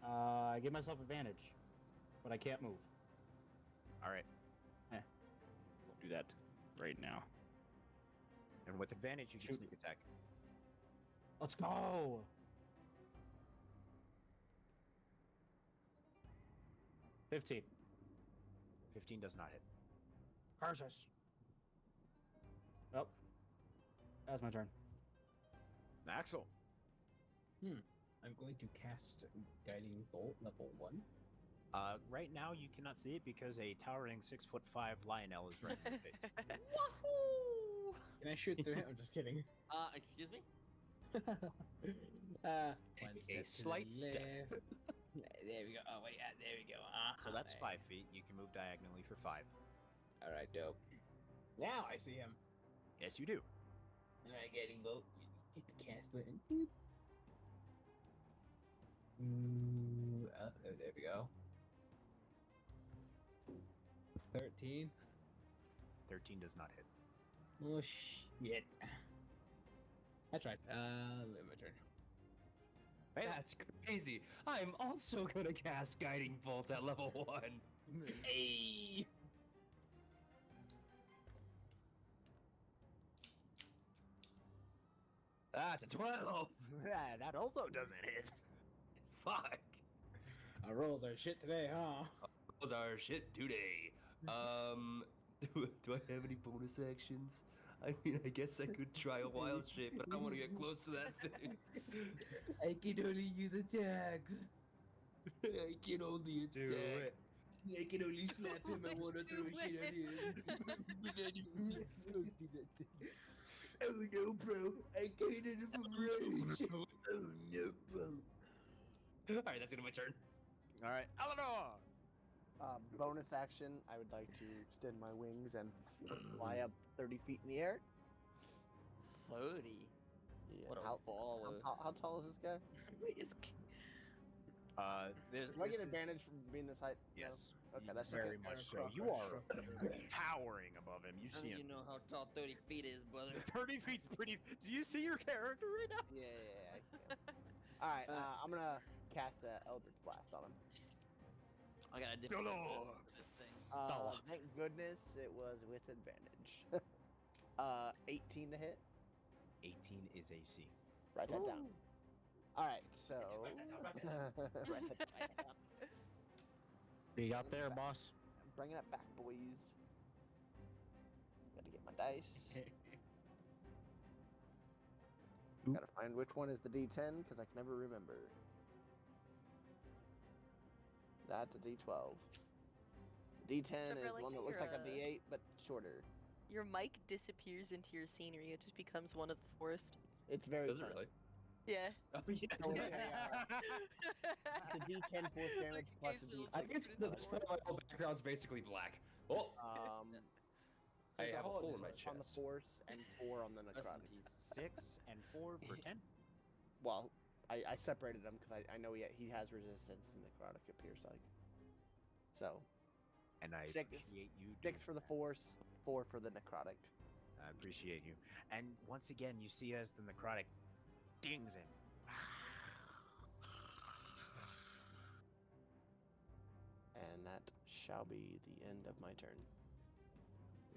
I give myself advantage, but I can't move. All right. We'll do that right now. And with advantage, you can Shoot. sneak attack. Let's go. 15. 15 does not hit. Curses. Oh. That's my turn. Axel. I'm going to cast Guiding Bolt level 1. Right now you cannot see it because a towering 6'5" Lionel is right in your face. Wahoo! Can I shoot through him? I'm just kidding. Excuse me? One A step to the slight step. left. There we go. Oh wait, there we go. So that's there. 5 feet. You can move diagonally for 5. All right, dope. Now I see him. Yes, you do. Alright, getting vote. You just hit the cast button. Boop. There we go. 13. 13 does not hit. Oh shit. That's right. My turn. Hey, That's crazy. I'm also gonna cast Guiding Bolt at level 1. Hey. That's a 12. that also doesn't hit. Fuck. Our rolls are shit today, huh? Those are shit today. Do I have any bonus actions? I mean, I guess I could try a wild shape, but I want to get close to that thing. I can only use attacks. I can only Do attack. it. I can only slap him. I want to throw shit at him. Without even getting close to that thing. Oh no, bro! I gained it from rage. Oh no, bro. Alright, that's gonna be my turn. All right, Eleanor. Bonus action, I would like to extend my wings and fly up 30 feet in the air. 30. Yeah. What a how, baller. how tall is this guy? There's, Do I get this is- advantage from being this height? No? Yes. Okay, you- that's very okay. much so. You are towering above him. You How see do you him. know how tall 30 feet is, brother? 30 feet's pretty. Do you see your character right now? Yeah, I can. All right, I'm gonna cast Eldritch Blast on him. I got a different Hello. for this thing. Thank goodness it was with advantage. 18 to hit. 18 is AC. Write that down. All right, so Write that down, write that down. What you got there, boss? I'm bringing it back, boys. Gotta get my dice. Gotta find which one is the D10 because I can never remember. That's a D12. D10 Trevor, is I the like one how that looks like a you're, D8 but shorter. Your mic disappears into your scenery. It just becomes one of the forest. It's very Does it fun. really? Yeah. Oh, yeah. Oh, It's a D10 force damage plus a Occasional I D6. think it's because the my whole background's basically black. Oh, So I it's have a all hole in my on the chest. force and 4 on the Rest in necrotic. peace. 6 and 4 for 10. Well, I separated them because I know he has resistance to necrotic, it appears like. So, And I 6 appreciate you. 6 doing for the that. force, 4 for the necrotic. I appreciate you. And once again, you see as the necrotic dings him. And that shall be the end of my turn.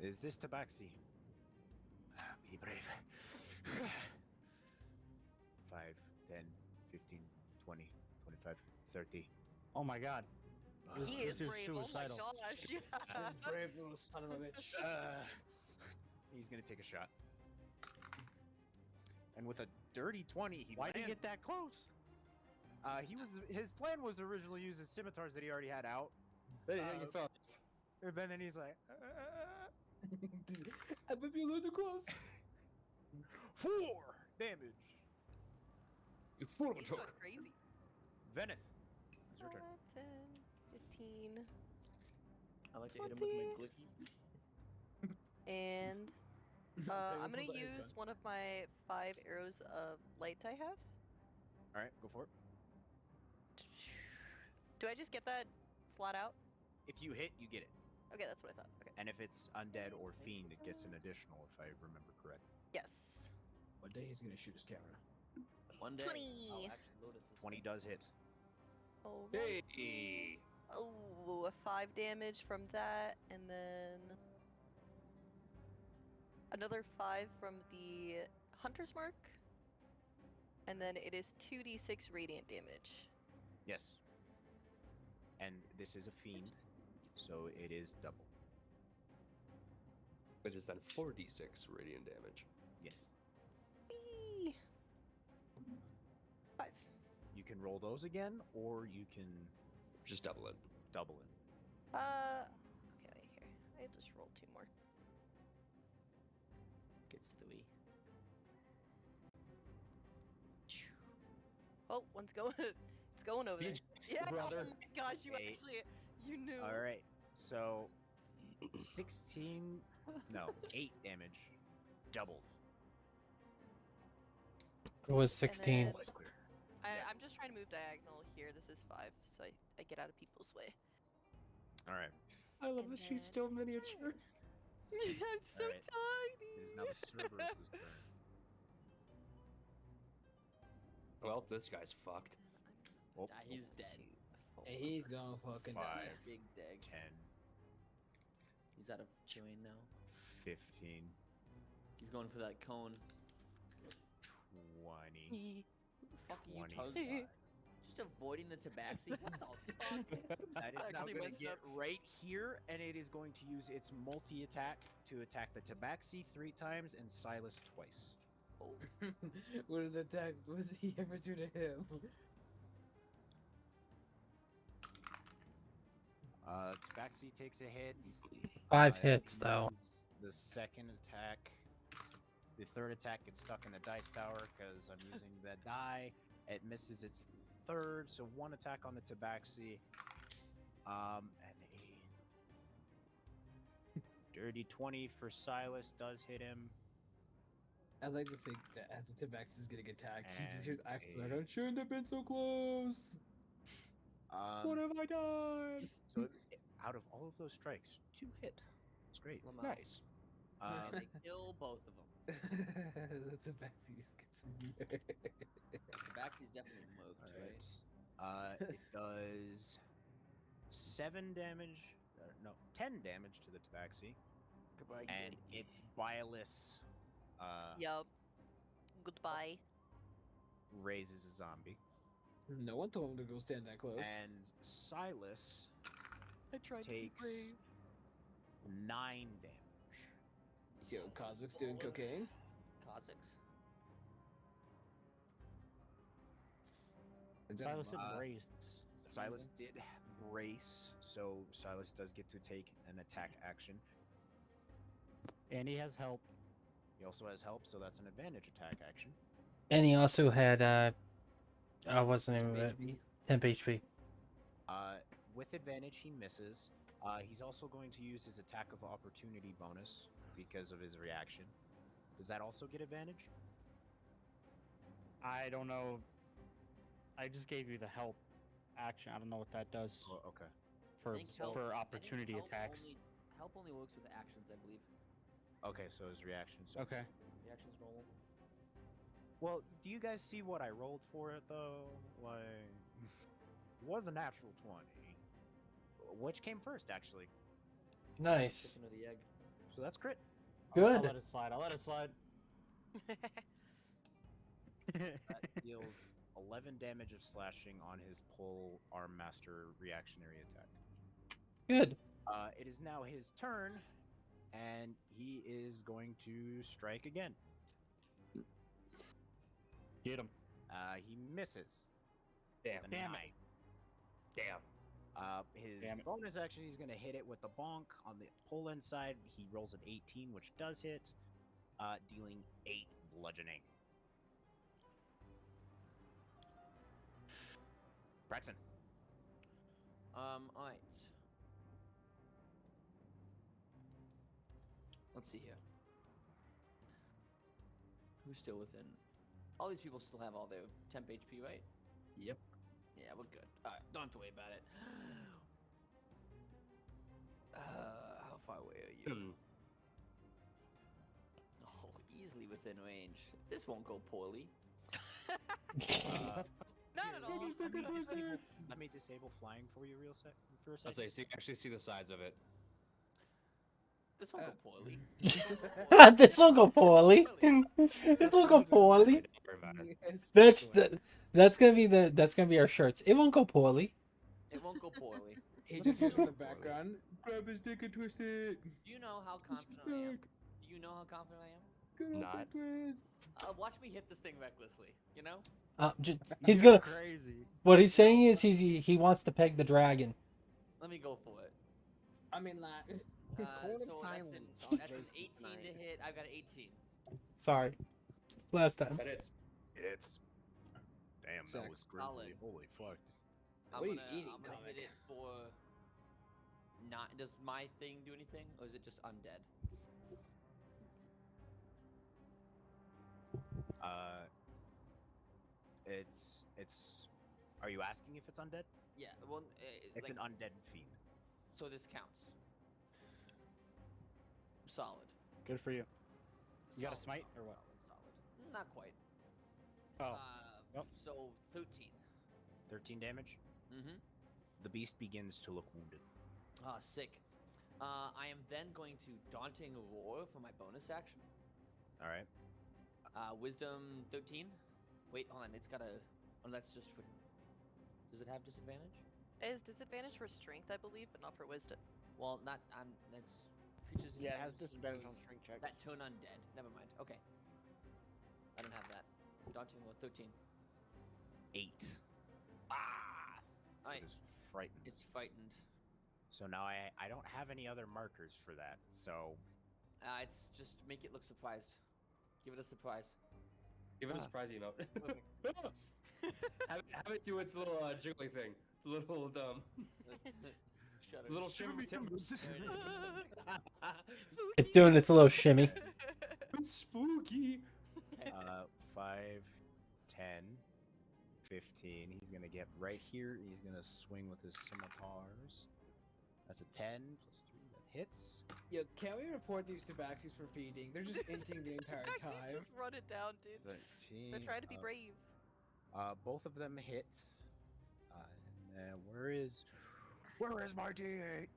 Is this Tabaxi? Be brave. 5, 10, 15, 20, 25, 30. Oh my god. He is This is brave. Oh my suicidal. gosh. Yeah. Brave little son of a bitch. He's gonna take a shot. And with a dirty 20, he Why did lands. you get that close? His plan was to originally use his scimitars that he already had out. Then you fell. And then he's like, I might be a little too close. 4 damage. You fool of a He's going took. crazy. Veneth, it's your turn. 10, 15, I like to hit him with my 20. glicky. And I'm gonna Pulls out his use gun. one of my 5 arrows of light I have. All right, go for it. Do I just get that flat out? If you hit, you get it. Okay, that's what I thought. Okay. And if it's undead or fiend, it gets an additional, if I remember correctly. Yes. One day he's gonna shoot his camera. One day, 20. I'll actually load it this 20 thing. does hit. Oh, Hey. oh, a 5 damage from that, and then another 5 from the Hunter's Mark, and then it is 2d6 radiant damage. Yes. And this is a fiend, so it is double. Which is then 4d6 radiant damage. Yes. Eee. 5. You can roll those again, or you can Just double it. double it. Okay, here. I just rolled 2 more. Gets 3. Oh, one's going. It's going over there. Yes, Yeah. brother. Oh my gosh, you Eight. actually, you knew. All right. So 16. No, 8 damage. Doubled. It was And 16. then Always clear. I'm just trying to move diagonal here. This is 5, so I get out of people's way. All right. I love And that she's then still miniature. I'm so Alright. tiny. It is now the Cerberus' turn. Well, this guy's fucked. Oh, He's dead. Hey, he's gonna fucking die. 5, Big dig. 10, He's out of join now. 15, He's going for that cone. 20. Who the fuck are you 25. talking about? Just avoiding the tabaxi? What the fuck? That is now Actually going to messed get up. right here, and it is going to use its multi-attack to attack the Tabaxi 3 times and Silas twice. Oh, What is attack? What does he ever do to him? Tabaxi takes a hit. 5 It hits, though. misses the second attack. The third attack gets stuck in the dice tower because I'm using the die. It misses its third, so 1 attack on the Tabaxi. And a dirty 20 for Silas does hit him. I like to think that as the Tabaxi is getting attacked, he just And hears Axel like, a- I shouldn't have been so close. What have I done? So out of all of those strikes, 2 hit. It's great. Lamau. Nice. And they kill both of them. The Tabaxi gets Tabaxi's definitely moved, right? It does 7 damage. No, 10 damage to the Tabaxi. Goodbye, And kid. its Bilious Yup. Goodbye. raises a zombie. No one told him to go stand that close. And Silas I tried to be takes brave. 9 damage. Yo, Cosmic's doing cocaine. Cosmics. Silas Uh, embraced. Silas did brace, so Silas does get to take an attack action. And he has help. He also has help, so that's an advantage attack action. And he also had, what's the name of it? HP. Temp HP. With advantage, he misses. He's also going to use his attack of opportunity bonus because of his reaction. Does that also get advantage? I don't know. I just gave you the help action. I don't know what that does Oh, okay. for I think help- I think opportunity help attacks. Help only works with actions, I believe. Okay, so his reaction. So Okay. Reactions normal. Well, do you guys see what I rolled for it though? Like, it was a natural 20. Which came first, actually. Nice. Chicken or the egg. So that's crit. I'll Good. let it slide. I'll let it slide. That deals 11 damage of slashing on his pull arm master reactionary attack. Good. It is now his turn, and he is going to strike again. Get him. He misses. Damn. with a Damn it. 9. Damn. His Damn it. bonus action, he's going to hit it with the bonk on the pull in side. He rolls an 18, which does hit, dealing 8 bludgeoning. Braxton. Alright. Let's see here. Who's still within? All these people still have all their temp HP, right? Yep. Yeah, we're good. Alright, don't have to worry about it. How far away are you? Oh, easily within range. This won't go poorly. Not at all. Let me disable flying for you for a I'll second. say, so you can actually see the size of it. This won't go poorly. This will go poorly. This will go poorly. Don't worry about it. That's gonna be our shirts. It won't go poorly. It won't go poorly. He just hears in the background, grab his dick and twist it. Do you know how confident I am? Do you know how confident I am? Get off Not. it, please. Watch me hit this thing recklessly. You know? He's gonna. Crazy. What he's saying is he wants to peg the dragon. Let me go for it. I mean, like, Cone of So silence. that's an 18 to hit. I've got an 18. Sorry. Last time. That is. It's. Damn, that Zach, was grizzly. solid. Holy fuck. I'm What are you gonna, eating, I'm gonna hit comic? it for not? Does my thing do anything, or is it just undead? It's. Are you asking if it's undead? Yeah. Well, It's like, an undead fiend. so this counts. Solid. Good for you. You got a Solid, smite solid, or what? Solid. Not quite. Oh. Yep. So 13. 13 damage. Mm-hmm. The beast begins to look wounded. Ah, sick. I am then going to Daunting Roar for my bonus action. All right. Wisdom 13. Wait, hold on. It's got a. Oh, that's just for. Does it have disadvantage? It has disadvantage for strength, I believe, but not for wisdom. Well, not. That's. Creatures Yeah, it has disadvantage disadvantage on goes- strength checks. That to an undead. Never mind. Okay. I don't have that. Daunting Roar 13. 8. Ah! So Alright. it is frightened. It's frightened. So now I don't have any other markers for that. So It's just make it look surprised. Give it a surprise. Give it a surprise emote. Perfect. have it do its little jiggly thing. Little Shudder. little shimmy timbers. It's doing its little shimmy. It's spooky. 5, 10, 15. He's gonna get right here. He's gonna swing with his scimitars. That's a 10 plus 3. That hits. Yo, can we report these tabaxis for feeding? They're just inting the entire time. Just run it down, dude. 13. They're trying to be brave. Both of them hit. And then where is my D8?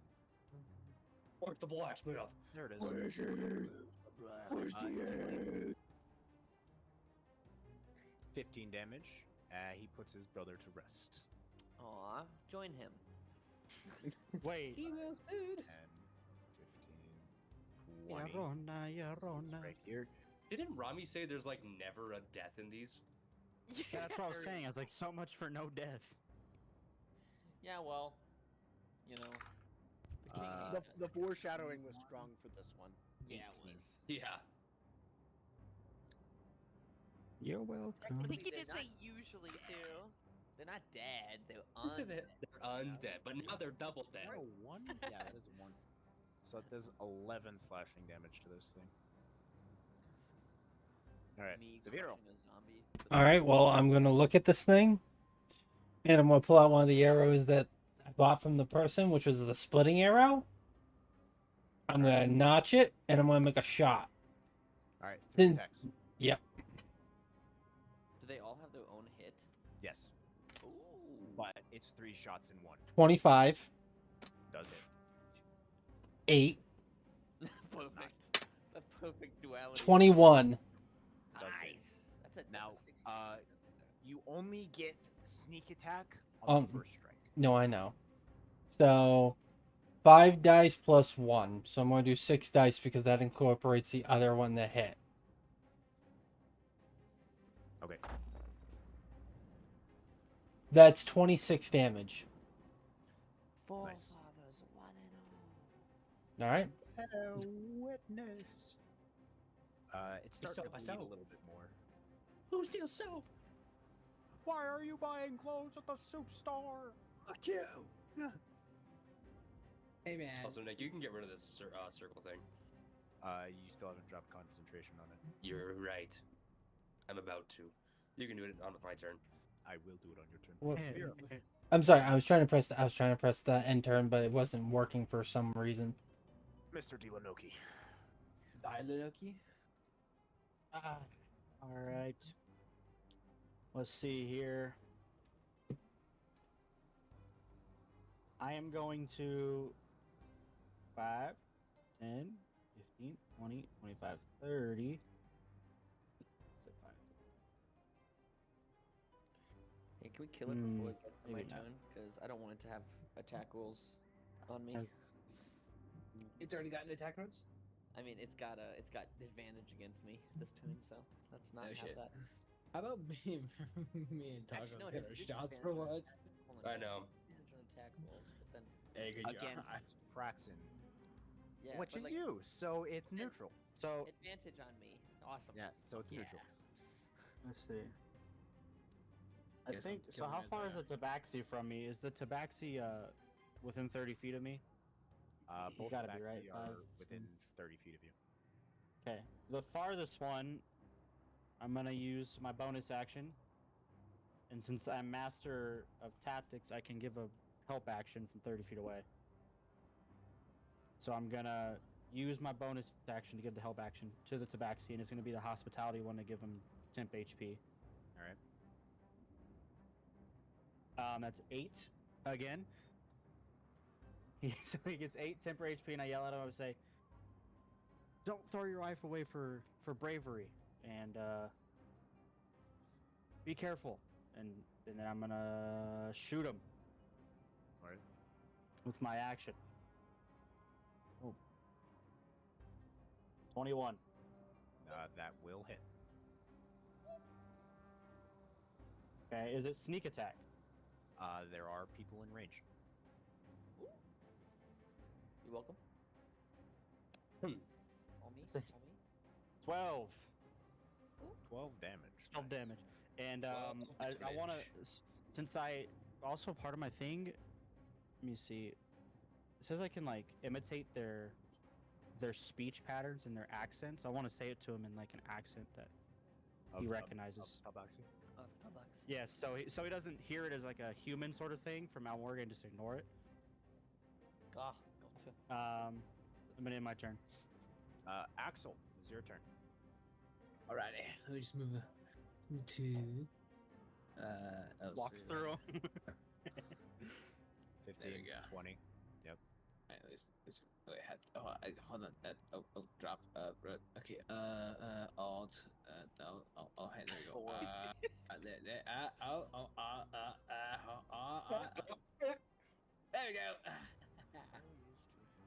Or the blacksmith. There it is. 15 damage. He puts his brother to rest. Aw, join him. Wait. He will soon. 10, 15, 20. Yarona, He's Yarona. right here. Didn't Rami say there's like never a death in these? Yeah, that's what I was saying. I was like, so much for no death. Yeah, well, you know, the king Uh, hates The us. foreshadowing was strong for this one. Yeah, it 18. was. Yeah. You're welcome. I think he They're did not- say usually too. They're not dead. They're He said undead. they're undead, but now they're double Is dead. that a 1? Yeah, that is a 1. So it does 11 slashing damage to this thing. Alright, Me Severo. crushing a zombie. All right. Well, I'm gonna look at this thing, and I'm gonna pull out one of the arrows that I bought from the person, which was the splitting arrow. I'm gonna notch it, and I'm gonna make a shot. Alright, 3 Then- attacks. Yep. Do they all have their own hit? Yes, Ooh. but it's 3 shots in 1. 25, Does it? 8, Perfect. The perfect duality. 21. Does it. Nice. That's a Now, 60% You only get sneak attack on the first strike. No, I know. So 5 dice plus 1. So I'm gonna do 6 dice because that incorporates the other one that hit. Okay. That's 26 damage. Four Nice. fathers, one and all. All right. Witness. It's starting so- to bleed so- a little bit more. Who's still so? Why are you buying clothes at the soup store? Fuck you. Hey man. Also, Nick, you can get rid of this circle thing. You still haven't dropped concentration on it. You're right. I'm about to. You can do it on my turn. I will do it on your turn. Whoops. I'm sorry. I was trying to press the end turn, but it wasn't working for some reason. Mr. Dilanoki. Dialoki. All right. Let's see here. I am going to 5, 10, 15, 20, 25, 30. Hey, can we kill it before it gets to my maybe not. turn? Because I don't want it to have attack rolls on me. It's already gotten attack rolls. I mean, it's got advantage against me this turn, so let's not Oh, have shit. that. How about me and Taco Actually, no, get it our has shots for disadvantage on once? attack- hold on, I it has know. disadvantage on attack rolls, but then Against Praxin. yeah, Which but, is like, you, so it's neutral. So advantage on me. Awesome. Yeah, so it's neutral. let's see. I Guess I'm think so. killing How it far is there. the tabaxi from me? Is the tabaxi within 30 feet of me? He's Both gotta be, right? Tabaxi are 5, within 30 feet of you. Okay. The farthest one, I'm gonna use my bonus action. And since I'm master of tactics, I can give a help action from 30 feet away. So I'm gonna use my bonus action to give the help action to the Tabaxi, and it's gonna be the hospitality one to give him temp HP. All right. That's 8 again. So he gets 8 temporary HP, and I yell at him. I say, "Don't throw your life away for bravery, and be careful." And then I'm gonna shoot him. All right. With my action. Oh. 21. That will hit. Okay, is it sneak attack? There are people in range. You're welcome. Hmm. On me. Six. On me. 12. 12 damage. 12 Nice. damage. And 12 I want to, damage. since I also part of my thing, let me see. It says I can like imitate their speech patterns and their accents. I want to say it to him in like an accent that he recognizes. Tabaxi? Of Tabax. Yes, so he doesn't hear it as like a human sort of thing from Almorgan, just ignore it. Ah, gotcha. I'm gonna end my turn. Axel, it's your turn. Alrighty, let me just move to. Walk through 'em. 15, we go. 20. Yep. Alright, let's wait, hold on. Drop. Okay. Alt. No. Oh, hey, there you go. There we go.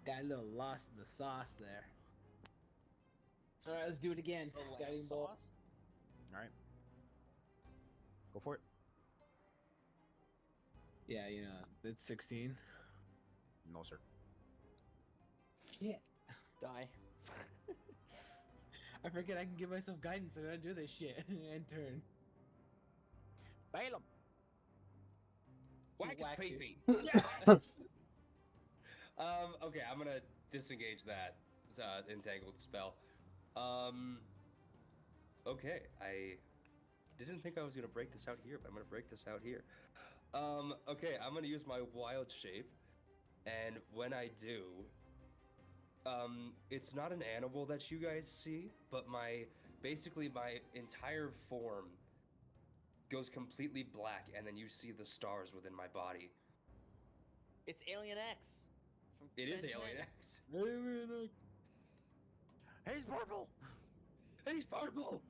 Got a little lost in the sauce there. All right, let's do it again. Guiding bolt. All right. Go for it. Yeah, it's 16. No, sir. Yeah. Die. I forget I can give myself guidance so I don't do this shit. And turn. Bail him. Whack his Whack it. pee-pee. Okay, I'm gonna disengage that entangled spell. Okay, I didn't think I was gonna break this out here, but I'm gonna break this out here. Okay, I'm gonna use my wild shape, and when I do, it's not an animal that you guys see, but basically my entire form goes completely black, and then you see the stars within my body. It's Alien X. From It is Ben Alien 10. X. Hey, he's purple. He's purple.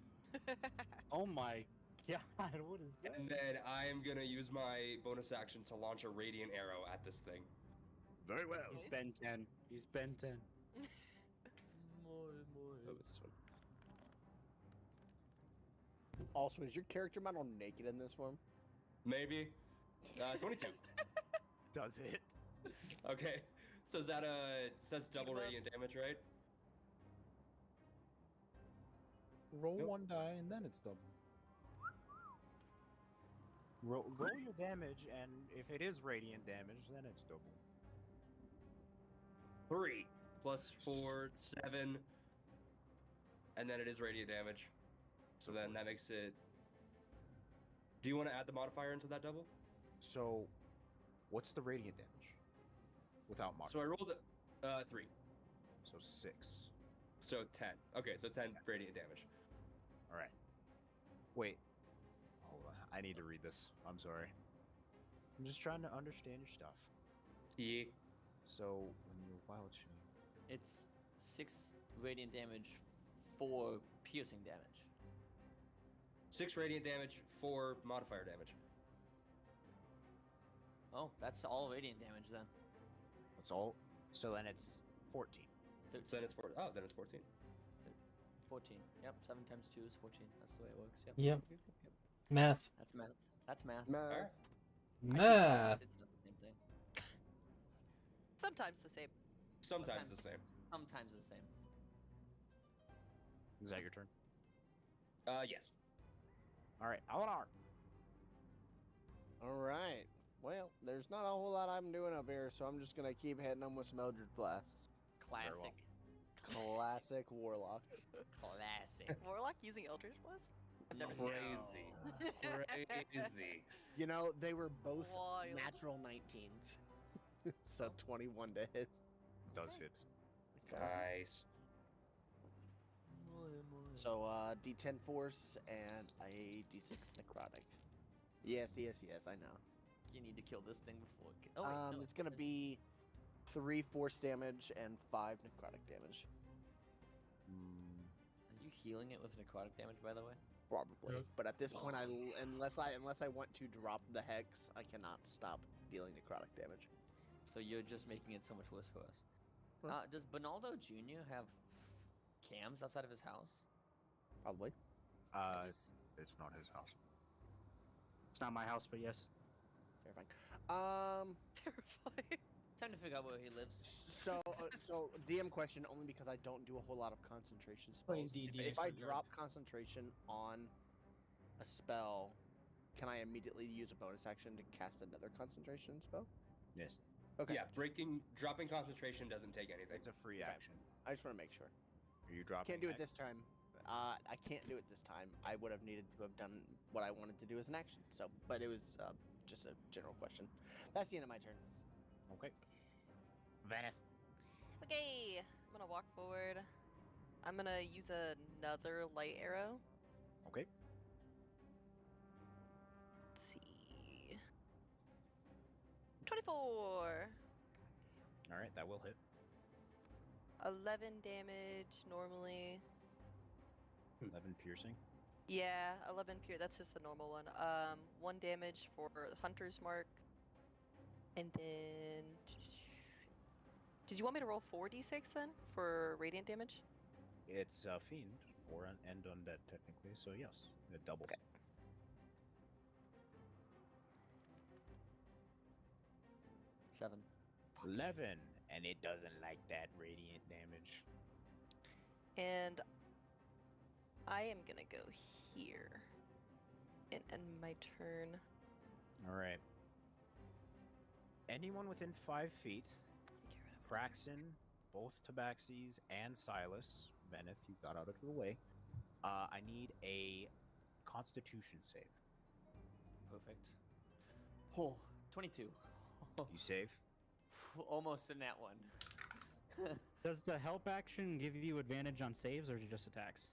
Oh my god, what is that? And then I am gonna use my bonus action to launch a radiant arrow at this thing. Very well. He's Ben 10. He's Ben 10. Oh, what's this one? Also, is your character model naked in this one? Maybe. 22. Does it? Okay. So is that that's double radiant damage, right? Roll Yep. one die and then it's double. Roll your damage, and if it is radiant damage, then it's double. 3 plus 4, 7, and then it is radiant damage. So then that makes it. Do you want to add the modifier into that double? So, what's the radiant damage? Without So I modifier. rolled 3, So 6. so 10. Okay, so 10 radiant damage. All right. Wait. Hold on. I need to read this. I'm sorry. I'm just trying to understand your stuff. Yeah. So, when you're wild shape. It's 6 radiant damage, 4 piercing damage. 6 radiant damage, 4 modifier damage. Oh, that's all radiant damage then. That's all. So then it's 14. So then it's 4. Oh, then it's 14. 14. Yep, 7 times 2 is 14. That's the way it works. Yep. Yep. Yep. Math. That's math. That's math. Alright. Math. It's not the same thing. Sometimes the same. Sometimes the same. Sometimes the same. Is that your turn? Yes. All right, Alanar. All right. Well, there's not a whole lot I'm doing up here, so I'm just gonna keep hitting them with some Eldritch Blasts. Classic. Classic Warlocks. Classic. Warlock using Eldritch Blast? I've never seen that. Crazy. Crazy. You know, they were both Wild. natural 19s. So Oh. 21 to hit. Does hit. Okay. Nice. So, D10 Force and a D6 Necrotic. Yes, I know. You need to kill this thing before. Oh, wait, no. It's gonna be 3 force damage and 5 necrotic damage. Mm, Are you healing it with necrotic damage, by the way? Probably. Yes. But at this point, unless I want to drop the hex, I cannot stop dealing necrotic damage. So you're just making it so much worse for us. Huh. Does Bonaldo Jr. have cams outside of his house? Probably. I just- it's not his house. It's not my house, but yes. Terrifying. Terrifying. Time to figure out where he lives. So DM question only because I don't do a whole lot of concentration Playing spells. D&D If I is so good. drop concentration on a spell, can I immediately use a bonus action to cast another concentration spell? Yes. Okay. Yeah, dropping concentration doesn't take anything. It's a free Okay. action. I just want to make sure. Are you dropping? Can't do it hex? this time. I can't do it this time. I would have needed to have done what I wanted to do as an action. So, but it was just a general question. That's the end of my turn. Okay. Venice. Okay, I'm gonna walk forward. I'm gonna use another light arrow. Okay. Let's see. 24. All right, that will hit. 11 damage normally. 11 piercing. Yeah, 11 pure. That's just the normal one. 1 damage for Hunter's Mark. And then. Did you want me to roll 4d6 then for radiant damage? It's a fiend or an end undead technically, so yes, it doubles. Okay. Seven. 11, and it doesn't like that radiant damage. And I am gonna go here and end my turn. All right. Anyone within 5 feet, Praxin, both Tabaxis, and Silas, Veneth, you got out of the way. I need a Constitution save. Perfect. Oh, 22. You save? Almost in that one. Does the help action give you advantage on saves, or is it just attacks?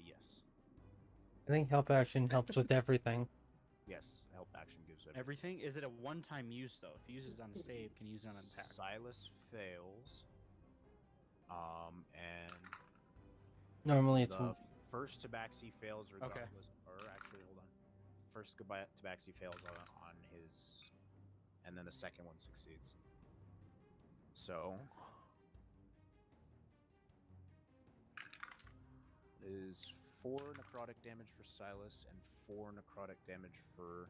Yes. I think help action helps with everything. Yes, help action gives everything. Everything? Is it a one-time use, though? If you use it on a save, can you use it on an attack? Silas fails. And Normally it's the first Tabaxi fails regardless. Or actually, hold on. First Tabaxi fails on his, and then the second one succeeds. So is 4 necrotic damage for Silas and 4 necrotic damage for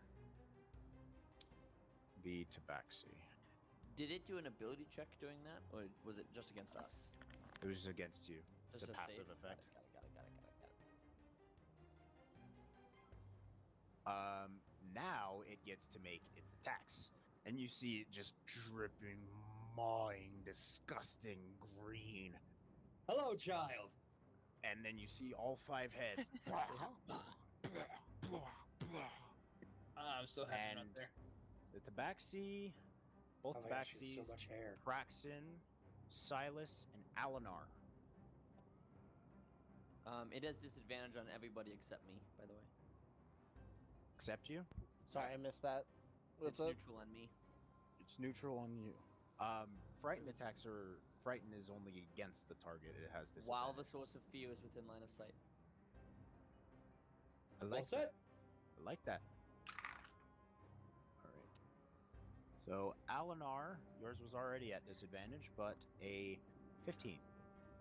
the Tabaxi. Did it do an ability check doing that, or was it just against us? It was against you. It's Just a passive save? effect. Got it. Now it gets to make its attacks. And you see it just dripping, mawing, disgusting green. Hello, child. And then you see all 5 heads. I'm so happy And up there. the Tabaxi, both Oh my gosh, she Tabaxis, has so much hair. Praxin, Silas, and Alinar. It has disadvantage on everybody except me, by the way. Except you? Sorry, I missed that. What's It's up? neutral on me. It's neutral on you. Frightened attacks are... Frighten is only against the target. It has this. While the source of fear is within line of sight. I Well like said. that. I like that. All right. So Alinar, yours was already at disadvantage, but a 15.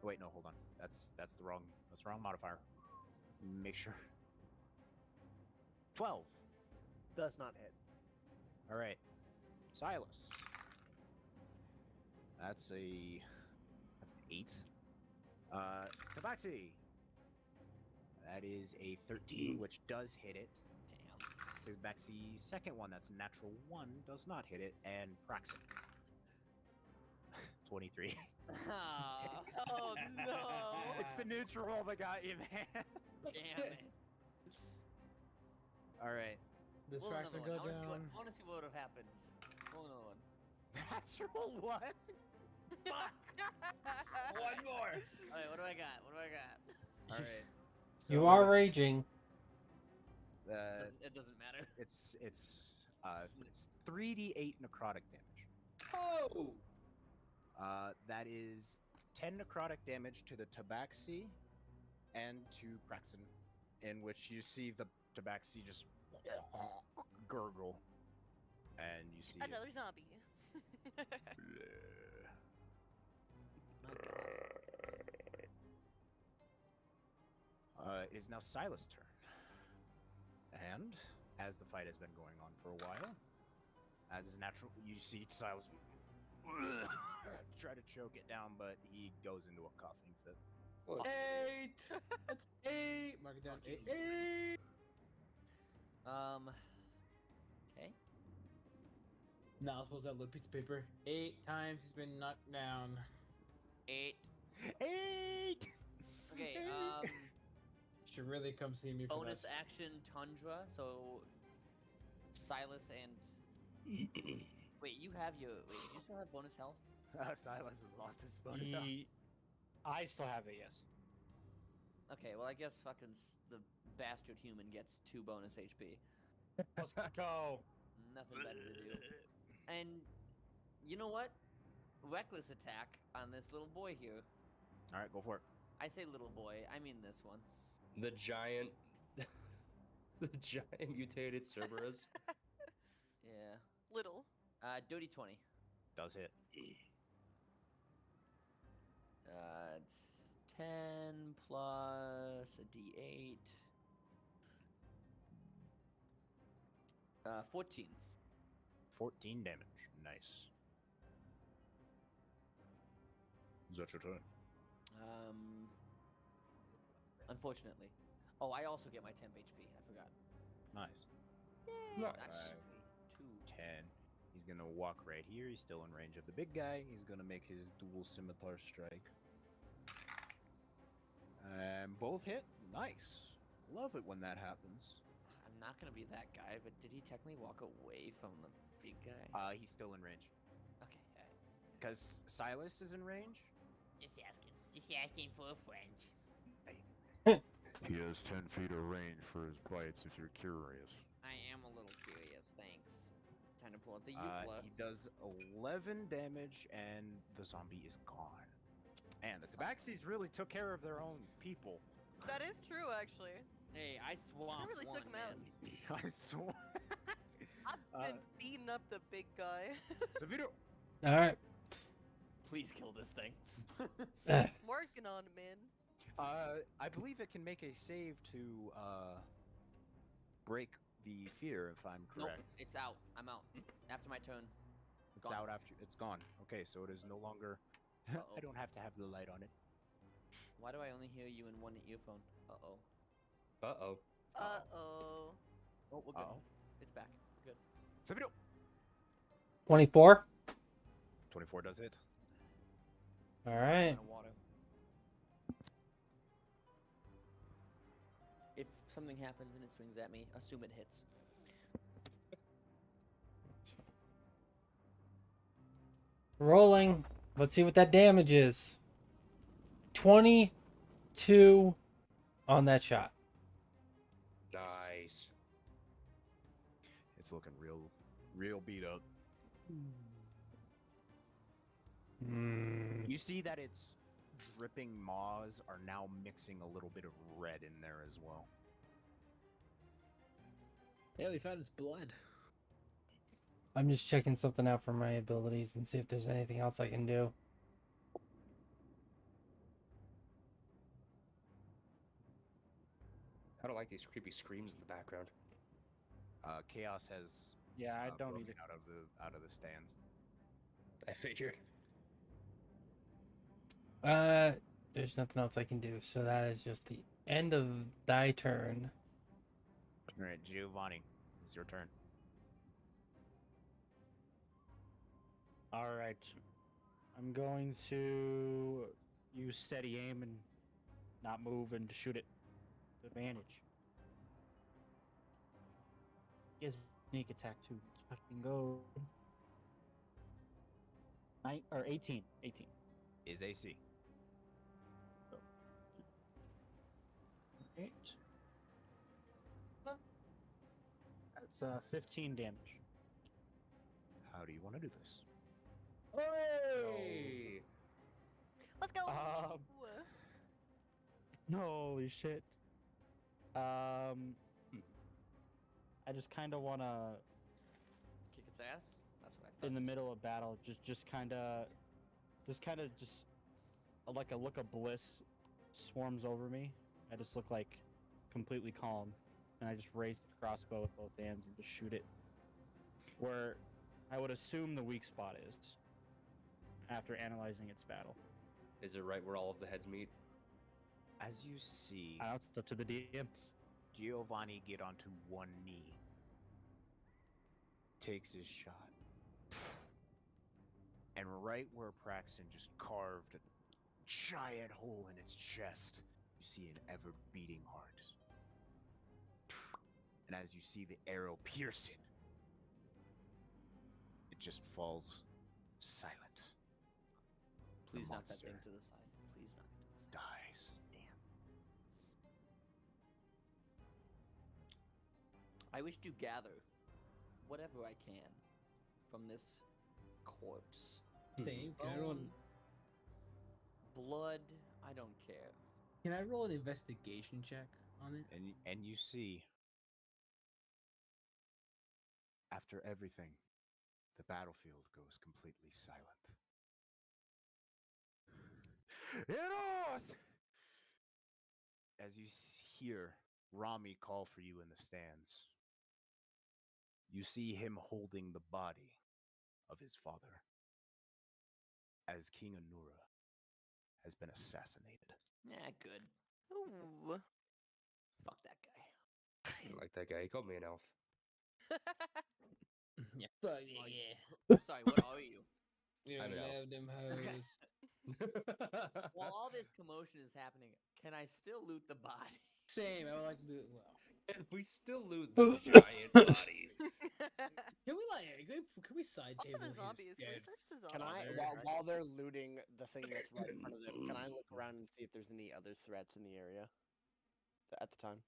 Wait, no, hold on. That's the wrong modifier. Make sure. 12. Does not hit. All right. Silas. That's an 8. Tabaxi. That is a 13, which does hit it. Damn. Tabaxi's second one, that's a natural 1, does not hit it, and Praxin. 23. Oh no! It's the neutral roll that got you, man. Damn it. All right. This Roll Frax another will one. go I down. want to see what would have happened. Roll another one. Natural what? One more. Alright, what do I got? What do I got? All right. You So, are raging. It doesn't matter. It's 3d8 necrotic damage. Oh! That is 10 necrotic damage to the Tabaxi and to Praxin, in which you see the Tabaxi just gurgle, and you see Another zombie. My god. It is now Silas' turn. And as the fight has been going on for a while, as is natural, you see Silas try to choke it down, but he goes into a coughing fit. 8. That's 8. Mark it down. 8. Okay. Now supposed to have a little piece of paper. 8 times he's been knocked down. 8. 8. Okay, Should really come see me for bonus that. action Tundra, so Silas and wait, you have your do you still have bonus health? Silas has lost his bonus health. I still have it, yes. Okay, well I guess fucking the bastard human gets 2 bonus HP. Let's go. Nothing better to do. And you know what? Reckless attack on this little boy here. All right, go for it. I say little boy, I mean this one. The giant, the giant mutated Cerberus. Yeah. Little. Dirty 20. Does hit. It's 10 plus a d8. 14. 14 damage. Nice. Is that your turn? Unfortunately. Oh, I also get my temp HP. I forgot. Nice. Nice. Actually, 2. 10. He's gonna walk right here. He's still in range of the big guy. He's gonna make his dual scimitar strike. And both hit. Nice. Love it when that happens. I'm not gonna be that guy, but did he technically walk away from the big guy? He's still in range. Okay, alright. Because Silas is in range. Just asking. Just asking for a friend. He has 10 feet of range for his bites if you're curious. I am a little curious, thanks. Time to pull out the Eucla. He does 11 damage, and the zombie is gone. And the Tabaxis really took care of their own people. That is true, actually. Hey, I swamped really one, took him out. man. I swear. I've been beating up the big guy. Savito. All right. Please kill this thing. Working on him, man. I believe it can make a save to break the fear, if I'm Nope, correct. it's out. I'm out. After my turn. It's gone. out after it's gone. Okay, so it is no longer. I Uh-oh. don't have to have the light on it. Why do I only hear you in one earphone? Uh-oh. Uh-oh. Uh-oh. Oh, we're good. Uh-oh. It's back. We're good. Savito. 24. 24 does hit. All right. Out of water. If something happens and it swings at me, assume it hits. Rolling. Let's see what that damage is. 22 on that shot. Nice. It's looking real beat up. You see that its dripping maws are now mixing a little bit of red in there as well. Yeah, we found his blood. I'm just checking something out for my abilities and see if there's anything else I can do. I don't like these creepy screams in the background. Chaos has Yeah, I don't broken either. out of the stands. I figured. There's nothing else I can do, so that is just the end of thy turn. All right, Giovanni, It's your turn. All right. I'm going to use steady aim and not move and shoot it with advantage. Gives sneak attack too. Let's fucking go. 18. 18. Is AC. Right. That's 15 damage. How do you want to do this? Hey! Let's go. Holy shit. I just kind of want to, Kick its ass? That's what I thought. in the you middle of battle, just kind of like a look of bliss swarms over me. I just look like completely calm, and I just raise the crossbow with both hands and just shoot it where I would assume the weak spot is after analyzing its battle. Is it right where all of the heads meet? As you see, I don't know, it's up to the DM. Giovanni get onto one knee, takes his shot, and right where Praxton just carved a giant hole in its chest, you see an ever-beating heart. And as you see the arrow pierce it, it just falls silent. Please knock that monster thing to the side. Please knock it to the side. dies. I wish to gather whatever I can from this corpse. Same. Can I roll? Bone, blood, I don't care. Can I roll an investigation check on it? And you see, after everything, the battlefield goes completely silent. Eros! As you hear Rami call for you in the stands, you see him holding the body of his father as King Anura has been assassinated. Yeah, good. Ooh. Fuck that guy. I didn't like that guy. He called me an elf. Yeah. But yeah. Sorry, what are you? You I'm an elf. love them hoes. While all this commotion is happening, can I still loot the body? Same. I would like to do it well. And we still loot the giant body. Can we can we side Also table the his zombies. Can we dead search the Can I, zombies? while they're looting the thing that's right in front of them, can I look around and see if there's any other threats in the area at the time?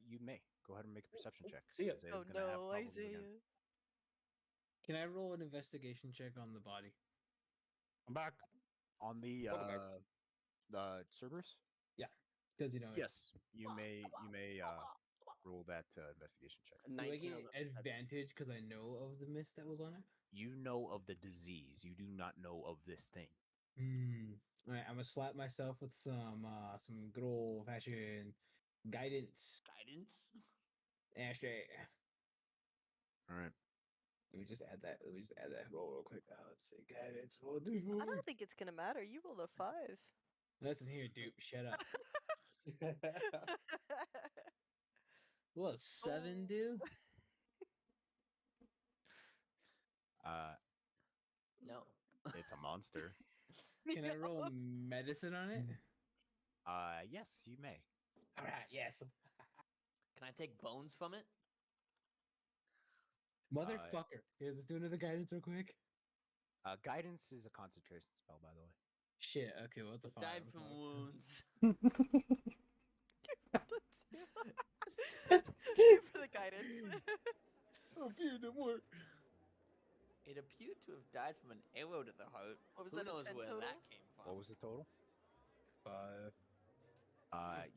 You may go ahead and make a perception check. See ya. Isaiah's Oh gonna have no, problems again. Isaiah. Can I roll an investigation check on the body? I'm back. On the Welcome back. Cerberus? Because you know. Yes, you may roll that investigation check. Do I 19 get on the advantage because I know of the mist that was on it? You know of the disease. You do not know of this thing. All right, I'm gonna slap myself with some good old fashioned guidance. Guidance? Ashtray. All right. Let me just add that. Roll real quick. Let's see. Guidance. I don't think it's gonna matter. You rolled a 5. Listen here, dude. Shut up. What, 7 do? No. It's a monster. Can I roll medicine on it? Yes, you may. All right. Yes. Can I take bones from it? Motherfucker. Here, let's do another guidance real quick. Guidance is a concentration spell, by the way. Shit. Okay. Well, it's a 5. Died I'm from fine. wounds. Thank you for the guidance. Okay, don't worry. It appeared to have died from an arrow to the heart. What was Who that, a knows 10 where total? that came from? What was the total? 5.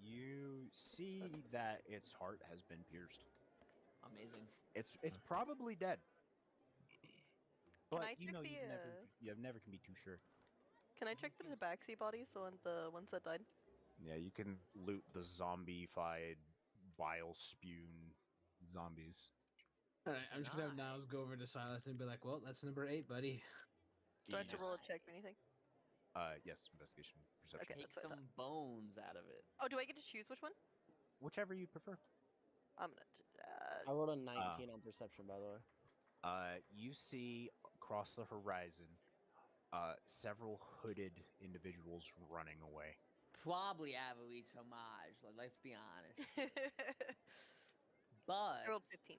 You see that its heart has been pierced. Amazing. It's probably dead. But I you check know the, you never can be too sure. Can I check the tabaxi bodies, the ones that died? Yeah, you can loot the zombified, bile spewing zombies. All right. I'm just gonna have Niles go over to Silas and be like, "Well, that's number 8, buddy." Do I have to roll a Yes. check or anything? Yes, investigation, perception. Okay, Take that's what I some bones out of it. Oh, do I get to choose which one? Whichever you prefer. I'm gonna. I rolled a 19 on perception, by the way. You see across the horizon several hooded individuals running away. Probably Avalanche homage. Let's be honest. I But rolled 15.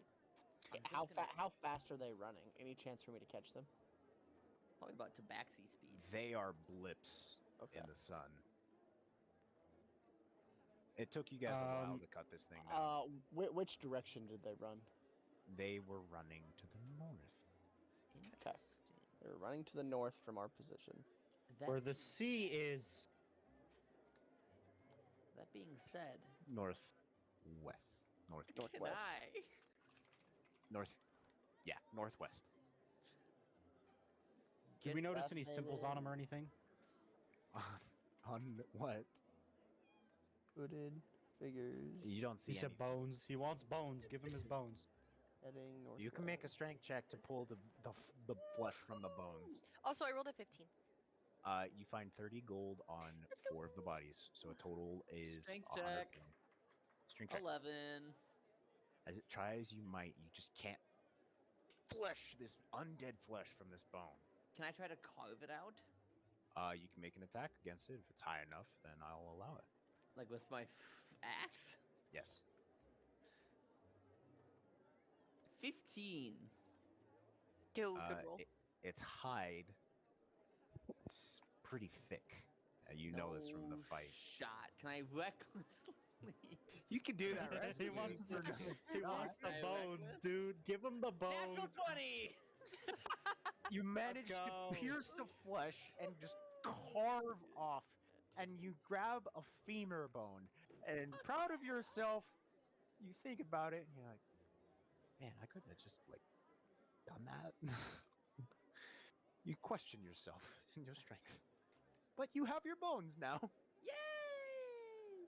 I'm How just gonna- how fast are they running? Any chance for me to catch them? Probably about tabaxi speed. They are blips Okay. in the sun. It took you guys a while to cut this thing down. Which direction did they run? They were running to the north. Okay. They were running to the north from our position. Where the sea is. That being said, Northwest. Northwest. can I? Northwest. Did we notice any fascinated. symbols on them or anything? On what? Hooded figures You don't see He said any bones. He wants bones. Give him his bones. heading northwest. You can make a strength check to pull the flesh from the bones. Also, I rolled a 15. You find 30 gold on 4 of the bodies, so a total is Strength 100 check. gold. Strength check. 11. Try as you might, you just can't flesh this undead flesh from this bone. Can I try to carve it out? You can make an attack against it. If it's high enough, then I'll allow it. Like with my axe? Yes. 15. Yo, good roll. Its hide. It's pretty thick. You know this from the No fight. Shot. Can I recklessly? You can do that, right? He wants the I bones, reckless? dude. Give him the bones. Natural 20! You manage to go. pierce the flesh and just carve off, and you grab a femur bone. And proud of yourself, you think about it, and you're like, man, I couldn't have just done that. You question yourself and your strength, but you have your bones now. Yay!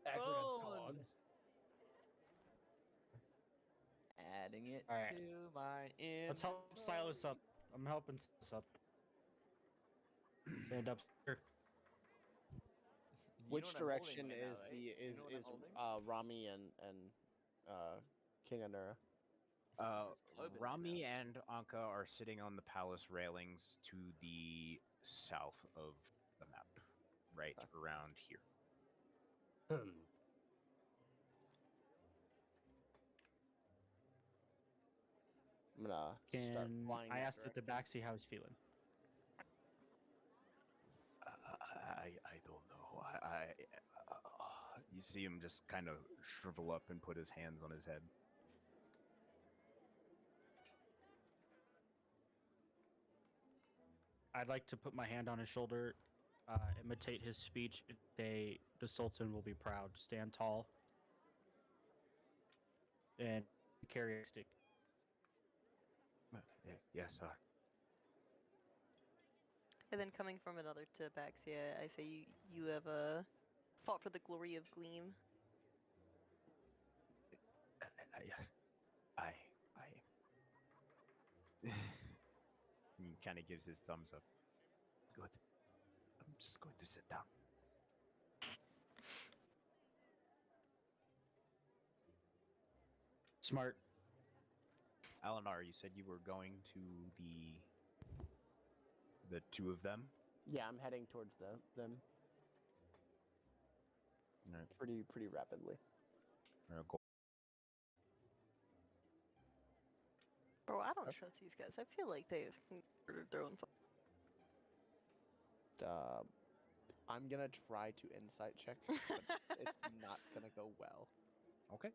Acts like a Bones! dog. Adding it All right. to my Let's help Silas up. I'm helping Silas up. Stand up here. Which direction is Rami and King Anura? This is clothing right Rami now. and Anka are sitting on the palace railings to the south of the map, right around here. I'm gonna start Can flying. I that asked the Tabaxi how he's feeling? I don't know. You see him just kind of shrivel up and put his hands on his head. I'd like to put my hand on his shoulder, imitate his speech, and say, "The Sultan will be proud. Stand tall, and carry a stick." Yes, sir. And then coming from another Tabaxia, I say you have fought for the glory of Gleam. Yes, I. He kind of gives his thumbs up. Good. I'm just going to sit down. Smart. Alinar, you said you were going to the two of them? Yeah, I'm heading towards them Alright. pretty rapidly. Go. Bro, I don't trust these guys. I feel like they've murdered their own. I'm gonna try to insight check, but it's not gonna go well. Okay.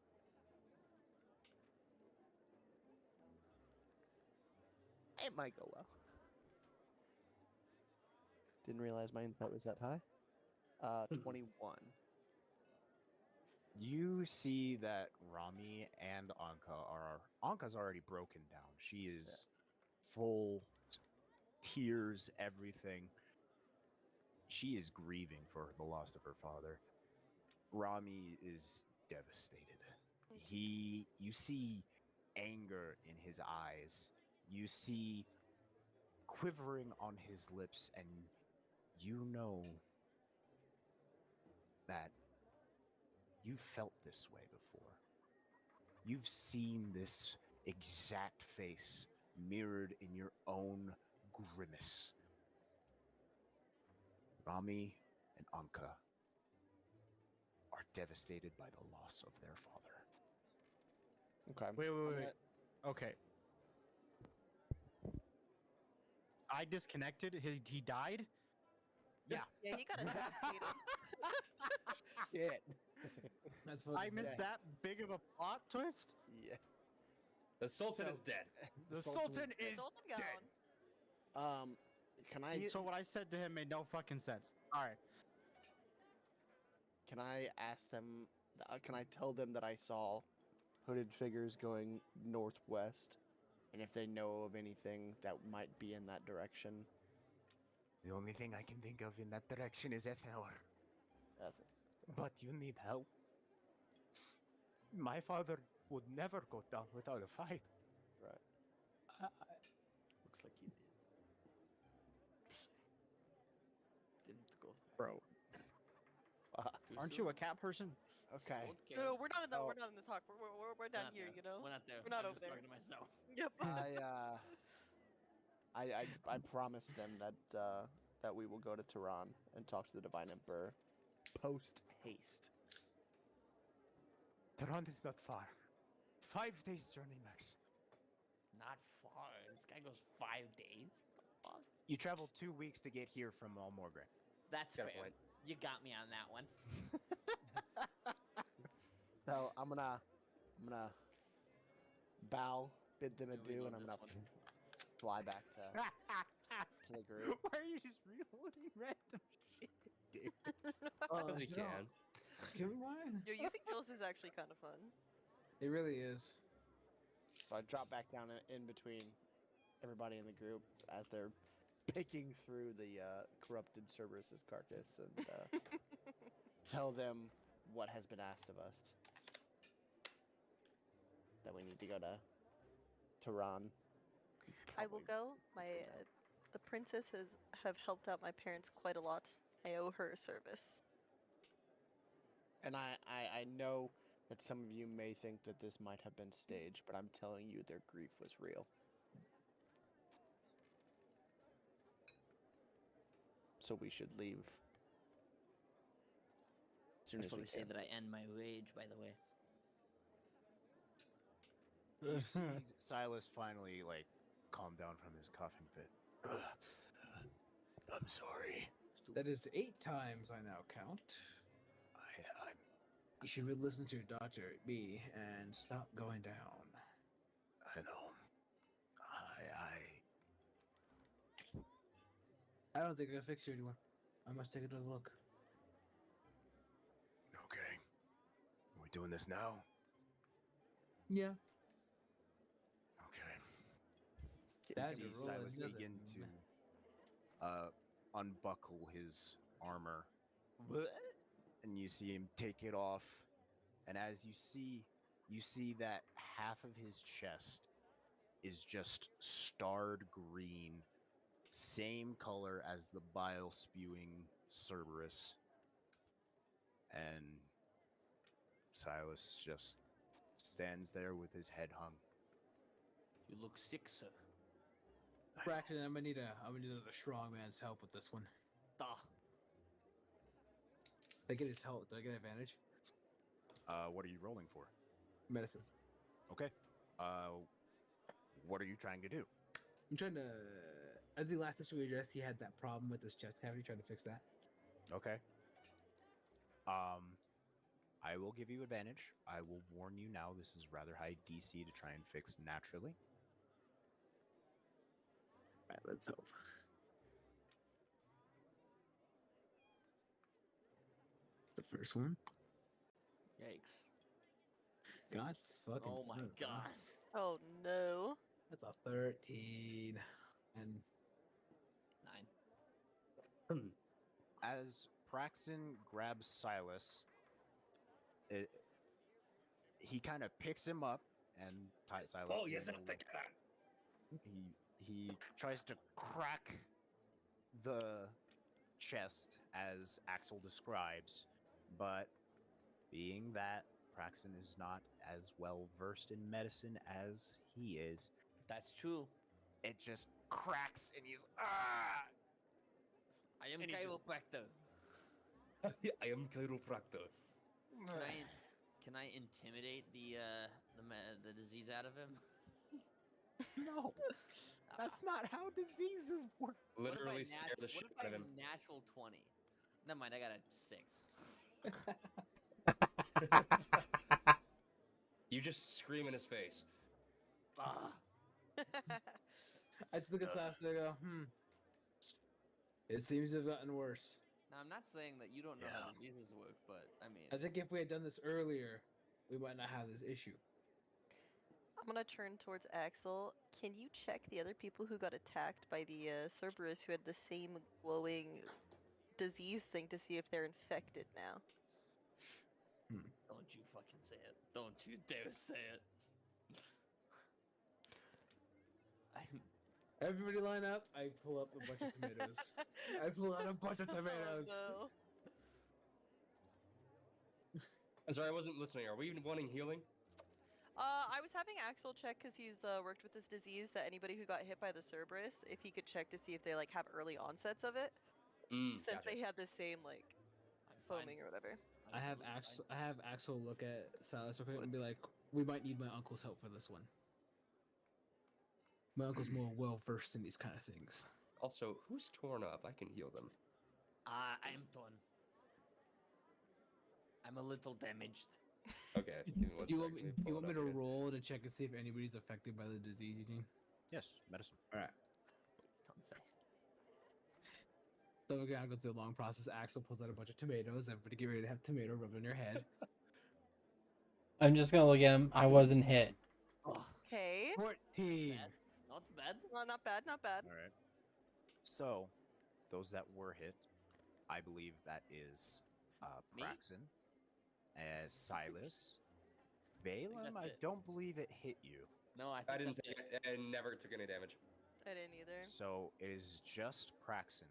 It might go well. Didn't realize my insight was that high. 21. You see that Rami and Anka's already broken down. She is full tears, everything. She is grieving for the loss of her father. Rami is devastated. You see anger in his eyes. You see quivering on his lips, and you know that you felt this way before. You've seen this exact face mirrored in your own grimace. Rami and Anka are devastated by the loss of their father. Okay. Wait, I'm wait, gonna- wait. Okay. I disconnected. He died. Yeah. Yeah, he got assassinated. Shit. That's I fucking missed that big of a plot twist. Yeah. The Sultan So- is dead. The Sultan The is Sultan dead. gone. Can I So what I said to him made no fucking sense. All right. can I ask them? Can I tell them that I saw hooded figures going northwest, and if they know of anything that might be in that direction? The only thing I can think of in that direction is Ethelor. That's it. But you need help. My father would never go down without a fight. Right. Looks like you did. Didn't go there. Bro, Too aren't you soon. a cat person? Okay. Don't care. No, we're not in the Oh. we're not in the talk. We're down not here, there. you know. We're not there. We're not I'm over just there. talking to myself. Yep. I promised them that we will go to Tehran and talk to the Divine Emperor post haste. Tehran is not far. 5 days journey max. Not far. This guy goes 5 days. Fuck. You traveled 2 weeks to get here from Almorgre. That's Got a fair. point. You got me on that one. So I'm gonna bow, bid them Yeah, we adieu, love and I'm this gonna one. fly back to the group. Why are you just reloading random shit, dude? Because he you know, can. Excuse me, why? Yo, using Jules is actually kind of fun. It really is. So I drop back down in between everybody in the group as they're picking through the corrupted Cerberus's carcass and tell them what has been asked of us. That we need to go to Tehran. I will Probably go. My from there. the princess have helped out my parents quite a lot. I owe her a service. And I know that some of you may think that this might have been staged, but I'm telling you their grief was real. So we should leave as soon That's as why we we say can. that I end my rage, by the way. You see Silas finally, like, calm down from his coughing fit. I'm sorry. That is 8 times I now count. I'm. You should really listen to your doctor, B, and stop going down. I know. I don't think I can fix you anymore. I must take another look. Okay. Are we doing this now? Yeah. Okay. You That'd see be roll Silas another begin m- to unbuckle his armor, What? and you see him take it off. And as you see that half of his chest is just starred green, same color as the bile spewing Cerberus. And Silas just stands there with his head hung. You look sick, sir. Braxton, I'm gonna need another strong man's help with this one. Duh. If I get his help, do I get an advantage? What are you rolling for? Medicine. Okay. What are you trying to do? I'm trying to. I think last issue we addressed, he had that problem with his chest cavity. Trying to fix that. Okay. I will give you advantage. I will warn you now, this is rather high DC to try and fix naturally. Right, let's hope. The first one. Yikes. God fucking. Oh my damn it, bro. god. Oh no. That's a 13. And 9. As Praxton grabs Silas, he kind of picks him up and Silas. Oh, being yes, a I'm little- thinking that. He tries to crack the chest as Axel describes, but being that Praxton is not as well versed in medicine as he is. That's true. It just cracks, and he's ah. I am And he just- chiropractor. I am chiropractor. Can I intimidate the disease out of him? No, that's not how diseases work. Literally scare the what shit if out of I him. natural 20? Never mind, I got a 6. You just scream in his face. Ah. I just look at Sasha and I go, It seems to have gotten worse. Now, I'm not saying that you don't know how diseases work, but I mean, I think if we had done this earlier, we might not have this issue. I'm gonna turn towards Axel. Can you check the other people who got attacked by the Cerberus who had the same glowing disease thing to see if they're infected now? don't you fucking say it. Don't you dare say it. Everybody line up. I pull up a bunch of tomatoes. I pull out a bunch of tomatoes. Oh, no. I'm sorry, I wasn't listening. Are we even wanting healing? I was having Axel check because he's worked with this disease that anybody who got hit by the Cerberus, if he could check to see if they like have early onsets of it, since Gotcha. they have the same like I'm fine. foaming or whatever. I have Axel look at Silas real quick and be like, "We might need my uncle's help for this one. My uncle's more well versed in these kind of things." Also, who's torn up? I can heal them. I'm torn. I'm a little damaged. Okay. give me one You sec, want let me, pull you it want me up to here. roll to check and see if anybody's affected by the disease, Eugene? Yes, medicine. All right. Please don't say. So we're gonna go through the long process. Axel pulls out a bunch of tomatoes. Everybody get ready to have tomato rubbed on your head. I'm just gonna look at him. I wasn't hit. Oh, Okay. 14. not bad. Well, not bad, not bad. All right. So, those that were hit, I believe that is Me? Praxton, as Silas, Balaam. that's I it. don't believe it hit you. No, I I think didn't that's take it. it. I never took any damage. I didn't either. So it is just Praxton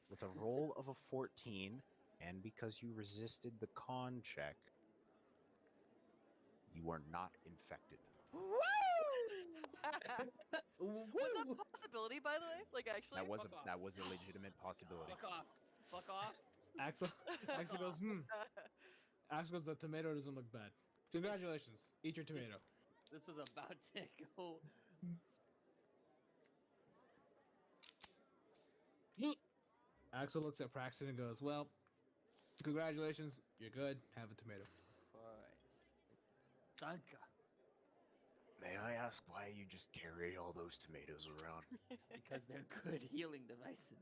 with a roll of a 14, and because you resisted the con check, you are not infected. Was that a possibility, by the way? Like, actually? That was a legitimate possibility. Fuck off. Fuck off. Axel goes, Axel goes, the tomato doesn't look bad. Congratulations. Eat your tomato. This was about to go. Axel looks at Praxton and goes, well, congratulations. You're good. Have a tomato. Alright. Danke. May I ask why you just carry all those tomatoes around? Because they're good healing devices.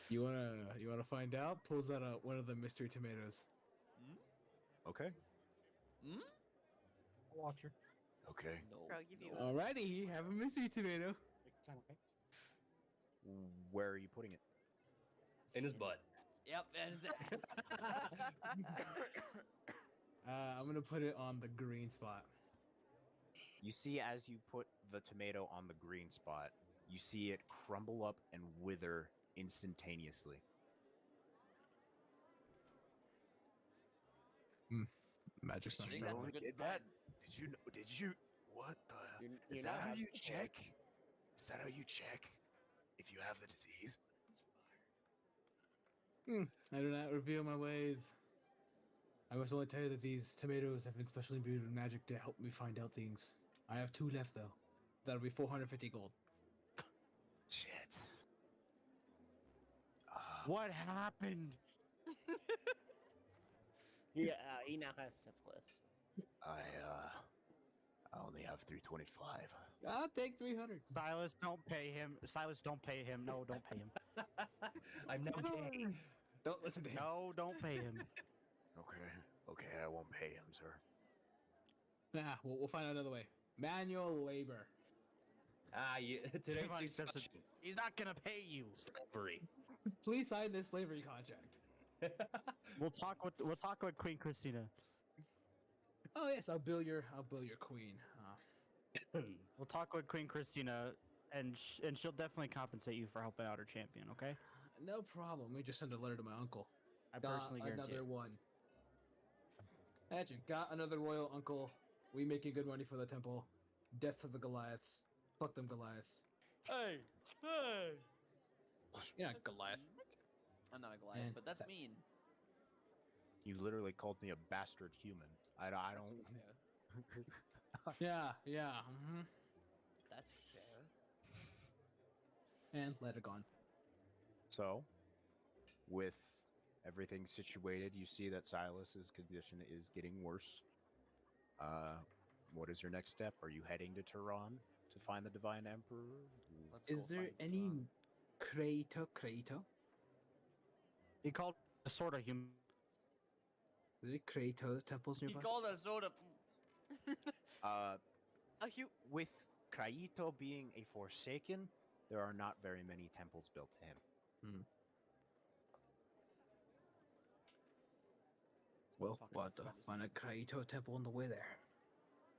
You wanna find out? Pulls out one of the mystery tomatoes. Okay. Hmm? Watcher. Okay. No. I'll give you. Alrighty, you have a mystery tomato. Where are you putting it? In his butt. Yep, that is it. I'm gonna put it on the green spot. You see, as you put the tomato on the green spot, you see it crumble up and wither instantaneously. Magic's not I think strong. that's a good did sign. that? Did you? What the? Is that how you check? Is that how you check if you have the disease? I do not reveal my ways. I must only tell you that these tomatoes have been specially imbued with magic to help me find out things. I have 2 left though. That'll be 450 gold. Shit. What happened? Yeah, he now has syphilis. I only have 325. I'll take 300. Silas, don't pay him. Silas, don't pay him. No, don't pay him. I'm now gay. Don't listen to him. No, don't pay him. Okay, I won't pay him, sir. Nah, we'll find out another way. Manual labor. Yeah, today's Everybody accepts it. discussion. He's not gonna pay you. Slavery. Please sign this slavery contract. We'll talk with Queen Christina. Oh yes, I'll bill your queen. We'll talk with Queen Christina, and she'll definitely compensate you for helping out her champion. Okay? No problem. We just send a letter to my uncle. I personally guarantee another it. one. Imagine, got another royal uncle. We making good money for the temple. Death to the Goliaths. Fuck them Goliaths. Hey, hey. You're not Goliath. I'm not a Goliath, And but that's that- mean. You literally called me a bastard human. I That's don't. fair. Yeah. That's fair. And let it gone. So, with everything situated, you see that Silas's condition is getting worse. What is your next step? Are you heading to Tehran to find the Divine Emperor? Let's Is go there find any Tehran. Kratos? He called a sort of human. Is there Kratos temples He nearby? called us soda. Uh, A hu- with Kaito being a Forsaken, there are not very many temples built to him. Well, Fucking we'll have to forgot his find a name. Kratos temple on the way there.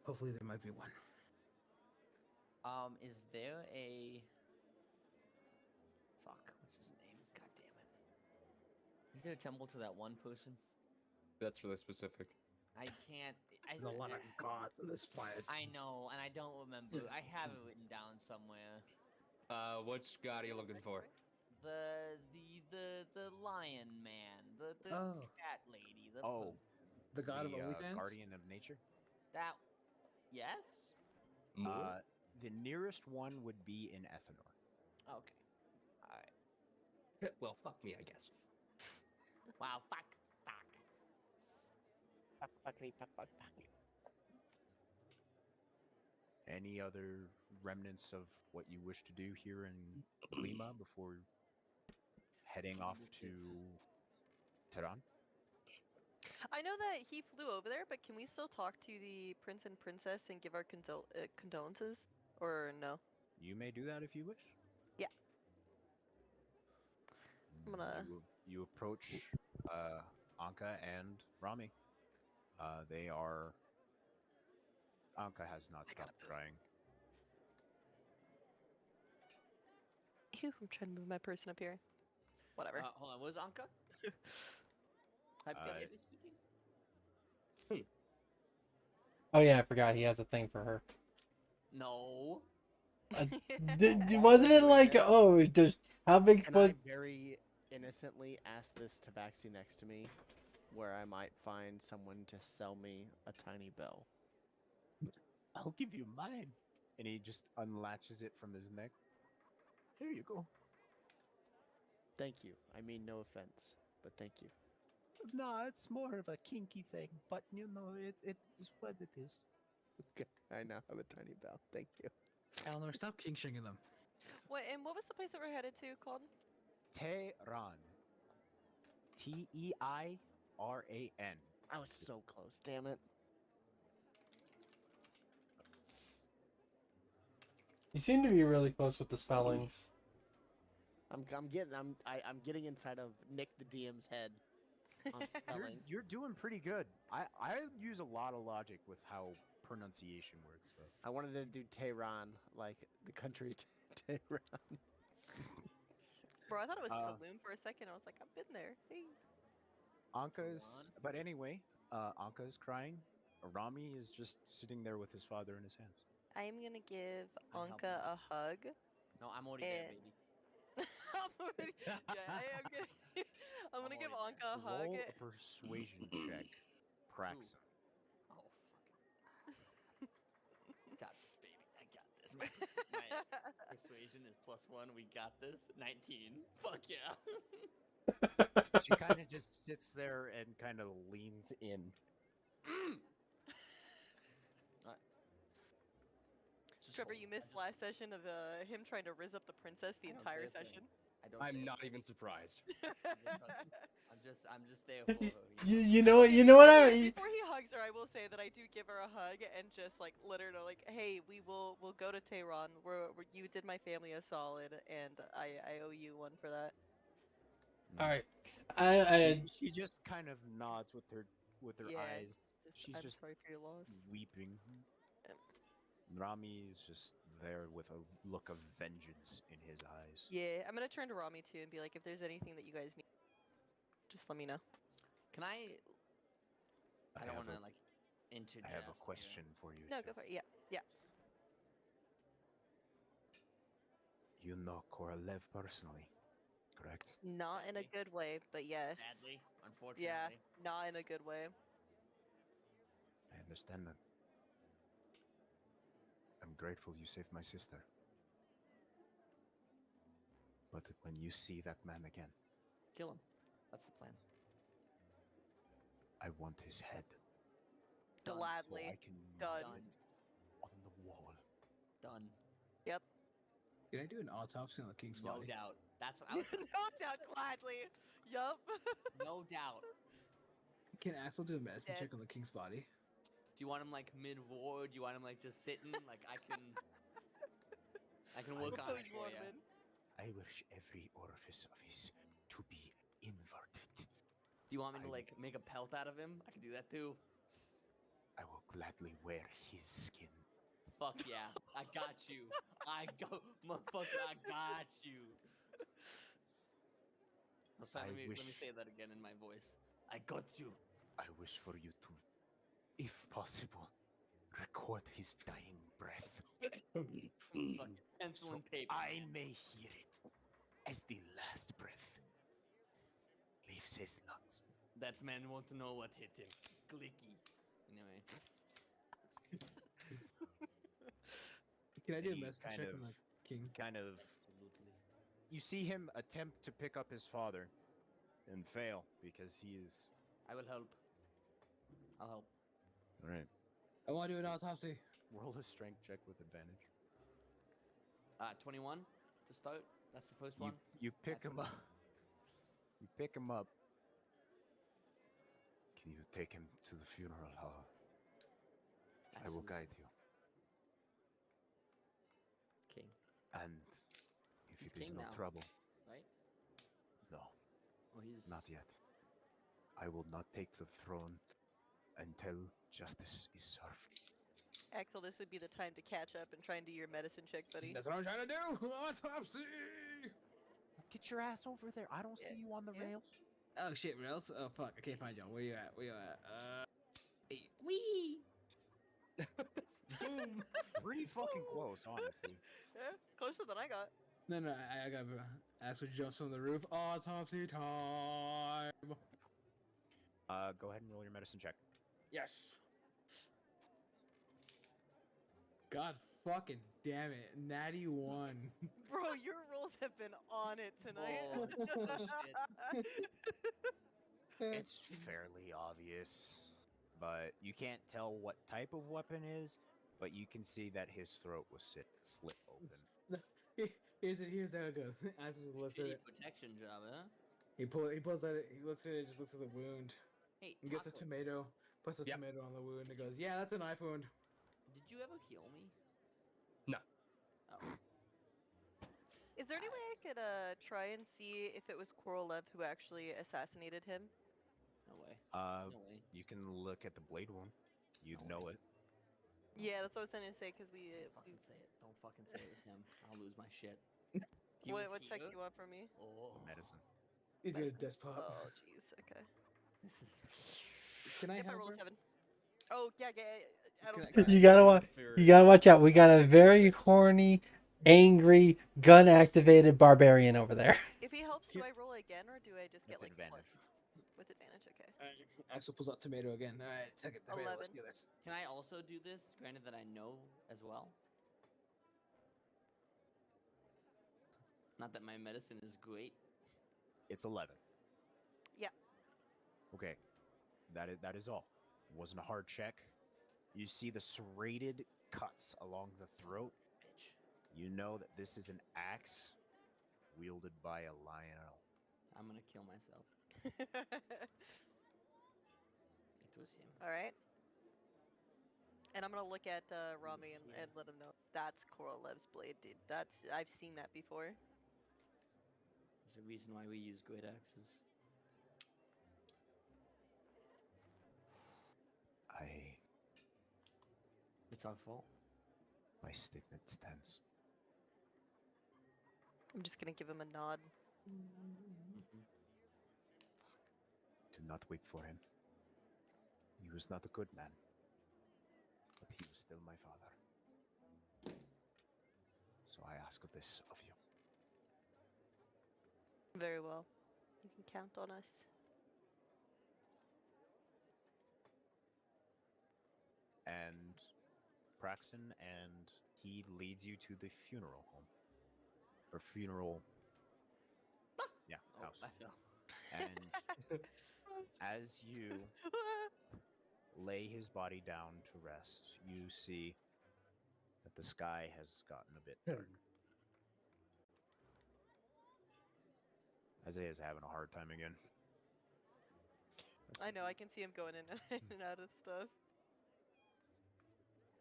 Hopefully there might be one. Is there a fuck? What's his name? God damn it! Is there a temple to that one person? That's really specific. I can't. There's a lot of gods in this fight. I know, and I don't remember. I have it written down somewhere. Which god are you looking for? The lion man, the Oh. cat lady, the Oh. person. The god of The OnlyFans? Guardian of Nature. That yes. More? The nearest one would be in Ethanor. Okay. All right. Well, fuck me, I guess. Wow. Fuck. Any other remnants of what you wish to do here in Gleema before heading off to Tehran? I know that he flew over there, but can we still talk to the prince and princess and give our condolences? Or no? You may do that if you wish. Yeah. I'm gonna. You approach Anka and Rami. They are. Anka has not stopped crying. Ew, I'm trying to move my person up here. Whatever. Hold on. What was Anka? Hypothetically speaking. Oh yeah, I forgot he has a thing for her. No. Wasn't it like, oh, does how big Can was? I very innocently ask this tabaxi next to me, where I might find someone to sell me a tiny bell? I'll give you mine. And he just unlatches it from his neck. Here you go. Thank you. I mean no offense, but thank you. No, it's more of a kinky thing, but you know, it's what it is. Okay, I now have a tiny bell. Thank you. Eleanor, stop king-shaming them. What was the place that we're headed to called? Tehran. Teiran. I was so close. Damn it. You seem to be really close with the spellings. I'm getting inside of Nick the DM's head on spelling. You're doing pretty good. I use a lot of logic with how pronunciation works, though. I wanted to do Tehran, like the country Tehran. Bro, I thought it was Tulum for a second. I was like, I've been there. Hey. But anyway, Anka is crying. Rami is just sitting there with his father in his hands. I am gonna give I'm Anka a hug. No, I'm already there, baby. I'm gonna give already Anka a hug. Roll a persuasion check, Praxis. Oh fuck. Got this, baby. I got this. My persuasion is +1. We got this. 19. Fuck yeah. She kind of just sits there and kind of leans in. Trevor, you missed last session of him trying to rizz up the princess the entire session. I'm not even surprised. I'm just there for her. You know what? You know what? Before he hugs her, I will say that I do give her a hug and just like let her know, like, hey, we'll go to Tehran. You did my family a solid, and I owe you one for that. All right. She just kind of nods with her Yeah, eyes. She's I'm just sorry for your loss. weeping. Rami is just there with a look of vengeance in his eyes. Yeah, I'm gonna turn to Rami too and be like, if there's anything that you guys need, just let me know. Can I I don't want to like interject. I have a here. question for you. No, two. go for it. Yeah, yeah. You know Korolev personally, correct? Not in a Sadly. good way, but yes. Sadly, unfortunately. Yeah, not in a good way. I understand that. I'm grateful you saved my sister. But when you see that man again, Kill him. That's the plan. I want his head Done. so Gladly. I can Done. mount it on the wall. Done. Yep. Can I do an autopsy on the king's No body? doubt. That's what I was. No doubt, gladly. Yup. No doubt. Can Axel do a medicine Dead. check on the king's body? Do you want him like mid war? Do you want him like just sitting? Like I can work What on pose it you for want you. him in? I wish every orifice of his to be inverted. Do you want me to like make a pelt out of him? I can do that too. I will gladly wear his skin. Fuck yeah. I got you. Motherfucker, I got you. I'm sorry, let me wish- say that again in my voice. I got you. I wish for you to, if possible, record his dying breath. Fuck, pencil So and paper. I may hear it as the last breath leaves his lungs. That man won't know what hit him. Clicky. Anyway. Can I do a He medicine kind check of- on the king? Kind of. Absolutely. You see him attempt to pick up his father and fail because he is. I will help. I'll help. All right. I want to do an autopsy. Roll a strength check with advantage. 21 to start. That's the first You one. you pick him up. You pick him up. Can you take him to the funeral hall? I will Absolutely. guide you. King, And if He's it is king no now. trouble, right? no, Oh, he's not yet. I will not take the throne until justice is served. Axel, this would be the time to catch up and try and do your medicine check, buddy. That's what I'm trying to do. Autopsy. Get your ass over there. I don't Yeah. see you on the Yeah. rails. Oh shit, rails. Oh fuck. I can't find y'all. Where you at? Where you at? Hey. wee. Zoom. Pretty fucking close, honestly. Yeah, closer than I got. No, I got Axel jumps on the roof. Autopsy time. Go ahead and roll your medicine check. Yes. God fucking damn it. Natty 1. Bro, your rolls have been on it tonight. Oh, shit. It's fairly obvious, but you can't tell what type of weapon is. But you can see that his throat was slit open. Here's how it goes. Axel just looks at Shitty it. protection job, huh? He pulls at it. He looks at it. Just looks at the wound. Hey, He gets a Taco, tomato. Puts a Yep. tomato on the wound. And goes, "Yeah, that's a knife wound." did you ever heal me? No. Oh, Is there any way I could try and see if it was Korolev who actually assassinated him? no way. No way. You can look at the blade wound. You'd No know way. it. Yeah, that's what I was going to say because Don't fucking say it. Don't fucking say it was him. I'll lose my shit. He what was check here? do you want from me? Oh, Medicine. He's gonna Medical. desk pop. Oh, jeez. Okay. this is. Can I If I help roll a her? 7. Oh, yeah. I don't. Can I- You gotta watch. You gotta watch out. We got a very horny, angry, gun-activated barbarian over there. If he helps, do I roll again or do I just get That's like advantage. with advantage? Okay. Axel pulls out tomato again. All right, take it. Tomato. Let's 11. do this. Can I also do this? Granted that I know as well. Not that my medicine is great. It's 11. Yeah. Okay. That is all. Wasn't a hard check. You see the serrated cuts along the throat. Bitch. You know that this is an axe wielded by a lion. I'm gonna kill myself. It was him. All right. And I'm gonna look at Rami Yes, and let him know that's Korolev's blade, dude. I've seen that before. There's a reason why we use great axes. It's our fault. My statement stands. I'm just gonna give him a nod. Mhm. Do not wait for him. He was not a good man, but he was still my father. So I ask of this of you. Very well. You can count on us. And Praxton, and he leads you to the funeral home. Or funeral. Yeah, Oh, house. I fell. And as you lay his body down to rest, you see that the sky has gotten a bit dark. Isaiah's having a hard time again. I know, I can see him going in and out of stuff.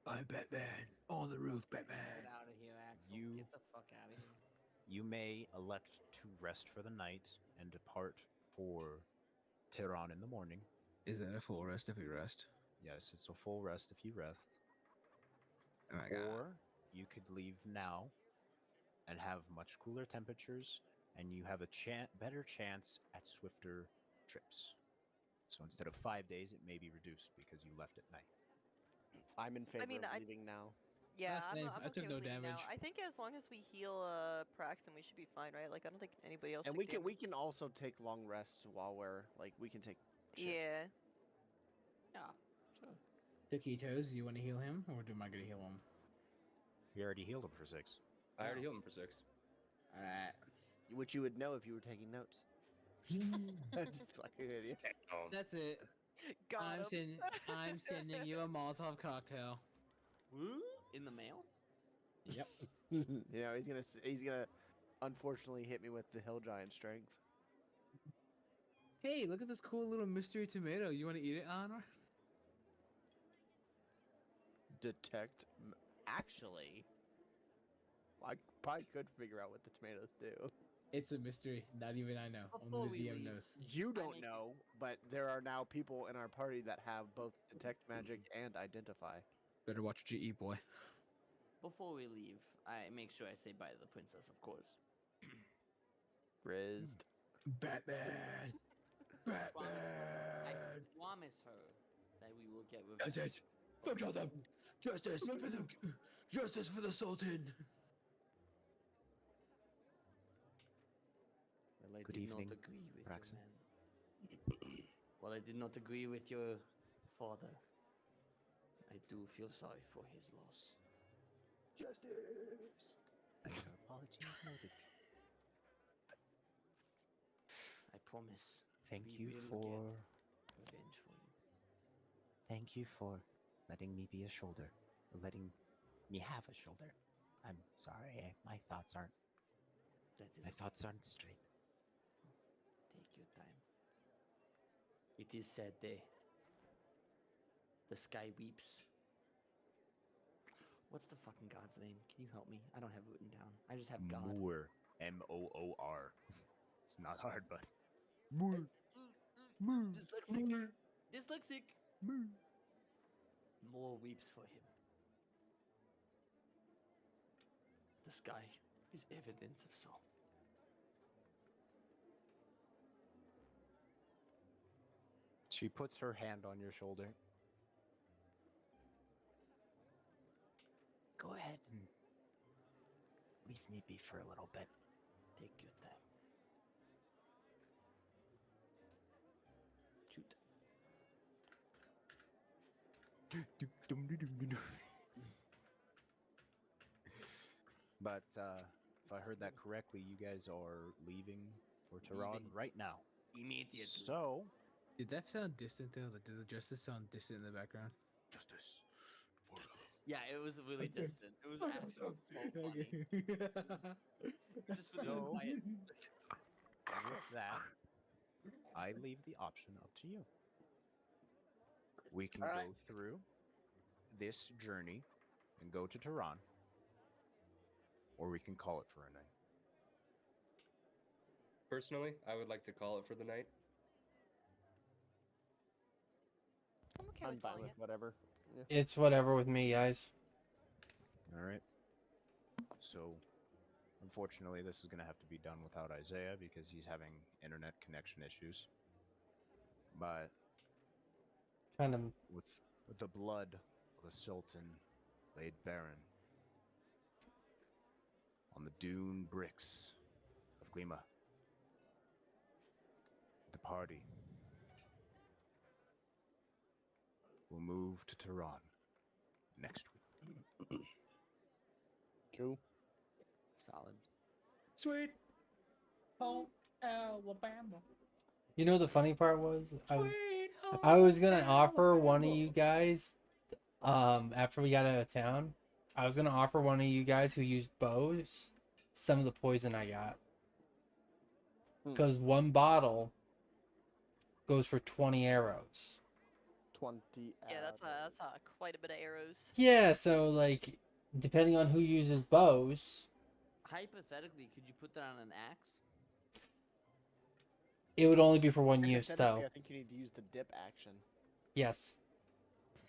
I'm Batman. On the roof, Get Batman. out of here, Axel. You- Get the fuck out of here. You may elect to rest for the night and depart for Tehran in the morning. Is that a full rest if we rest? Yes, it's a full rest if you rest. Oh my god. Or you could leave now and have much cooler temperatures, and you have a better chance at swifter trips. So instead of 5 days, it may be reduced because you left at night. I'm in favor mean, of I- leaving now. Yeah, That's I'm, safe. I'm I okay took with no leaving now. damage. I think as long as we heal Praxton, we should be fine, right? Like I don't think anybody else. And took we can damage. we can also take long rests while we're like we can take shit. Yeah. Yeah, sure. Taquitos, you want to heal him, or am I gonna heal him? You already healed him for 6. I already Oh. healed him for 6. All right. Which you would know if you were taking notes. Just fucking with you. That's it. Got him. I'm sending you a Molotov cocktail. Woo? In the mail? Yep. You know he's gonna unfortunately hit me with the hill giant strength. Hey, look at this cool little mystery tomato. You want to eat it, Honor? Detect. Actually, I probably could figure out what the tomatoes do. It's a mystery. Not even I know. Before Only the we DM leave, knows. You don't make- know, but there are now people in our party that have both detect magic and identify. Better watch what you eat, boy. Before we leave, I make sure I say bye to the princess, of course. Rizzed. Batman. I Batman. promise her that we will get revenge. Justice. For Gotham. Justice for the Justice for the Sultan. Well, I Good did evening, not agree with Praxton. your man. Well, I did not agree with your father. I do feel sorry for his loss. Justice. And your apology is noted. I promise. Thank we you will for get revenge for you. Thank you for letting me be a shoulder. Or letting me have a shoulder. I'm sorry, my thoughts aren't That is my okay. thoughts aren't straight. Take your time. It is sad day. The sky weeps. What's the fucking god's name? Can you help me? I don't have it written down. I just have God. Moor. Moor. It's not hard, but Moor. Moor. Dyslexic. Dyslexic. More weeps for him. The sky is evidence of so. She puts her hand on your shoulder. Go ahead and leave me be for a little bit. Take your time. Shoot. But if I heard that correctly, you guys are leaving for Tehran Leaving. right now. Immediately. So, Did that sound distant though? Like, did the justice sound distant in the background? justice. Yeah, it was really distant. It was actually so funny. Just really So- quiet. With that, I leave the option up to you. We can go through this journey and go to Tehran, or we can call it for a night. Personally, I would like to call it for the night. I'm okay I'm with fine calling with it. whatever. Yeah. It's whatever with me, guys. All right. So, unfortunately, this is going to have to be done without Isaiah because he's having internet connection issues. But Kind of. with the blood of the Sultan laid barren on the dune bricks of Gleema. The party will move to Tehran next week. Cool. Solid. Sweet home Alabama. You know the funny part was Sweet home I was gonna offer one of Alabama. you guys, after we got out of town, I was gonna offer one of you guys who used bows some of the poison I got. Because one bottle goes for 20 arrows. 20. Yeah, that's quite a bit of arrows. Yeah, so like, depending on who uses bows, Hypothetically, could you put that on an axe? it would only be for one use, Hypothetically, though. I think you need to use the dip action. Yes.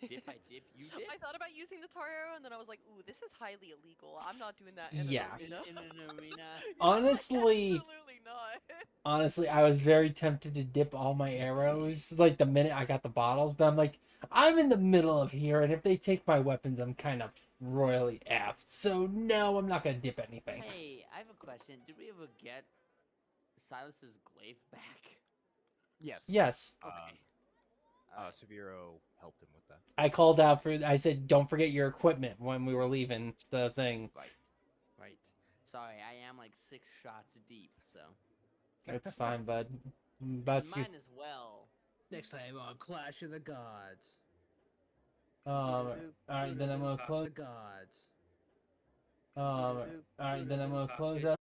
Dip by dip, you dip? I thought about using the tar arrow, and then I was like, ooh, this is highly illegal. I'm not doing that Yeah. in an arena. In an arena. Yeah, Honestly, absolutely not. honestly, I was very tempted to dip all my arrows, like, the minute I got the bottles, but I'm like, I'm in the middle of here, and if they take my weapons, I'm kind of royally effed. So, no, I'm not gonna dip anything. Hey, I have a question. Did we ever get Silas's glaive back? Yes. Yes. Okay. Severo helped him with that. I called out I said, don't forget your equipment when we were leaving the thing. Right. Sorry, I am like 6 shots deep, so. It's fine, bud. About to. Mine as well. Next time on Clash of the Gods. Alright, then I'm gonna close. The gods. Alright, then I'm gonna close out.